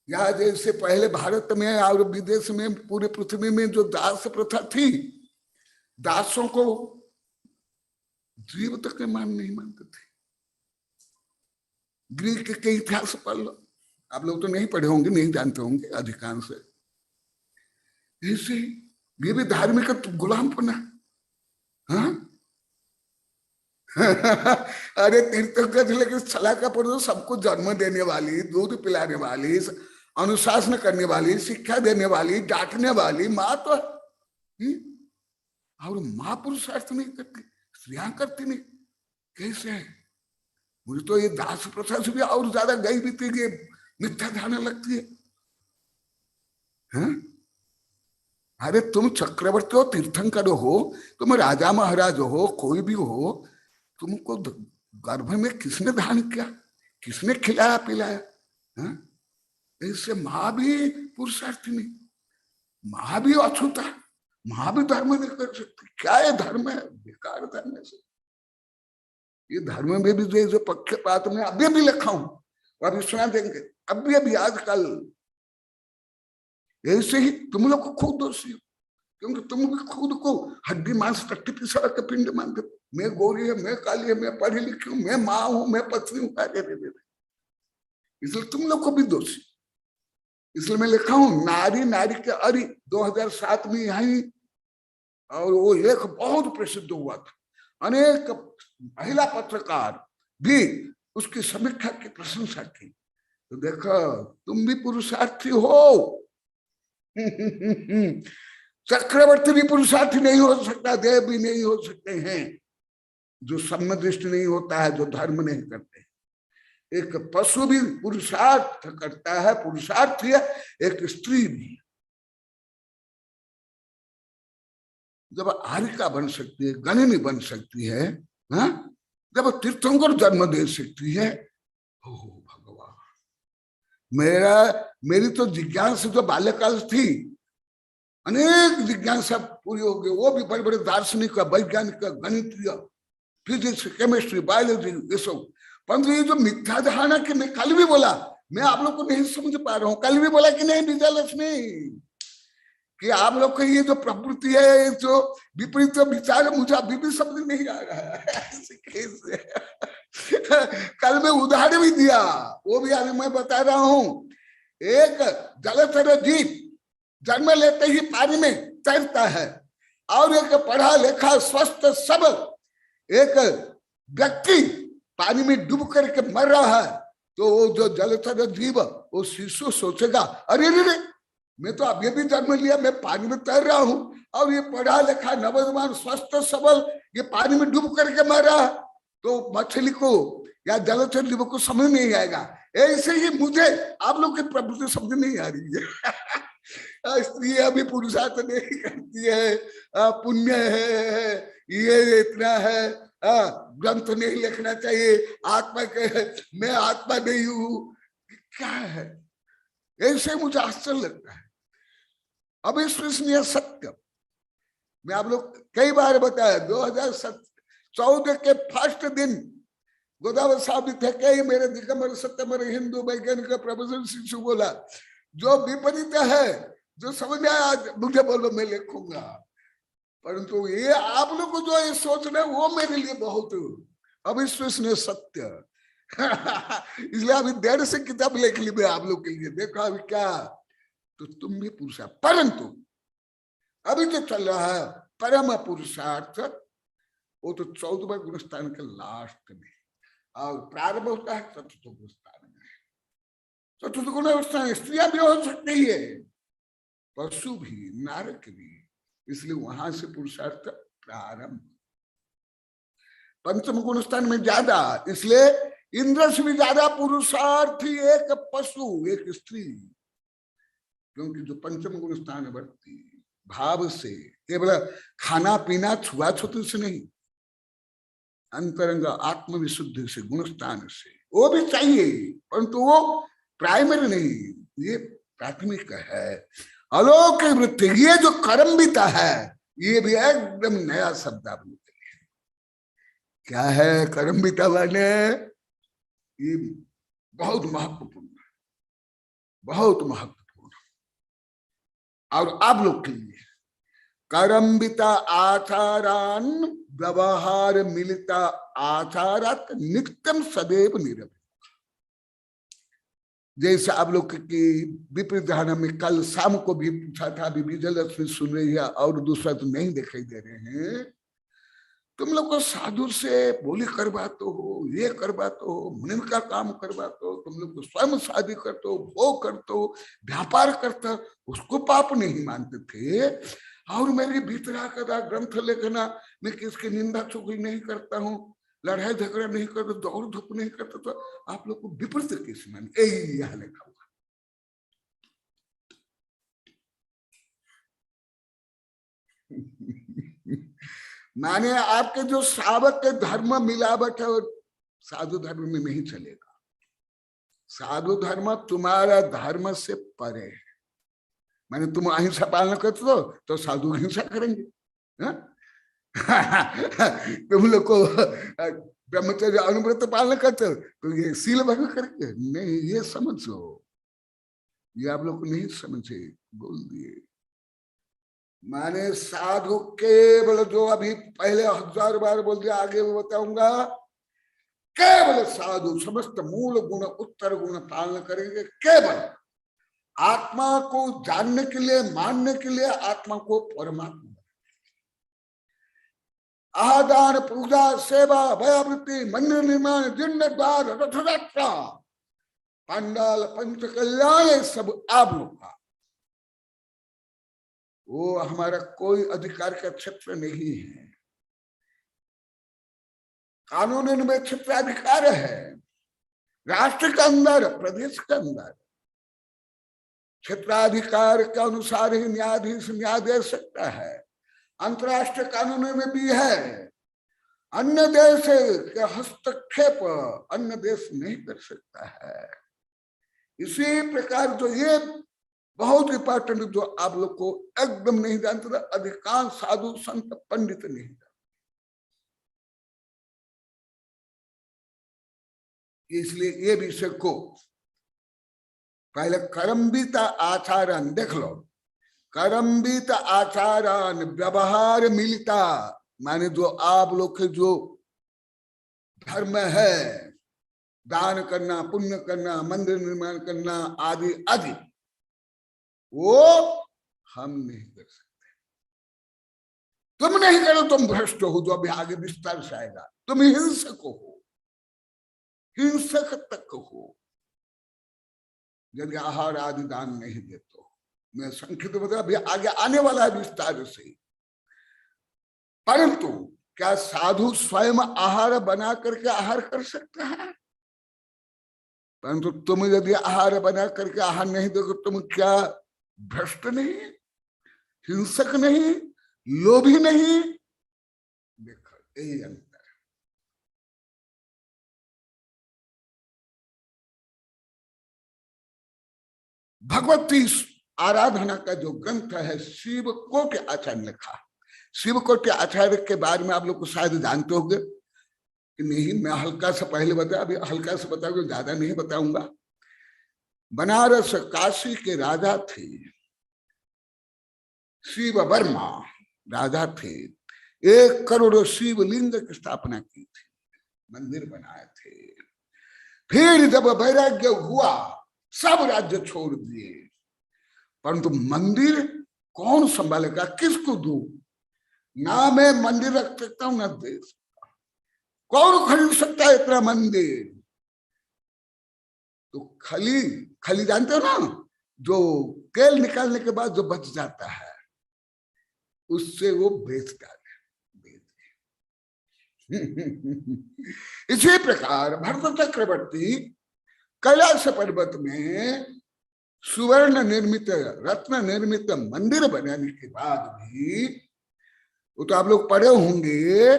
या जैसे पहले भारत में और विदेश में पूरे पृथ्वी में जो दास प्रथा थी, दासों को जीव तक नहीं मानते थे। ग्रीक के इतिहास पढ़ लो, आप लोग तो नहीं पढ़े होंगे, नहीं जानते होंगे अधिकांश। ऐसे ये भी धार्मिक गुलामपना। हाँ अरे तीर्थंकर, लेकिन सलाह का पढ़ो, सबको जन्म देने वाली, दूध पिलाने वाली, अनुशासन करने वाली, शिक्षा देने वाली, डांटने वाली माँ तो और माँ पुरुषार्थ नहीं करती, स्त्रियां करती नहीं। कैसे है? मुझे तो ये दास प्रथा से भी और ज्यादा गई बीती कि मिथ्या ध्यान लगती है। अरे तुम चक्रवर्ती हो, तीर्थंकर हो, तुम राजा महाराज हो, कोई भी हो, तुमको गर्भ में किसने धारण किया, किसने खिलाया पिलाया? इससे माँ भी पुरुषार्थी नहीं, माँ भी अछूता, माँ भी धर्म नहीं कर सकती। क्या ये धर्म है? बेकार धर्म है। ये धर्म में भी जो पक्षपात में अभी भी लिखा हूं और अभी सुना देंगे, अभी आजकल ऐसे ही तुम लोग को खुद दोषी हो, क्योंकि तुम भी खुद को हड्डी मांस टट्टी पिसा के पिंड मानते। मैं गोरी है, मैं काली है, मैं पढ़ी लिखी हूँ, मैं माँ हूं, मैं पत्नी हूँ, इसलिए तुम लोग को भी दोषी। इसलिए मैं लिखा हूं नारी नारी के अरि 2007 में यही, और वो लेख बहुत प्रसिद्ध हुआ था। अनेक महिला पत्रकार भी उसकी समीक्षा की, प्रशंसा की। तो देखो तुम भी पुरुषार्थी हो। चक्रवर्ती भी पुरुषार्थी नहीं हो सकता, देव भी नहीं हो सकते हैं जो सम्यदृष्टि नहीं होता है, जो धर्म नहीं करते। एक पशु भी पुरुषार्थ करता है, पुरुषार्थी है, एक स्त्री भी। जब आरिका बन सकती है, गणिनी बन सकती है, जब तीर्थंकर जन्म दे सकती है, ओ भगवान, मेरी तो जिज्ञासा जो बाल्यकाल थी, अनेक जिज्ञासा पूरी हो गई। वो भी बड़े बड़े दार्शनिक, वैज्ञानिक, गणितीय, फिजिक्स, केमिस्ट्री, बायोलॉजी, ये सब। परंतु ये जो मिथ्या धारणा की, मैं कल भी बोला, मैं आप लोग को नहीं समझ पा रहा हूँ, कल भी बोला कि नहीं विजयलक्ष्मी, कि आप लोग का ये जो प्रवृत्ति है, जो विपरीत विचार है, मुझे अभी भी समझ नहीं आ रहा है। कल मैं उदाहरण भी दिया, वो भी अभी मैं बता रहा हूं। एक जलचर जीव जन्म लेते ही पानी में तैरता है, और एक पढ़ा लिखा स्वस्थ सबल एक व्यक्ति पानी में डूब करके मर रहा है, तो वो जो जलचर जीव, वो शिशु सोचेगा, अरे रे, मैं तो अभी भी जन्म लिया, मैं पानी में तैर रहा हूं, और ये पढ़ा लिखा नवजवान स्वस्थ सबल ये पानी में डूब करके मर रहा है। तो मछली को या जलचर जीव को समझ नहीं आएगा। ऐसे ही मुझे आप लोग की प्रवृत्ति समझ नहीं आ रही है। स्त्री अभी पुरुषार्थ नहीं करती है, पुण्य है, ये इतना है, ग्रंथ नहीं लिखना चाहिए, आत्मा के, मैं आत्मा नहीं हूं, क्या है? ऐसे मुझे आश्चर्य लगता है। अविश्वसनीय सत्य मैं आप लोग कई बार बताया। 2014 के फर्स्ट दिन गोदावरी साहब थे, कई मेरे दिगंबर सत्यमर हिंदू वैज्ञानिक प्रवचन शिशु बोला, जो विपरीत है, जो समझ में आया, मुझे बोलो, मैं लिखूंगा। परंतु ये आप लोग को जो ये सोच रहे, वो मेरे लिए बहुत अविश्वसनीय सत्य। इसलिए अभी देर से किताब लिख ली मैं आप लोग के लिए। देखो अभी क्या, तो तुम भी पुरुषार्थ, परंतु अभी जो चल रहा है परम पुरुषार्थ, वो तो 14वें गुणस्थान के लास्ट में, और प्रारंभ होता है चतुर्थ गुणस्थान में। चतुर्थ गुणस्थान स्त्रियां भी हो सकती है, पशु भी, नारक भी, इसलिए वहां से पुरुषार्थ प्रारंभ। पंचम गुणस्थान में ज्यादा, इसलिए इंद्र से भी ज्यादा पुरुषार्थी एक पशु, एक स्त्री, क्योंकि जो पंचम गुण स्थान वर्ती भाव से, केवल खाना पीना छुआछूत से नहीं, अंतरंग आत्मविशुद्धि से, गुण स्थान से, वो भी चाहिए, परंतु वो प्राइमरी नहीं, ये प्राथमिक है। अलौकिक वृत्ति, ये जो कर्मबिता है, ये भी एकदम नया शब्द आप लोग के लिए। क्या है कर्मबिता वाले? ये बहुत महत्वपूर्ण है, बहुत महत्वपूर्ण। और आप लोग के लिए कर्मबिता आचारान व्यवहार मिलिता आचारात नित्यम सदैव निरवय। जैसे आप लोग की विपरीत धारणा में कल शाम को भी पूछा था, अभी विजयलक्ष्मी सुन रही है, और दूसरा तो नहीं दिखाई दे रहे हैं। तुम लोग को साधु से बोली करवाते हो, ये करवाते हो, मुनि का काम करवाते हो, तुम लोग को स्वयं शादी करते हो, वो करते हो, व्यापार करते हो, उसको पाप नहीं मानते थे। और मेरी भीतरा कदा ग्रंथ लेखना, मैं किसकी निंदा चुगली नहीं करता हूँ, लड़ाई झगड़ा नहीं करते, दौड़ धूप नहीं करते, तो आप लोग को विपरीत किस मन, यही यहाँ लिखा हुआ। माने आपके जो श्रावक के धर्म मिलावट है वो साधु धर्म में नहीं चलेगा। साधु धर्म तुम्हारा धर्म से परे है। माने तुम अहिंसा पालन करते हो तो साधु हिंसा करेंगे। तुम लोग को ब्रह्मचर्य अनुव्रत पालन करते हो तो ये शील भंग करेंगे। नहीं, ये समझो, ये आप लोग नहीं समझे, बोल दिए। माने साधु केवल जो अभी पहले 1000 बार बोल दिया, आगे मैं बताऊंगा, केवल साधु समस्त मूल गुण उत्तर गुण पालन करेंगे। केवल आत्मा को जानने के लिए, मानने के लिए, आत्मा को परमात्मा, आदान पूजा सेवा भयावृत्ति मंदिर निर्माण जीर्णोद्धार रथ यात्रा पंडाल पंच कल्याण सब आप लोग का, वो हमारा कोई अधिकार का क्षेत्र नहीं है। कानून में क्षेत्राधिकार है, राष्ट्र के अंदर, प्रदेश के अंदर क्षेत्राधिकार के अनुसार ही न्यायाधीश न्याय दे सकता है। अंतरराष्ट्रीय कानून में भी है। अन्य देश के हस्तक्षेप अन्य देश नहीं कर सकता है। इसी प्रकार जो ये बहुत इंपॉर्टेंट, जो आप लोग को एकदम नहीं जानते, अधिकांश साधु संत पंडित नहीं जानते, इसलिए ये विषय को पहले कर्मवित आचारण देख लो। कर्मवित आचारण व्यवहार मिलता, माने जो आप लोग के जो धर्म है, दान करना, पुण्य करना, मंदिर निर्माण करना आदि आदि, वो हम नहीं कर सकते। तुम नहीं करो, तुम भ्रष्ट हो, जो अभी आगे विस्तार से आएगा। तुम हिंसक हो, हिंसक तक हो, यदि आहार आदि दान नहीं देते। मैं संक्षिप्त बता, अभी आगे आने वाला है विस्तार से। परंतु क्या साधु स्वयं आहार बना करके आहार कर सकता है? परंतु तुम यदि आहार बना करके आहार नहीं दोगे, तुम क्या भ्रष्ट नहीं, हिंसक नहीं, लोभी नहीं? देखो यही अंतर। भगवती आराधना का जो ग्रंथ है, शिव कोटि आचार्य ने लिखा। शिव कोटि आचार्य के बारे में आप लोग को शायद जानते होंगे कि नहीं, मैं हल्का सा पहले बताया, अभी हल्का सा बताऊंगा, ज्यादा नहीं बताऊंगा। बनारस काशी के राजा थे, शिव वर्मा राजा थे। 1 करोड़ शिवलिंग की स्थापना की थी, मंदिर बनाए थे। फिर जब वैराग्य हुआ, सब राज्य छोड़ दिए। परंतु मंदिर कौन संभालेगा, किसको दूं? ना मैं मंदिर रख सकता हूं, ना दे सकता। कौन खरीद सकता है इतना मंदिर? तो खली जानते हो ना, जो तेल निकालने के बाद जो बच जाता है, उससे वो बेच डाले। इसी प्रकार भरत चक्रवर्ती कैलाश पर्वत में सुवर्ण निर्मित, रत्न निर्मित मंदिर बनाने के बाद भी, वो तो आप लोग पढ़े होंगे,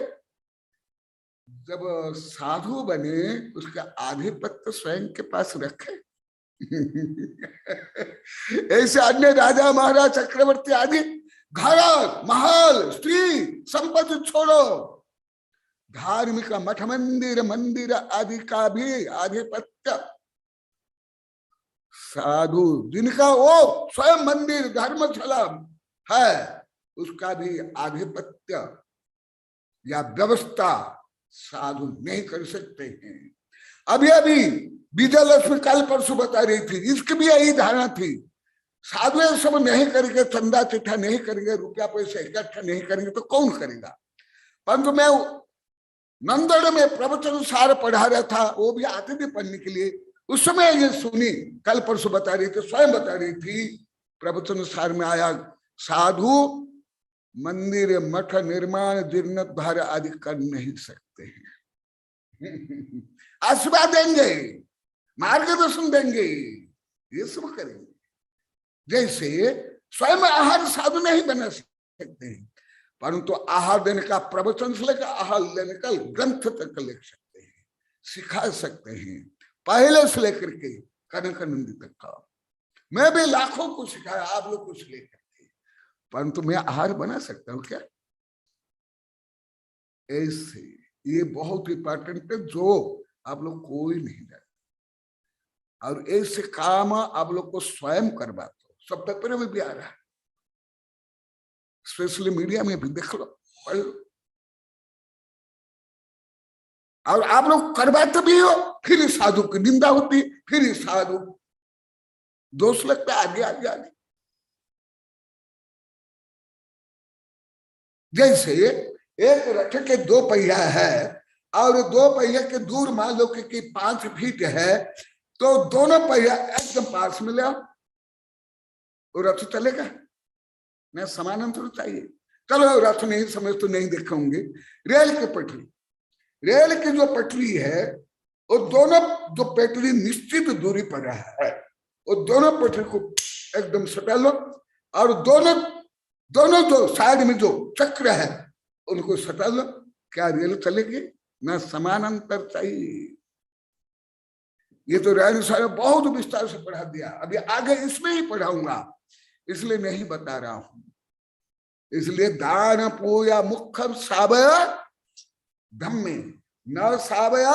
जब साधु बने उसका आधिपत्य स्वयं के पास रखे। ऐसे अन्य राजा महाराज चक्रवर्ती आदि घर महल स्त्री संपत्ति छोड़ो, धार्मिक मठ मंदिर आदि का भी आधिपत्य साधु, जिनका वो स्वयं मंदिर धर्मशाला है, उसका भी आधिपत्य या व्यवस्था साधु नहीं कर सकते हैं। अभी विजय लक्ष्मी कल परसों बता रही थी, इसकी भी यही धारणा थी, साधु सब नहीं करेंगे, चंदा चिट्ठा नहीं करेंगे, रुपया पैसा इकट्ठा नहीं करेंगे तो कौन करेगा। परंतु मैं नंदड़ में प्रवचन सार पढ़ा रहा था, वो भी आते थे पढ़ने के लिए। उस समय ये सुनी, कल परसों बता रही थी, स्वयं बता रही थी, प्रवचन सार में आया, साधु मंदिर मठ निर्माण जीर्णोद्धार आदि कर नहीं सकते हैं। आशीर्वाद देंगे, मार्गदर्शन देंगे, ये सब करेंगे। जैसे स्वयं आहार साधु नहीं बना सकते हैं, परंतु आहार देने का प्रवचन से लेकर आहार लेने का ग्रंथ तक लिख सकते हैं, सिखा सकते हैं, पहले से लेकर के कनकानंदी तक का। मैं भी लाखों को सिखाया, आप लोग कुछ लेकर के, परंतु मैं आहार बना सकता हूं क्या? ऐसे ये बहुत इंपॉर्टेंट है, जो आप लोग कोई नहीं जानते। और ऐसे काम आप लोग को स्वयं करवाते हो, सब पेपर में भी आ रहा है, स्पेशली मीडिया में भी देख लो, पढ़ लो। और आप लोग करवाते भी हो, फिर साधु की निंदा होती, फिर साधु दोष लगता है आगे आगे आगे। जैसे एक रथ के 2 पहिया है और 2 पहिया के दूर मान लो कि 5 फीट है, तो दोनों पहिया एकदम पास में ले आओ, वो रथ चलेगा ना? समानांतर चाहिए। चलो रथ नहीं समझ तो नहीं देखेंगे, रेल की पटरी, रेल की जो पटरी है वो दोनों जो पटरी निश्चित दूरी पर है, वो दोनों पटरी को एकदम सटा लो और दोनों जो साइड में जो चक्र है उनको सटा लो। क्या रेल चलेगी? ना समानांतर चाहिए। ये तो रायन साहब बहुत विस्तार से पढ़ा दिया, अभी आगे इसमें ही पढ़ाऊंगा, इसलिए नहीं बता रहा हूं। इसलिए दान पूया मुखम सावय धम्मे न सावय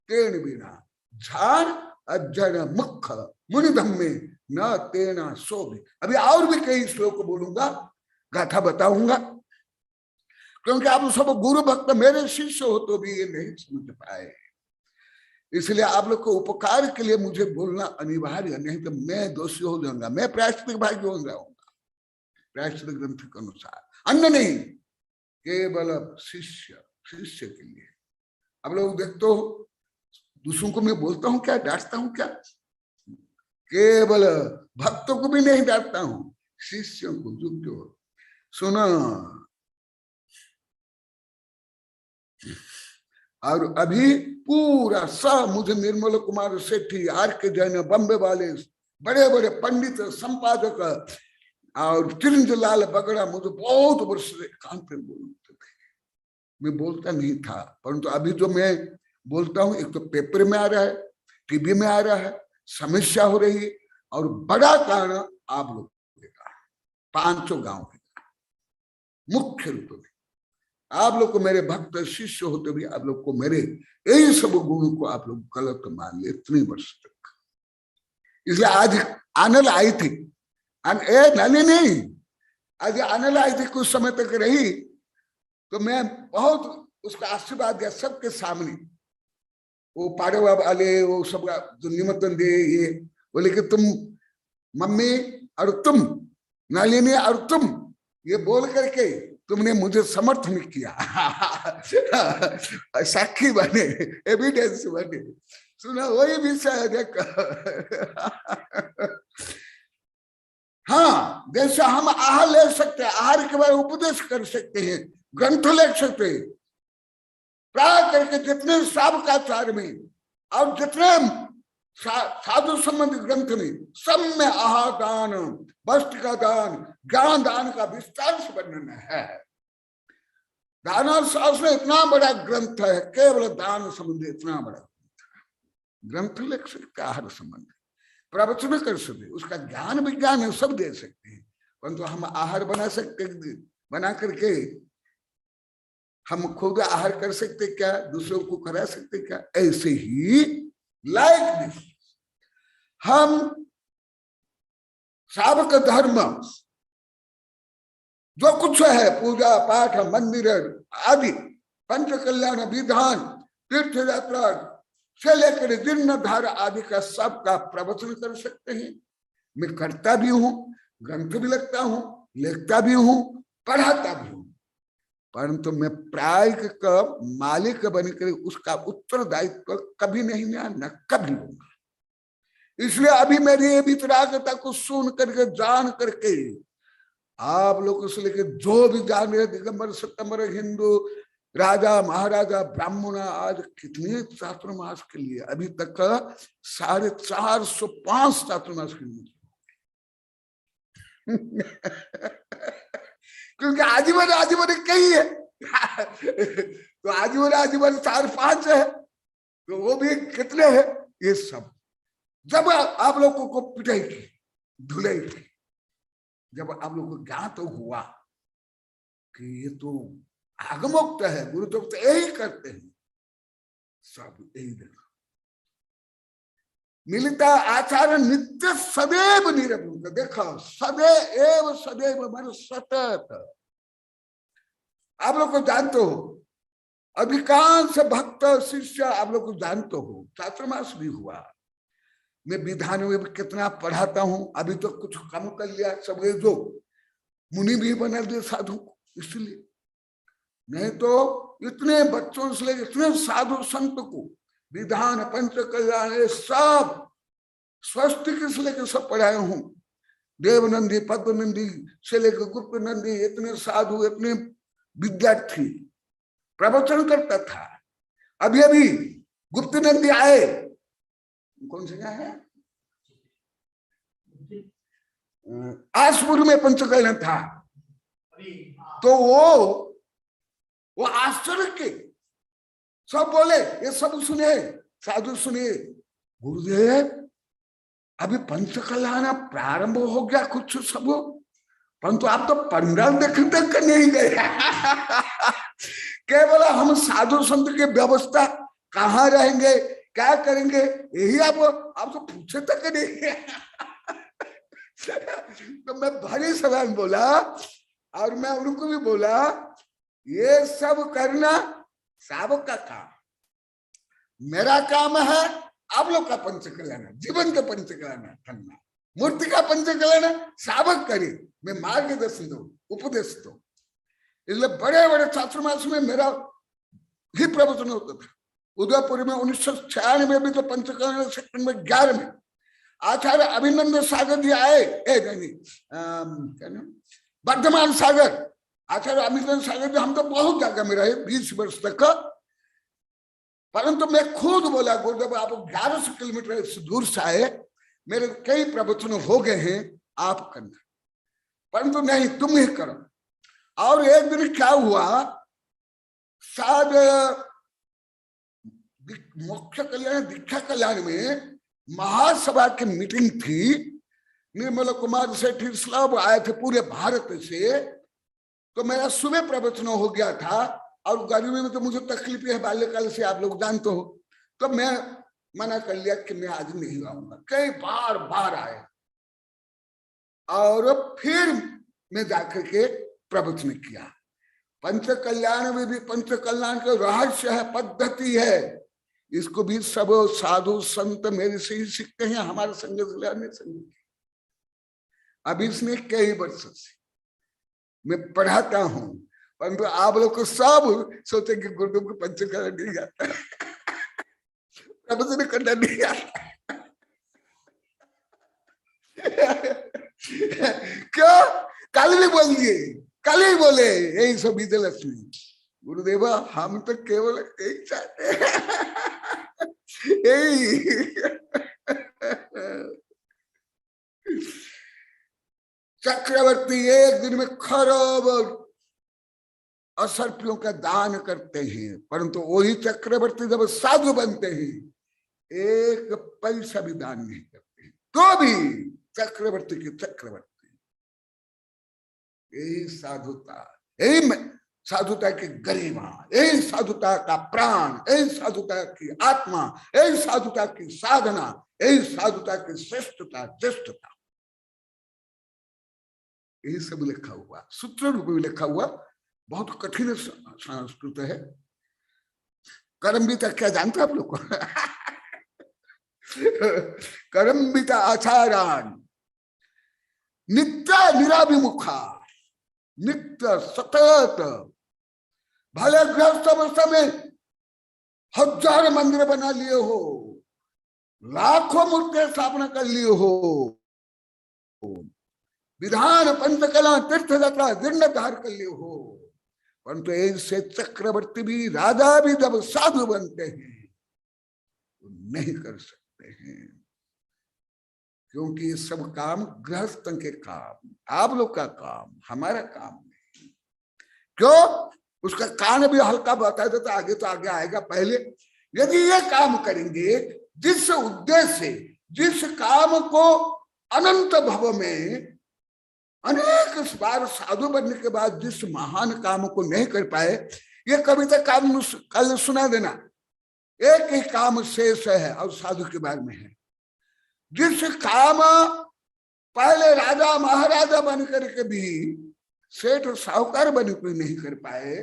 तेन बिना झान अज्जन मुख मुनि धम्मे न तेना शोभे। अभी और भी कई श्लोक बोलूंगा, गाथा बताऊंगा, क्योंकि आप सब गुरु भक्त मेरे शिष्य हो तो भी ये नहीं समझ पाए, इसलिए आप लोग को उपकार के लिए मुझे बोलना अनिवार्य, नहीं तो मैं दोषी हो जाऊंगा, मैं प्रायश्चित भाग्य हो जाऊंगा प्रायश्चित ग्रंथ के अनुसार, अन्य नहीं, केवल शिष्य के लिए। आप लोग देखते हो दूसरों को मैं बोलता हूं क्या, डांटता हूं क्या? केवल भक्तों को भी नहीं डांटता हूं, शिष्यों को जो सुना। और अभी पूरा सब मुझे निर्मल कुमार सेठी, आर के जैन, बम्बे वाले बड़े बड़े पंडित, संपादक और चिरंजलाल बगड़ा मुझे बहुत वर्ष से कान पे बोलते थे, मैं बोलता नहीं था, परंतु अभी जो मैं बोलता हूं, एक तो पेपर में आ रहा है, टीवी में आ रहा है, समस्या हो रही है, और बड़ा कारण आप लोग का 500 गांव के मुख्य रूप में आप लोग को मेरे भक्त शिष्य होते भी आप लोग को मेरे यही सब गुणों को आप लोग गलत मान ले इतने वर्ष तक। इसलिए आज आनल आई थी, नानी नहीं, आज आनल आई थी, कुछ समय तक रही, तो मैं बहुत उसका आशीर्वाद दिया सबके सामने। वो पाड़वा वाले वो सब जो निमंत्रण दे, ये बोले कि तुम मम्मी और तुम नलिनी और तुम ये बोल करके तुमने मुझे समर्थन किया, साक्षी बने, एविडेंस बने, सुना वही विषय देख। हाँ, जैसे हम आहार ले सकते हैं, आहार के बारे में उपदेश कर सकते हैं, ग्रंथ ले सकते हैं, प्राय करके जितने श्रावकाचार्य में और जितने साधु संबंधी ग्रंथ में सब में आहार दान, वस्त्र का दान, ज्ञान दान का विस्तार से वर्णन है। दान शास्त्र इतना बड़ा ग्रंथ है, केवल दान संबंधी इतना बड़ा ग्रंथ लिख सकते, आहार संबंधी प्रवचन कर सकते, उसका ज्ञान विज्ञान है, सब दे सकते हैं, परंतु हम आहार बना सकते, बना करके हम खुद आहार कर सकते क्या, दूसरों को करा सकते क्या? ऐसे ही लाइक दिस हम श्रावक धर्म जो कुछ है, पूजा पाठ, मंदिर आदि, पंच कल्याण विधान, तीर्थ यात्रा से लेकर जीर्णोद्धार आदि का सबका प्रवचन कर सकते हैं। मैं करता भी हूं, ग्रंथ भी लिखता हूं, लिखता भी हूं, पढ़ाता भी हूं, परंतु मैं प्रायिक का मालिक बनकर उसका उत्तरदायित्व कभी नहीं लिया, न कभी लूंगा। इसलिए अभी मेरी ये वितरागता को सुन करके, जान करके, आप लोग से लेकर जो भी जान रहे, दिगंबर, सितंबर, हिंदू, राजा महाराजा ब्राह्मण आज कितने चातुर्मास के लिए, अभी तक 450 चातुर्मास के लिए क्योंकि आजीवन आजीवन कई है तो आजीवन आजीवन 4-5 है, तो वो भी कितने हैं ये सब। जब आप लोगों को पिटाई की, धुलाई की, जब आप लोगों को ज्ञात तो हुआ कि ये तो आगमोक्त है, गुरु तो यही करते हैं, सब यही देखा। मिलता आचार्य नित्य सदैव निरभूत, देखो सदैव सदैव मन सतत। आप लोग को जानते हो, अधिकांश भक्त शिष्य आप लोग को जानते हो, चातुर्मास भी हुआ, मैं विधान में भी कितना पढ़ाता हूं, अभी तो कुछ कम कर लिया, सब जो मुनि भी बना दिए साधु, इसलिए नहीं तो इतने बच्चों से लेकर इतने साधु संत को विधान पंच कल्याण सब स्वस्तिक से लेकर सब पढ़ाए हूं। देवनंदी पद्मनंदी से लेकर गुप्त नंदी, इतने साधु इतने विद्यार्थी प्रवचन करता था। अभी अभी गुप्त नंदी आए, कौन से है आसपुर में पंचकल्याण था, तो वो आश्चर्य के सब बोले, ये सब सुने साधु सुने, गुरुदेव अभी पंचकल्याण प्रारंभ हो गया कुछ सब, परंतु आप तो पंडाल देखने तक नहीं गए केवल हम साधु संत की व्यवस्था कहाँ रहेंगे, क्या करेंगे, यही आप तो पूछे तक नहीं तो मैं भारी सवाल बोला, और मैं उनको भी बोला ये सब करना सबका काम, मेरा काम है आप लोग का पंचकल्याण, जीवन का पंचकल्याण करना, मूर्ति का पंचकल्याण सावक करे, मैं मार्गदर्शन दो, उपदेश दो। इसलिए बड़े बड़े चातुर्मास में मेरा ही प्रवचन होता था। उदयपुर में 1996 में भी तो पंचकल्याण सेक्टर में 11 में आचार्य अभिनंदन सागर जी आए, वर्धमान सागर, आचार्य अभिनंदन सागर जी, हम तो बहुत जगह में रहे 20 वर्ष तक, परंतु मैं खुद बोला गुरुदेव आप 1100 किलोमीटर से दूर से आए, मेरे कई प्रवचन हो गए हैं, आप करना, परंतु नहीं तुम ही करो। और एक दिन क्या हुआ, शायद मोक्ष कल्याण दीक्षा कल्याण में महासभा की मीटिंग थी, निर्मल कुमार सेठ सब आए थे पूरे भारत से, तो मेरा सुबह प्रवचन हो गया था, और गर्मी में तो मुझे तकलीफ है बाल्यकाल से, आप लोग जानते हो, तो मैं मना कर लिया कि मैं आज नहीं आऊंगा। कई बार आए, और फिर मैं जाकर के प्रवचन किया। पंच कल्याण में भी पंच कल्याण का रहस्य है, पद्धति है, इसको भी सब साधु संत मेरे से ही सीखते हैं, हमारे संग अभी इसमें कई वर्ष से मैं पढ़ाता हूं, परंतु आप लोग को सब सोचेंगे गुरुदेव को पंच कल्याण नहीं आता प्रवचन करना नहीं आता क्यों, कल भी बोल दिए, कल ही बोले यही सब विजयलक्ष्मी, गुरुदेवा हम तो केवल एक चाहते हैं यही चक्रवर्ती एक दिन में खरब असर्पियों का दान करते हैं, परंतु वही चक्रवर्ती जब साधु बनते हैं एक पैसा भी दान नहीं करते, तो भी चक्रवर्ती की चक्रवर्ती। यही साधुता, यही साधुता की गरिमा, यही साधुता का प्राण, यही साधुता की आत्मा, यही साधुता की साधना, यही साधुता की श्रेष्ठता ज्येष्ठता, यही सब लिखा हुआ, सूत्र रूप में लिखा हुआ, बहुत कठिन संस्कृत है। करम्बिता क्या जानते आप लोग करम्बिता आचारान नित्य निराभिमुखा, नित्य सतत, भले गृहस्थ अवस्था में 1000 मंदिर बना लिए हो, लाखों मूर्ति स्थापना कर लिए हो, विधान पंचकला तीर्थ यात्रा जीर्णोद्धार कर लिए हो, परंतु ऐसे चक्रवर्ती भी, राजा भी जब साधु बनते हैं तो नहीं कर सकते हैं, क्योंकि ये सब काम गृहस्थों के काम, आप लोग का काम, हमारा काम नहीं। क्यों? उसका कारण भी हल्का बता देता, आगे तो आगे आएगा। पहले यदि ये काम करेंगे जिस उद्देश्य से, जिस काम को अनंत भव में अनेक बार साधु बनने के बाद जिस महान काम को नहीं कर पाए, ये कविता काम कल सुना देना, एक ही काम शेष है और साधु के बारे में है। जिस काम पहले राजा महाराजा बन करके भी, सेठ साहूकार बन के नहीं कर पाए,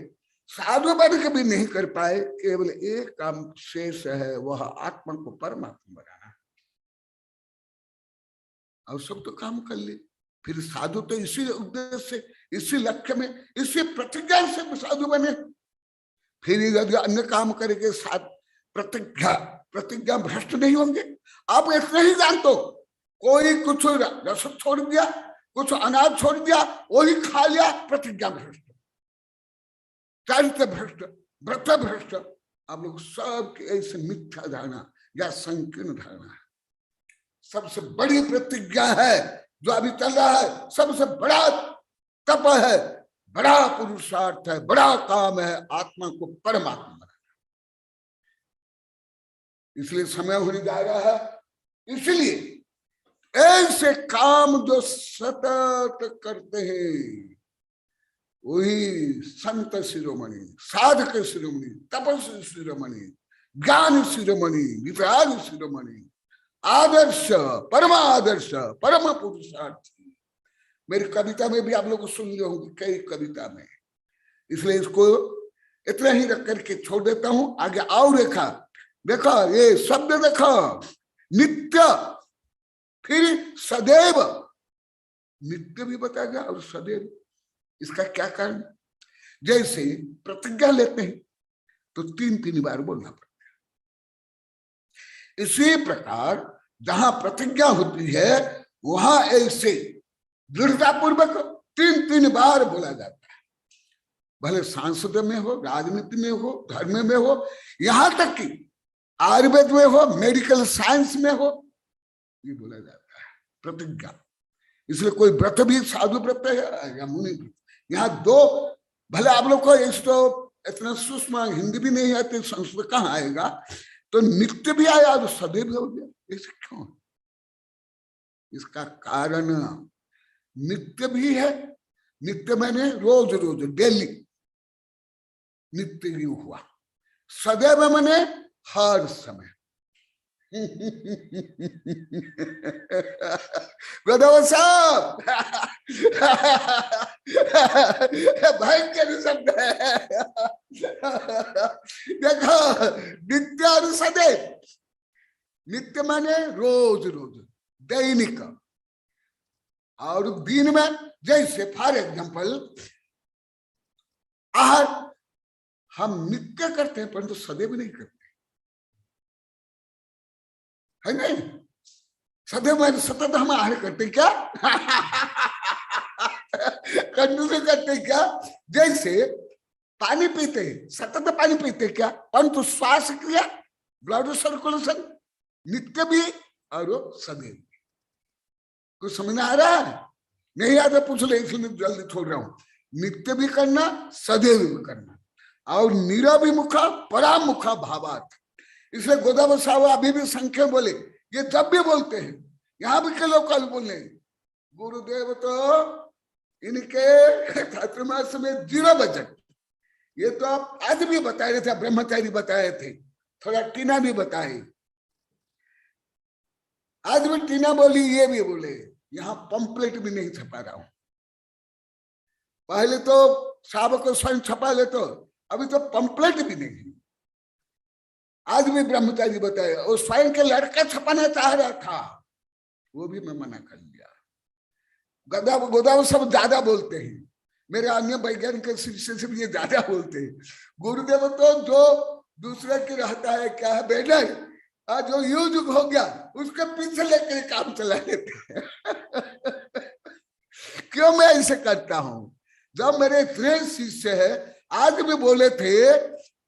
साधु बन के भी नहीं कर पाए, केवल एक काम शेष है, वह आत्मा को परमात्मा बनाना। और सब तो काम कर ले। फिर साधु तो इसी उद्देश्य से, इसी लक्ष्य में, इसी प्रतिज्ञा से साधु बने। फिर यदि अन्य काम करेंगे साथ प्रतिज्ञा भ्रष्ट नहीं होंगे। आप इतना ही जान दो, कोई कुछ रस छोड़ दिया, कुछ अनाज छोड़ दिया, वही खा लिया, प्रतिज्ञा भ्रष्ट, चारित्र भ्रष्ट, व्रत भ्रष्ट। आप लोग सबके ऐसे मिथ्या धारणा या संकीर्ण धारणा है। सबसे बड़ी प्रतिज्ञा है जो अभी चल रहा है, सबसे बड़ा तप है, बड़ा पुरुषार्थ है, बड़ा काम है, आत्मा को परमात्मा बनाना। इसलिए समय होने जा रहा है। इसलिए ऐसे काम जो सतत करते हैं, वही संत शिरोमणि, साधक शिरोमणि, तपस्वी शिरोमणि, ज्ञान शिरोमणि, विराग शिरोमणि, आदर्श, परमादर्श, परम पुरुषार्थी। मेरी कविता में भी आप लोग सुन रहे होंगे, कई कविता में। इसलिए इसको इतना ही रख करके छोड़ देता हूं। आगे आओ रेखा देखो, ये शब्द देखो, नित्य, फिर सदैव। नित्य भी बताया गया और सदैव। इसका क्या कारण? जैसे प्रतिज्ञा लेते हैं तो 3-3 बार बोलना पड़ता है। इसी प्रकार जहां प्रतिज्ञा होती है वहां ऐसे दृढ़तापूर्वक 3-3 बार बोला जाता है। भले सांसद में हो, राजनीति में हो, धर्म में हो, यहां तक कि आयुर्वेद में हो, मेडिकल साइंस में हो, ये बोला जाता है प्रतिज्ञा। इसलिए कोई व्रत भी साधु व्रत है या मुनि व्रत। यहाँ दो, भले आप लोग को इस तो इतना सूक्ष्म हिंदी भी नहीं आती, संस्कृत कहाँ आएगा, तो नित्य भी आया और सदैव भी हो गया। ऐसे क्यों? इसका कारण नित्य भी है। नित्य मैंने रोज रोज, डेली नित्य ही हुआ। सदैव मैंने हर समय। गोदाव साहब भयंकर शब्द है। देखो, नित्य और सदैव। नित्य माने रोज रोज, दैनिक। और दिन में, जैसे फॉर एग्जाम्पल आहार हम नित्य करते हैं परंतु सदैव नहीं करते, है नहीं? सदैव सतत हम आहार करते क्या? कंजूस करते क्या? जैसे पानी पीते, सतत पानी पीते क्या? परंतु श्वास क्रिया, ब्लड सर्कुलेशन नित्य भी और सदैव। कुछ समझ आ रहा है? नहीं आता पूछ ले, इसलिए जल्दी छोड़ रहा हूं। नित्य भी करना, सदैव भी करना, और निराभिमुखा परामुखा भावार्थ। इसलिए गोदावरी साहब अभी भी संख्या बोले, ये जब भी बोलते हैं, यहां भी के लोग कल बोले, गुरुदेव तो इनके चातुर्मास में 0 बजट। ये तो आप आज भी बताए रहे थे, ब्रह्मचारी बताए थे, थोड़ा टीना भी बताए, आज भी टीना बोली, ये भी बोले। यहाँ पंपलेट भी नहीं छपा रहा हूं। पहले तो साहब को स्वयं छपा ले, तो अभी तो पंपलेट भी नहीं। आज भी ब्रह्मचारी बताया, और स्वयं के लड़का छपाना चाह रहा था, वो भी मैं मना कर दिया। गोदावरी सब ज्यादा बोलते हैं, मेरे अन्य वैज्ञानिक शिष्य से भी ये ज्यादा बोलते हैं। गुरुदेव तो जो दूसरे की रहता है, क्या है बेटा, जो यूज हो गया उसके पीछे लेकर काम चला लेते हैं। क्यों मैं ऐसे करता हूं? जब मेरे इतने शिष्य है, आज भी बोले थे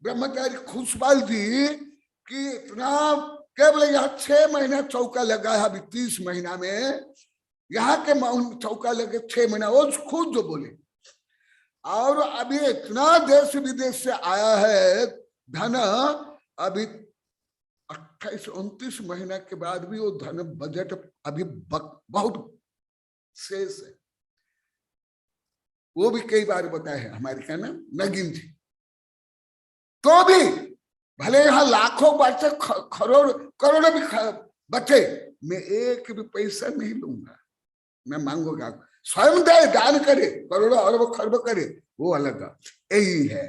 ब्रह्मचारी खुशपाल जी कि इतना केवल यहाँ 6 महीना चौका लगा है, अभी 30 महीना में यहाँ के चौका लगे 6 महीना, वो खुद जो बोले। और अभी इतना देश विदेश से आया है धन, अभी 28-29 महीना के बाद भी वो धन बजट अभी बहुत शेष है। वो भी कई बार बताए हैं हमारे क्या ना नगीन जी। तो भी भले यहाँ लाखों बच्चे करोड़ों भी बचे, मैं एक भी पैसा नहीं लूंगा, मैं मांगूंगा स्वयं दे, दान करे, करोड़ों अरबों खरबों करे, वो अलग यही है।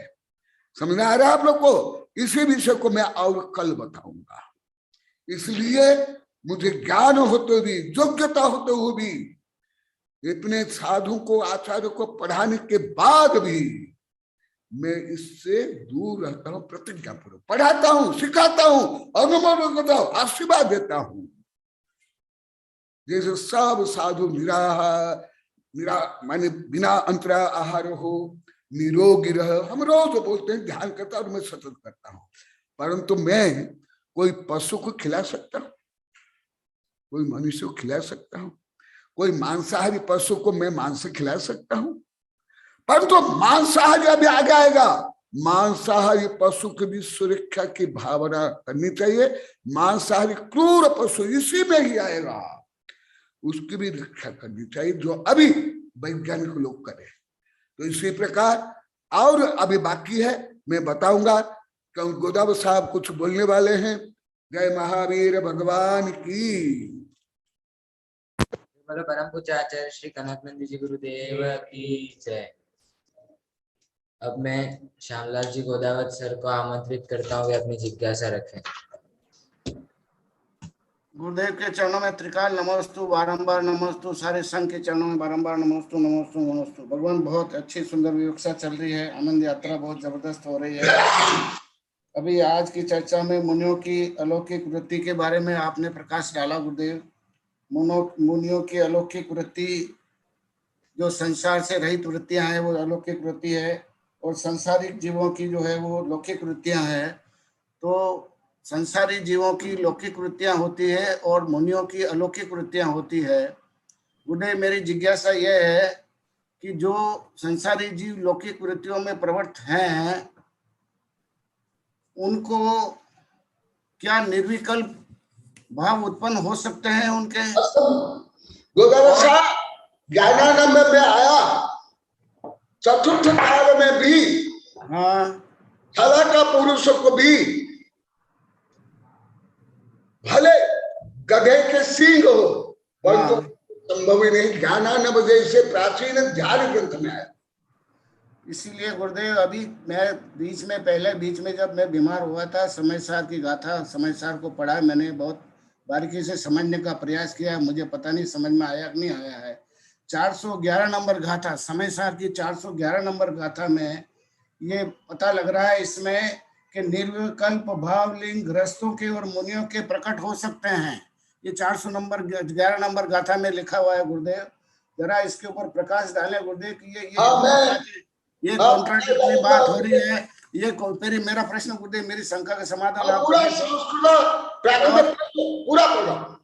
समझ आ रहा है आप लोग को? इसी विषय को मैं और कल बताऊंगा। इसलिए मुझे ज्ञान होते भी, योग्यता होते हुए भी, इतने साधु को आचार्य को पढ़ाने के बाद भी मैं इससे दूर रहता हूं, प्रतिज्ञा पूर्वक पढ़ाता हूं, सिखाता हूं, अनुभव करता हूं, आशीर्वाद देता हूं। जैसे सब साधु माने बिना अंतरा आहार हो, निरोगी रह, हम रोज बोलते हैं, ध्यान करता और मैं सतत करता हूं। परंतु मैं कोई पशु को खिला सकता हूं, कोई मनुष्य को खिला सकता हूं, कोई मांसाहारी पशु को मैं मांस खिला सकता हूं। परंतु मांसाहारी अभी आगे आएगा, मांसाहारी पशु की भी सुरक्षा की भावना करनी चाहिए। मांसाहारी क्रूर पशु इसी में ही आएगा, उसकी भी रक्षा करनी चाहिए, जो अभी वैज्ञानिक लोग करें। तो इसी प्रकार और अभी बाकी है, मैं बताऊंगा। क्योंकि गोदाव साहब कुछ बोलने वाले हैं। जय महावीर भगवान की। बोलो परम पूज्य आचार्य श्री कनकानंद जी गुरुदेव की जय। अब मैं श्यामलाल जी गोदावत सर को आमंत्रित करता हूँ कि अपनी जिज्ञासा रखें। गुरुदेव के चरणों में त्रिकाल नमोस्तु, बारंबार नमोस्तु, सारे संघ के चरणों में बारंबार नमोस्तु नमोस्तु नमोस्तु। भगवान बहुत अच्छी सुंदर विवक्षा चल रही है, आनंद यात्रा बहुत जबरदस्त हो रही है। अभी आज की चर्चा में मुनियों की अलौकिक वृत्ति के बारे में आपने प्रकाश डाला गुरुदेव। मुनियों की अलौकिक वृत्ति, जो संसार से रहित वृत्तियां हैं वो अलौकिक वृत्ति है, और संसारिक जीवों की जो है वो लौकिक वृत्तियां हैं। तो संसारी जीवों की लौकिक वृत्तियां होती है और मुनियों की अलौकिक वृत्तियां होती है। गुरुदेव मेरी जिज्ञासा यह है कि जो संसारी जीव लौकिक वृत्तियों में प्रवृत्त हैं, उनको क्या निर्विकल्प भाव उत्पन्न हो सकते हैं उनके? ज्ञानानंद में आया चतुर्थ काल में भी, हाँ, थला का पुरुष को भी भले गधे के सींग हो, परंतु संभव ही नहीं। ज्ञानानंद जैसे प्राचीन ध्यान ग्रंथ में आया। इसीलिए गुरुदेव अभी मैं बीच में जब मैं बीमार हुआ था, समय सार की गाथा, समय सार को पढ़ा, मैंने बहुत बारीकी से समझने का प्रयास किया। मुझे पता नहीं समझ में आया कि नहीं आया है। 411 नंबर गाथा, समय सार की 411 नंबर गाथा में ये पता लग रहा है इसमें कि निर्विकल्प भावलिंग गृहस्थों के और मुनियों के प्रकट हो सकते हैं। ये 411 नंबर गाथा में लिखा हुआ है गुरुदेव। जरा इसके ऊपर प्रकाश डालें गुरुदेव कि ये कॉन्ट्राडिक्टरी बात हो रही है। ये मेरा प्रश्न गुरुदेव, मेरी शंका का समाधान आप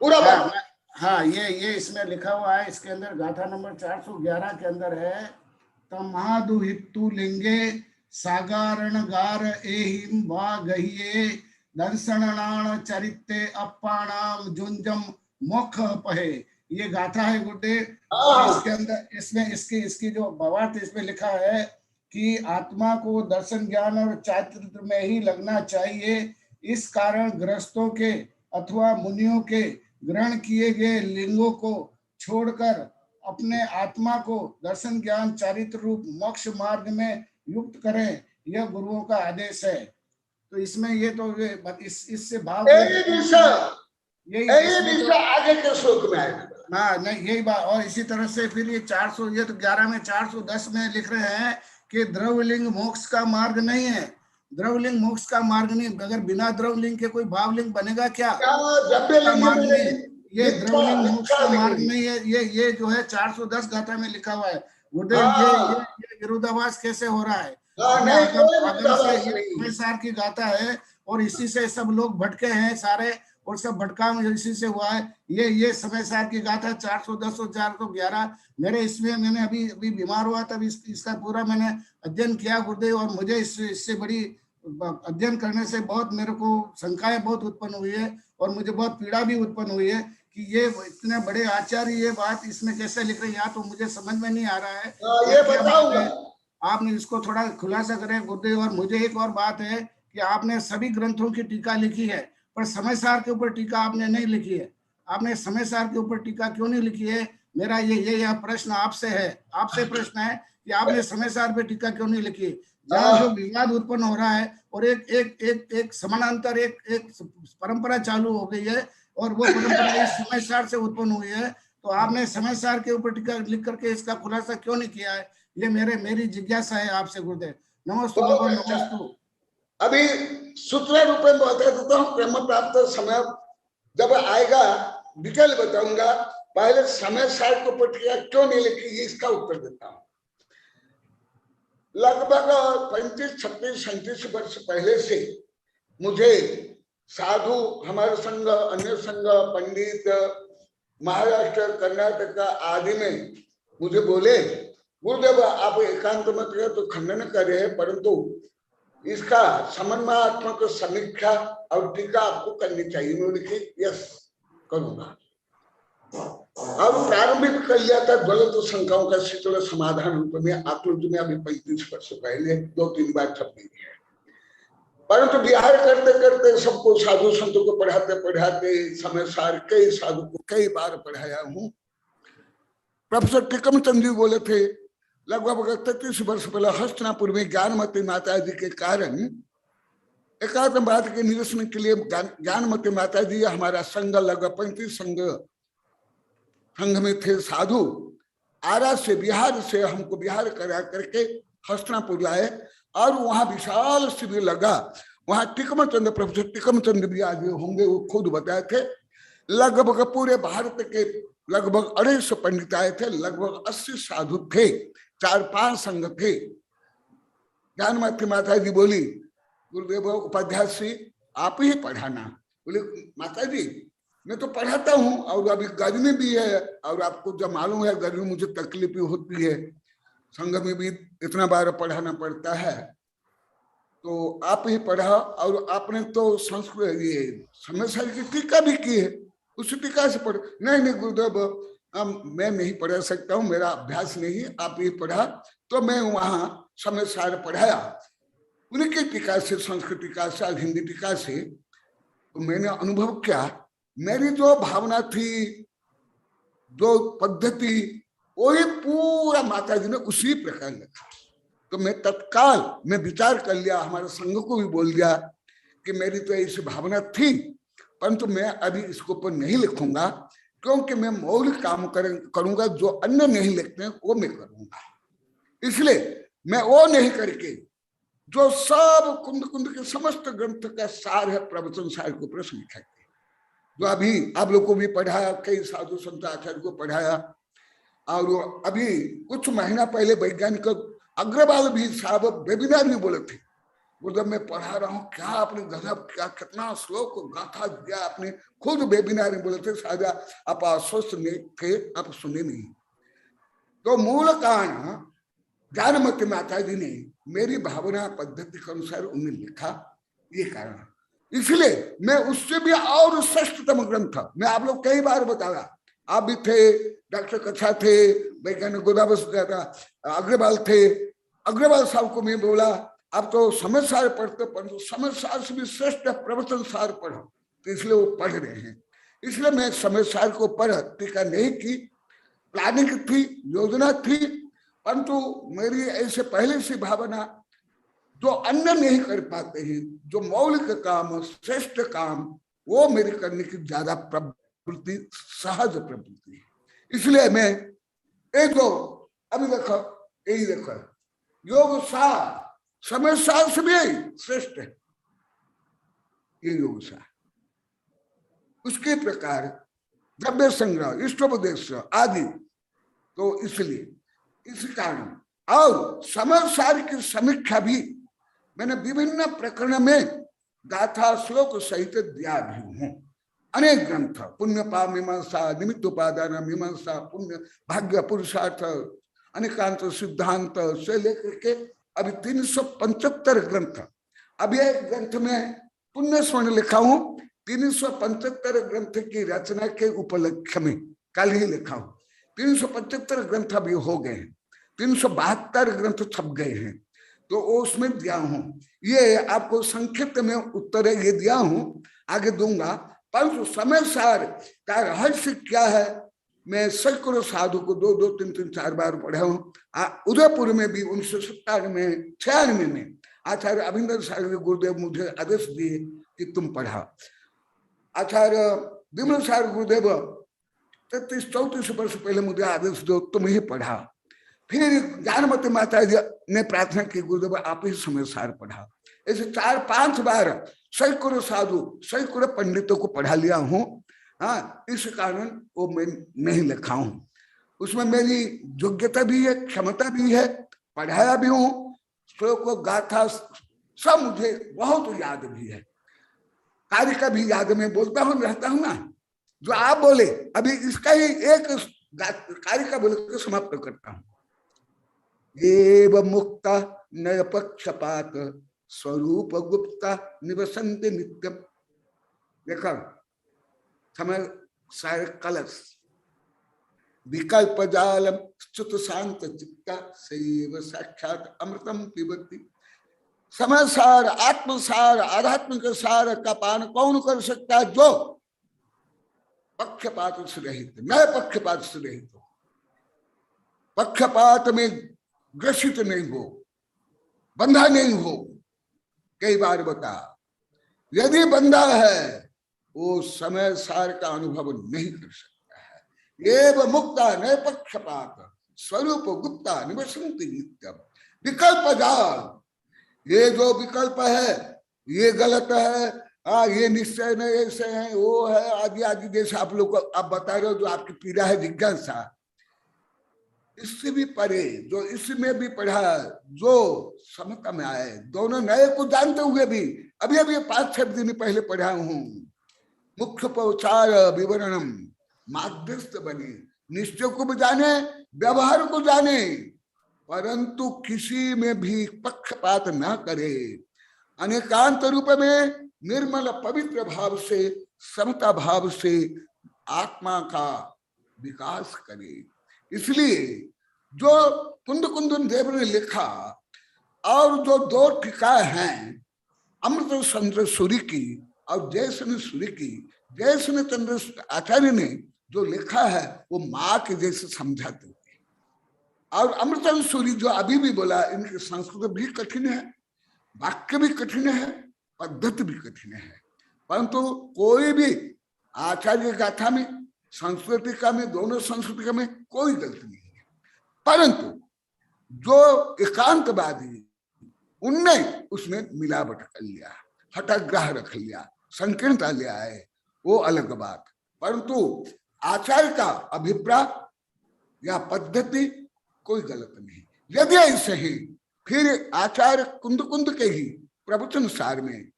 पूरा। हाँ, ये इसमें लिखा हुआ है, इसके अंदर गाथा नंबर 411 के अंदर है, तमादु हितु लिंगे सागारण गार एहिम वा गहिए दर्शनाण चरित्ते अप्पाणाम जुंजम मोक्ष पहे। ये गाथा है गुरुदेव। इसके अंदर इसकी जो भावार्थ इसमें लिखा है कि आत्मा को दर्शन ज्ञान और चारित्र में ही लगना चाहिए। इस कारण गृहस्थों के अथवा मुनियों के ग्रहण किए गए लिंगों को छोड़कर अपने आत्मा को दर्शन ज्ञान चारित्र रूप मोक्ष मार्ग में युक्त करें, यह गुरुओं का आदेश है। तो इसमें ये तो इससे भाव आगे के श्लोक में आएगा। हाँ, नहीं यही बात। और इसी तरह से फिर ये 411 में 410 में लिख रहे हैं कि द्रवलिंग मोक्ष का मार्ग नहीं है। द्रवलिंग मोक्ष का मार्ग नहीं, अगर बिना द्रवलिंग के कोई भावलिंग बनेगा क्या? मार्ग नहीं, ये द्रवलिंग मोक्ष का मार्ग नहीं है। ये जो है 410 गाथा में लिखा हुआ है गुरुदेव। ये विरोधाभास कैसे हो रहा है? हाँ, हमने नहीं, कोई आगम से विरोधाभास ये नहीं। समय सार की गाथा है और इसी से सब लोग भटके हैं सारे, और सब भटकाव इसी से हुआ है। ये समय सार की गाथा 410 और 411 मेरे इसमें, मैंने अभी अभी बीमार हुआ तब इसका पूरा मैंने अध्ययन किया गुरुदेव, और मुझे इससे बड़ी अध्ययन करने से बहुत मेरे को शंकाएं बहुत उत्पन्न हुई है और मुझे बहुत पीड़ा भी उत्पन्न हुई है कि ये इतने बड़े आचार्य ये बात इसमें कैसे लिख रहे हैं, या तो मुझे समझ में नहीं आ रहा है। हाँ, ये क्या बताऊंगा। बात है, आपने इसको थोड़ा खुलासा करें गुरुदेव। और मुझे एक और बात है कि आपने सभी ग्रंथों की टीका लिखी है, पर समय सार के ऊपर टीका आपने नहीं लिखी है। आपने समय सार के ऊपर टीका क्यों नहीं लिखी है? मेरा ये प्रश्न आपसे है, आपसे प्रश्न है कि आपने समय सार पे टीका क्यों नहीं लिखी? जहाँ जो विवाद उत्पन्न हो रहा है और एक समानांतर एक परंपरा चालू हो गई है और वो परंपरा इस समय सार से उत्पन्न हुई है, तो आपने समय सार के ऊपर टीका लिख करके इसका खुलासा क्यों नहीं किया है? ये मेरी जिज्ञासा है आपसे गुरुदेव। नमस्तु भगवान, नमस्तु। अभी सूत्र रूप में बता देता हूँ, क्रम प्राप्त समय जब आएगा डिटेल बताऊंगा। पहले समय सार को प्रक्रिया क्यों नहीं लिखी ये इसका उत्तर देता हूँ। लगभग 35, 36, 37 वर्ष पहले से मुझे साधु, हमारे संघ, अन्य संघ, पंडित, महाराष्ट्र, कर्नाटक आदि में मुझे बोले, गुरुदेव आप एकांत मत रहे तो खंडन कर रहे हैं, परंतु इसका समन्वयात्मक समीक्षा और टीका आपको करनी चाहिए। उन्होंने लिखी, यस करूंगा। अब प्रारंभिक कर लिया था ज्वलंत शंकाओं का शीतल समाधान रूप में आकृति में अभी 35 वर्ष पहले 2-3 बार छप गई है। परंतु विहार करते करते सबको, साधु संतों को पढ़ाते पढ़ाते समय सार कई साधु को कई बार पढ़ाया हूँ। प्रोफेसर टिकम चंद जी बोले थे लगभग 33 वर्ष पहले हस्तिनापुर में ज्ञानमती माता जी के कारण एकात्मवाद के निरसन के लिए ज्ञानमती माता जी हमारा संघ लगभग 35 संघ में थे साधु। आरा से, बिहार से हमको बिहार करा करके हस्तिनापुर लाए और वहां विशाल शिविर लगा। वहां टिकमचंद, प्रोफेसर टिकमचंद भी आज होंगे, वो खुद बताए थे लगभग पूरे भारत के लगभग 250 पंडित आए थे, लगभग 80 साधु थे, 4-5 संघ थे। ज्ञानमती माता जी बोली, गुरुदेव उपाध्याय जी आप ही पढ़ाना। बोले माता जी मैं तो पढ़ाता हूँ और अभी गर्मी भी है और आपको जब मालूम है गर्मी मुझे तकलीफ होती है, संघ में भी इतना बार पढ़ाना पड़ता है, तो आप ही पढ़ा। और आपने तो संस्कृत ये समय सार की टीका भी की है, उस टीका से पढ़। नहीं गुरुदेव मैं नहीं पढ़ा सकता हूँ, मेरा अभ्यास नहीं, आप ही पढ़ा। तो मैं वहां समय सार पढ़ाया उनकी टीका से, संस्कृत टीका से, हिंदी टीका से। तो मैंने अनुभव किया, मेरी जो भावना थी, जो पद्धति, वही पूरा माता जी ने उसी प्रकार लिखा। तो मैं तत्काल में विचार कर लिया, हमारे संघ को भी बोल दिया कि मेरी तो ऐसी भावना थी, परंतु मैं अभी इसको ऊपर नहीं लिखूंगा, क्योंकि मैं मौलिक काम करूंगा, जो अन्य नहीं लिखते हैं वो मैं करूंगा। इसलिए मैं वो नहीं करके जो सब कुंद कुंद के समस्त ग्रंथ का सार है, प्रवचन सार को प्रश्न लिखा, जो अभी आप लोग को भी पढ़ाया, कई साधु संत आचार्य को पढ़ाया। और अभी कुछ महीना पहले वैज्ञानिक अग्रवाल भी साहब वेबिनार में बोले थे, गुरुदेव मैं पढ़ा रहा हूँ, क्या आपने गजब, क्या कितना श्लोक गाथा दिया आपने, खुद वेबिनार में बोले थे। साजा आप आश्वस्त थे, आप सुने नहीं। तो मूल कारण ज्ञानमती माता जी ने मेरी भावना पद्धति के अनुसार उन्हें लिखा, ये कारण। इसलिए मैं उससे भी और श्रेष्ठतम ग्रंथ, मैं आप लोग कई बार बताया, आप भी थे, डॉक्टर कच्छा थे, वैज्ञानिक गोदावरी अग्रवाल थे, अग्रवाल साहब को मैं बोला आप तो समय सार पढ़ते, परंतु समय सार से भी श्रेष्ठ प्रवचन सार पढ़ो, तो इसलिए वो पढ़ रहे हैं। इसलिए मैं समय सार को पढ़ टीका नहीं की, प्लानिंग थी, योजना थी, परंतु मेरी ऐसे पहले से भावना, जो अन्य नहीं कर पाते हैं, जो मौलिक काम, श्रेष्ठ काम, वो मेरी करने की ज्यादा प्रवृत्ति, सहज प्रवृत्ति है। इसलिए मैं एक दो अभी देखो, यही देखो, योग सार समय सार से भी श्रेष्ठ है ये योग सार। उसके प्रकार द्रव्य संग्रह, इष्टोपदेश आदि, तो इसलिए इस कारण और समरसार की समीक्षा भी मैंने विभिन्न प्रकरण में गाथा श्लोक सहित दिया भी हूं। अनेक ग्रंथ, पुण्य पाप मीमांसा, निमित्त उपादान मीमांसा, पुण्य भाग्य पुरुषार्थ, अनेकांत सिद्धांत से लेकर के अभी 375 ग्रंथ। अभी एक ग्रंथ में पुण्य स्वर्ण लिखा हूं, 375 ग्रंथ की रचना के उपलक्ष्य में कल ही लिखा हूं। 375 ग्रंथ अभी हो गए हैं, 372 ग्रंथ छप गए हैं, तो उसमें दिया हूं। ये आपको संक्षिप्त में उत्तर ये दिया हूं, आगे दूंगा। परंतु समय सार का रहस्य क्या है, मैं सैकड़ों साधु को 2-2, 3-3, 4 बार पढ़ा हूं। उदयपुर में भी 1997 में 96 में आचार्य अभिनंदन सागर गुरुदेव मुझे आदेश दिए कि तुम पढ़ा। आचार्य विमल सागर गुरुदेव 33-34 वर्ष पहले मुझे आदेश दो, तुम ही पढ़ा। फिर ज्ञानमती माता जी ने प्रार्थना की, गुरुदेव आप ही समय सार पढ़ा। ऐसे 4-5 बार सैकड़ों साधु, सैकड़ों पंडितों को पढ़ा लिया हूं। हाँ, इस कारण वो मैं नहीं लिखा हूं। उसमें मेरी योग्यता भी है, क्षमता भी है, पढ़ाया भी हूं, श्लोक गाथा सब मुझे बहुत याद भी है। कार्य का भी याद में बोलता हूं, रहता हूं ना, जो आप बोले अभी इसका ही एक कार्य का बोल के समाप्त करता हूं। एव मुक्ता नय पक्षपात स्वरूप गुप्ता निवसन्ते नित्यम। देखा समय सारे कलश विकल्प जालम च्युत शांत चित्ता सैव साक्षात अमृतम पिबती। समय सार, आत्म सार, आध्यात्मिक सार का पान कौन कर सकता है? जो पक्षपात से रहित, नए पक्षपात से रहित हो, पक्षपात में ग्रसित नहीं हो, बंधा नहीं हो। कई बार बता, यदि बंधा है वो समय सार का अनुभव नहीं कर सकता है। एव मुक्ता नए पक्षपात स्वरूप गुप्ता निवसन्ति नित्यम। विकल्प जाल, ये जो विकल्प है ये गलत है, ये निश्चय नहीं, ऐसे है, वो है, आदि आदि, जैसे आप लोग आप बता रहे हो, जो आपकी पीड़ा है जिज्ञासा, इससे भी परे जो इसमें भी पढ़ा, जो समता में आए, दोनों नए को जानते हुए भी अभी अभी 5-6 दिन पहले पढ़ा हूं। मुख्य पौचार विवरणम माध्यस्थ बने, निश्चय को भी जाने, व्यवहार को जाने, परंतु किसी में भी पक्षपात न करे, अनेकांत रूप में निर्मल पवित्र भाव से, समता भाव से आत्मा का विकास करे। इसलिए जो कुंद कुंदन देव ने लिखा और जो 2 टीका हैं, अमृत चंद्र सूरी की और जयसन सूरी की, जयसन चंद्र आचार्य ने जो लिखा है वो माँ के जैसे समझाते हैं। और अमृत सूरी जो अभी भी बोला, इनकी संस्कृत भी कठिन है, वाक्य भी कठिन है, पद्धति भी कठिन है, परंतु कोई भी आचार्य गाथा में, संस्कृति का में, दोनों संस्कृति का में कोई गलती नहीं है। परंतु जो एकांतवादी, उनने उसमें मिलावट कर लिया, हठाग्रह रख लिया, संकीर्णता ले आए, वो अलग बात। परंतु आचार्य का अभिप्राय या पद्धति कोई गलत नहीं। यदि ऐसे ही फिर आचार्य कुंद कुंद के ही प्रवचन सार में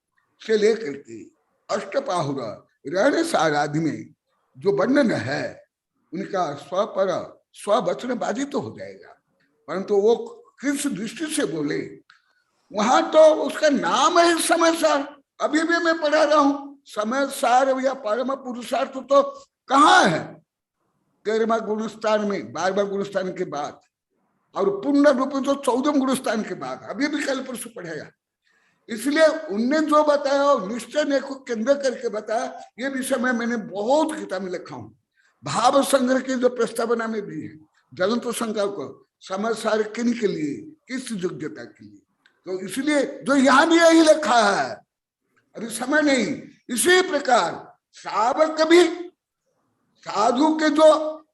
से लेकर के अष्टपाहुर रहने सार आदि में जो वर्णन है, उनका स्वपर स्ववचनबाजी तो हो जाएगा, परंतु वो किस दृष्टि से बोले, वहां तो उसका नाम है समय सार। अभी भी मैं पढ़ा रहा हूं, समय सार या परम पुरुषार्थ तो कहाँ है? 13वां गुणस्थान में, 12वां गुणस्थान के बाद, और पूर्ण रूप तो 14वें गुणस्थान के बाद, अभी भी कल परसों पढ़ाया। इसलिए उनने जो बताया निश्चय ने को केंद्र करके बताया। ये विषय में मैंने बहुत किताब में लिखा हूं। भाव संग्रह की जो प्रस्तावना में भी है, ज्वलंत शंका को समय सार किन के लिए, किस योग्यता के लिए, तो इसलिए जो यहाँ भी यही लिखा है, अभी समय नहीं। इसी प्रकार श्रावक भी साधु के जो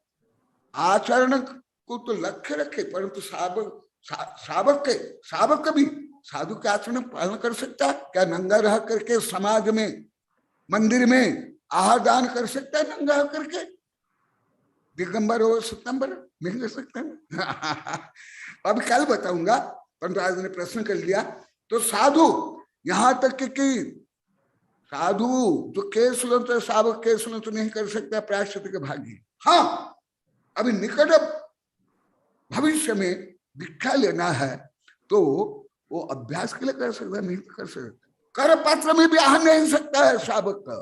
आचरण को तो लक्ष्य रखे, परंतु श्रावक भी साधु के आचरण पालन कर सकता है क्या? नंगा रह करके समाज में, मंदिर में आहार दान कर सकता है नंगा रह करके? दिगंबर और सितंबर नहीं कर सकता अभी कल बताऊंगा, परंतु आज ने प्रश्न कर लिया। तो साधु यहां तक कि साधु जो केशुलंत सावक केशुलंत नहीं कर सकता प्रायश्चित के भागी। हाँ, अभी निकट भविष्य में दीक्षा लेना है तो वो अभ्यास के लिए कर सकता, नहीं कर सकता। कर पात्र में भी आ नहीं सकता है सावक का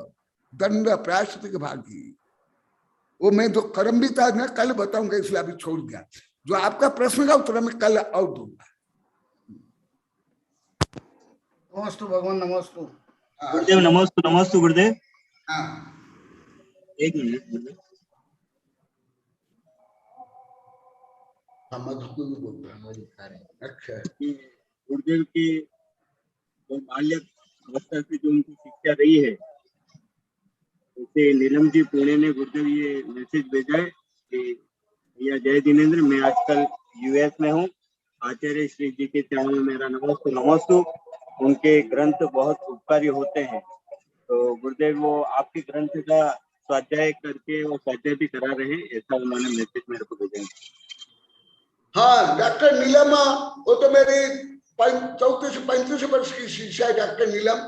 दंड प्रायश्चित के भागी। वो मैं जो कर्म भी था ना कल बताऊंगा, इसलिए अभी छोड़ दिया। जो आपका प्रश्न का उत्तर मैं कल और दूंगा। नमस्तु भगवान, नमस्तु गुरुदेव, नमस्तु नमस्तु गुरुदेव। हाँ, एक मिनट। मधुकुल बोल रहा है। अच्छा, गुरुदेव की जो बाल्य अवस्था से जो उनकी शिक्षा रही है, उसे नीलम जी पुणे ने गुरुदेव ये मैसेज भेजा है कि भैया जय जिनेन्द्र, मैं आजकल यूएस में हूँ। आचार्य श्री जी के चरणों में मेरा नमस्तु नमस्तु। उनके ग्रंथ बहुत उपकारी होते हैं। तो गुरुदेव वो आपके ग्रंथ का स्वाध्याय करके वो स्वाध्याय भी करा रहे हैं, ऐसा उन्होंने मैसेज मेरे को भेजा है। हाँ, डॉक्टर नीलम, वो तो मेरी 34 से 35 वर्ष की शिष्या है डॉक्टर नीलम।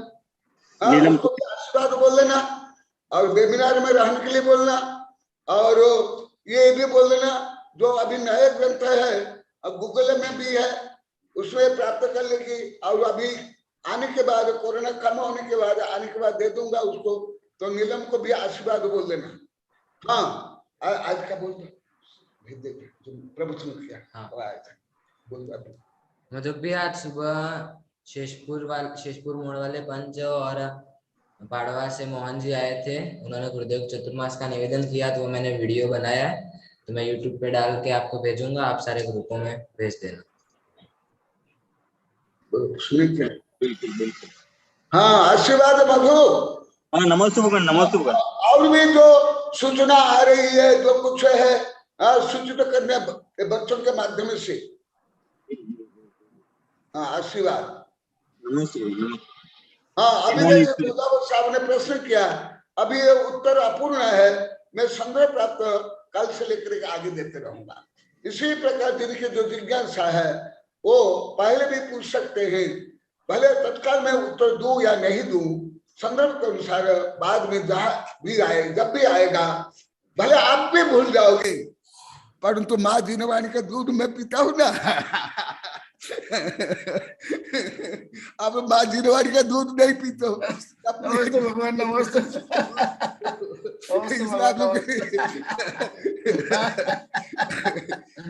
नीलम उसको भी आशीर्वाद बोल देना और वेबिनार में रहने के लिए बोलना, और ये भी बोल देना जो अभी नए ग्रंथ है अब गूगल में भी है, उसमें प्राप्त कर लेगी। और अभी आने के बाद, कोरोना कम होने के बाद आने के बाद दे दूंगा उसको। तो नीलम को भी आशीर्वाद बोल देना। हाँ, आज का बोल प्रवचन किया। हाँ। बोल मुझे भी आज सुबह शेषपुर मोड़ वाले पंच और पाड़वा से मोहन जी आए थे। उन्होंने गुरुदेव चतुर्मास का निवेदन किया, तो वो मैंने वीडियो बनाया, तो मैं यूट्यूब पे डाल के आपको भेजूंगा, आप सारे ग्रुपों में भेज देना। बिल्कुल बिल्कुल। हाँ, आशीर्वाद मधु। हाँ, नमस्ते भगवान, नमस्ते भगवान। और भी जो सूचना आ रही है, जो कुछ है सूचित करने बच्चों के माध्यम से। हाँ, आशीर्वाद। नमस्ते। हाँ, अभी जैसे जोधावत साहब ने प्रश्न किया, अभी ये उत्तर अपूर्ण है, मैं संग्रह प्राप्त कल से लेकर आगे देते रहूंगा। इसी प्रकार जिनकी जो जिज्ञासा है वो पहले भी पूछ सकते हैं, भले तत्काल में उत्तर दूं या नहीं दूं, संदर्भ के अनुसार बाद में जहां भी आए, जब भी आएगा, भले आप भी भूल जाओगे, परंतु माँ जीनवाणी का दूध मैं पीता हूं ना। अब माँ जीनवाणी का दूध नहीं पीता हूँ। नमस्ते भगवान, नमस्ते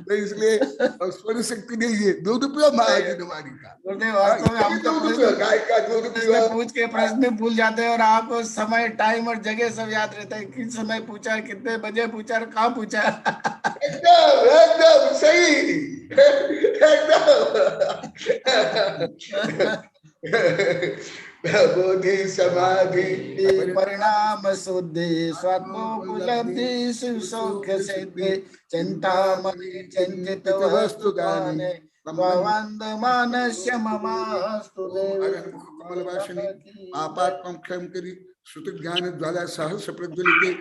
तो इसलिए स्मरण शक्ति नहीं है, दूध पियो माँ जीनवाणी का। गुरुदेव, वास्तव में हम तो गाय का दूध पियो। पूछ के प्रश्न भूल जाते हैं, और आप समय, टाइम और जगह सब याद रहता है, किस समय पूछा, कितने बजे पूछा और कहाँ पूछा। एकदम सही, एकदम बोधि समाधि परिणाम शुद्धि स्वात्मोपलब्धि शिव सौख्य सिद्धि चिंतामणि चिंतित वस्तु गाने वंदमानस्य ममास्तु कमलवासिनी आपात्मं क्षम करी श्रुति ज्ञान ज्वाला सहस प्रज्वलिते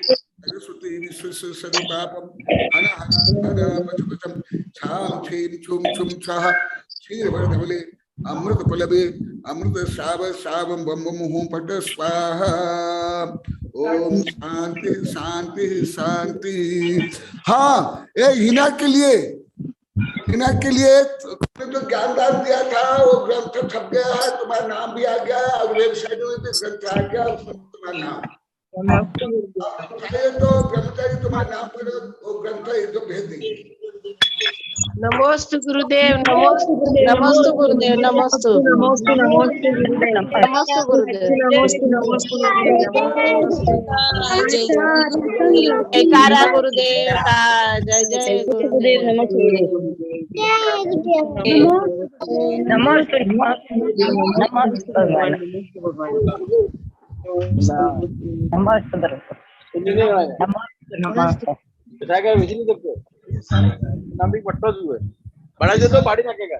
सरस्वती विश्व सदि पापम अनाहरपचपचम छाम छेम छुम छुम छः क्षीरवर्धवले अमृत पलवे अमृत श्राव श्रावम बम मुहुं पट स्वाहा। ओम शांति शांति शांति। हाँ, ये हिना के लिए जो ज्ञानदान दिया था वो ग्रंथ छप गया है, तुम्हारा नाम भी आ गया है, और वेबसाइट में भी ग्रंथ आ गया, उसमें तुम्हारा नाम तो ब्रह्मचारी तुम्हारे नाम पर वो ग्रंथ एकदम भेज देंगे। नमोस्तु गुरुदेव, नमोस्तु गुरुदेव, नमोस्तु गुरुदेव, नमोस्तु नमोस्तु नमोस्तु गुरुदेव, नमोस्तु गुरुदेव, नमोस्तु नमोस्तु गुरुदेव, जयकारा गुरुदेव का, जय जय गुरुदेव, नमोस्तु नमोस्तु नमस्ते। बड़ा जो तो पाड़ी रखेगा।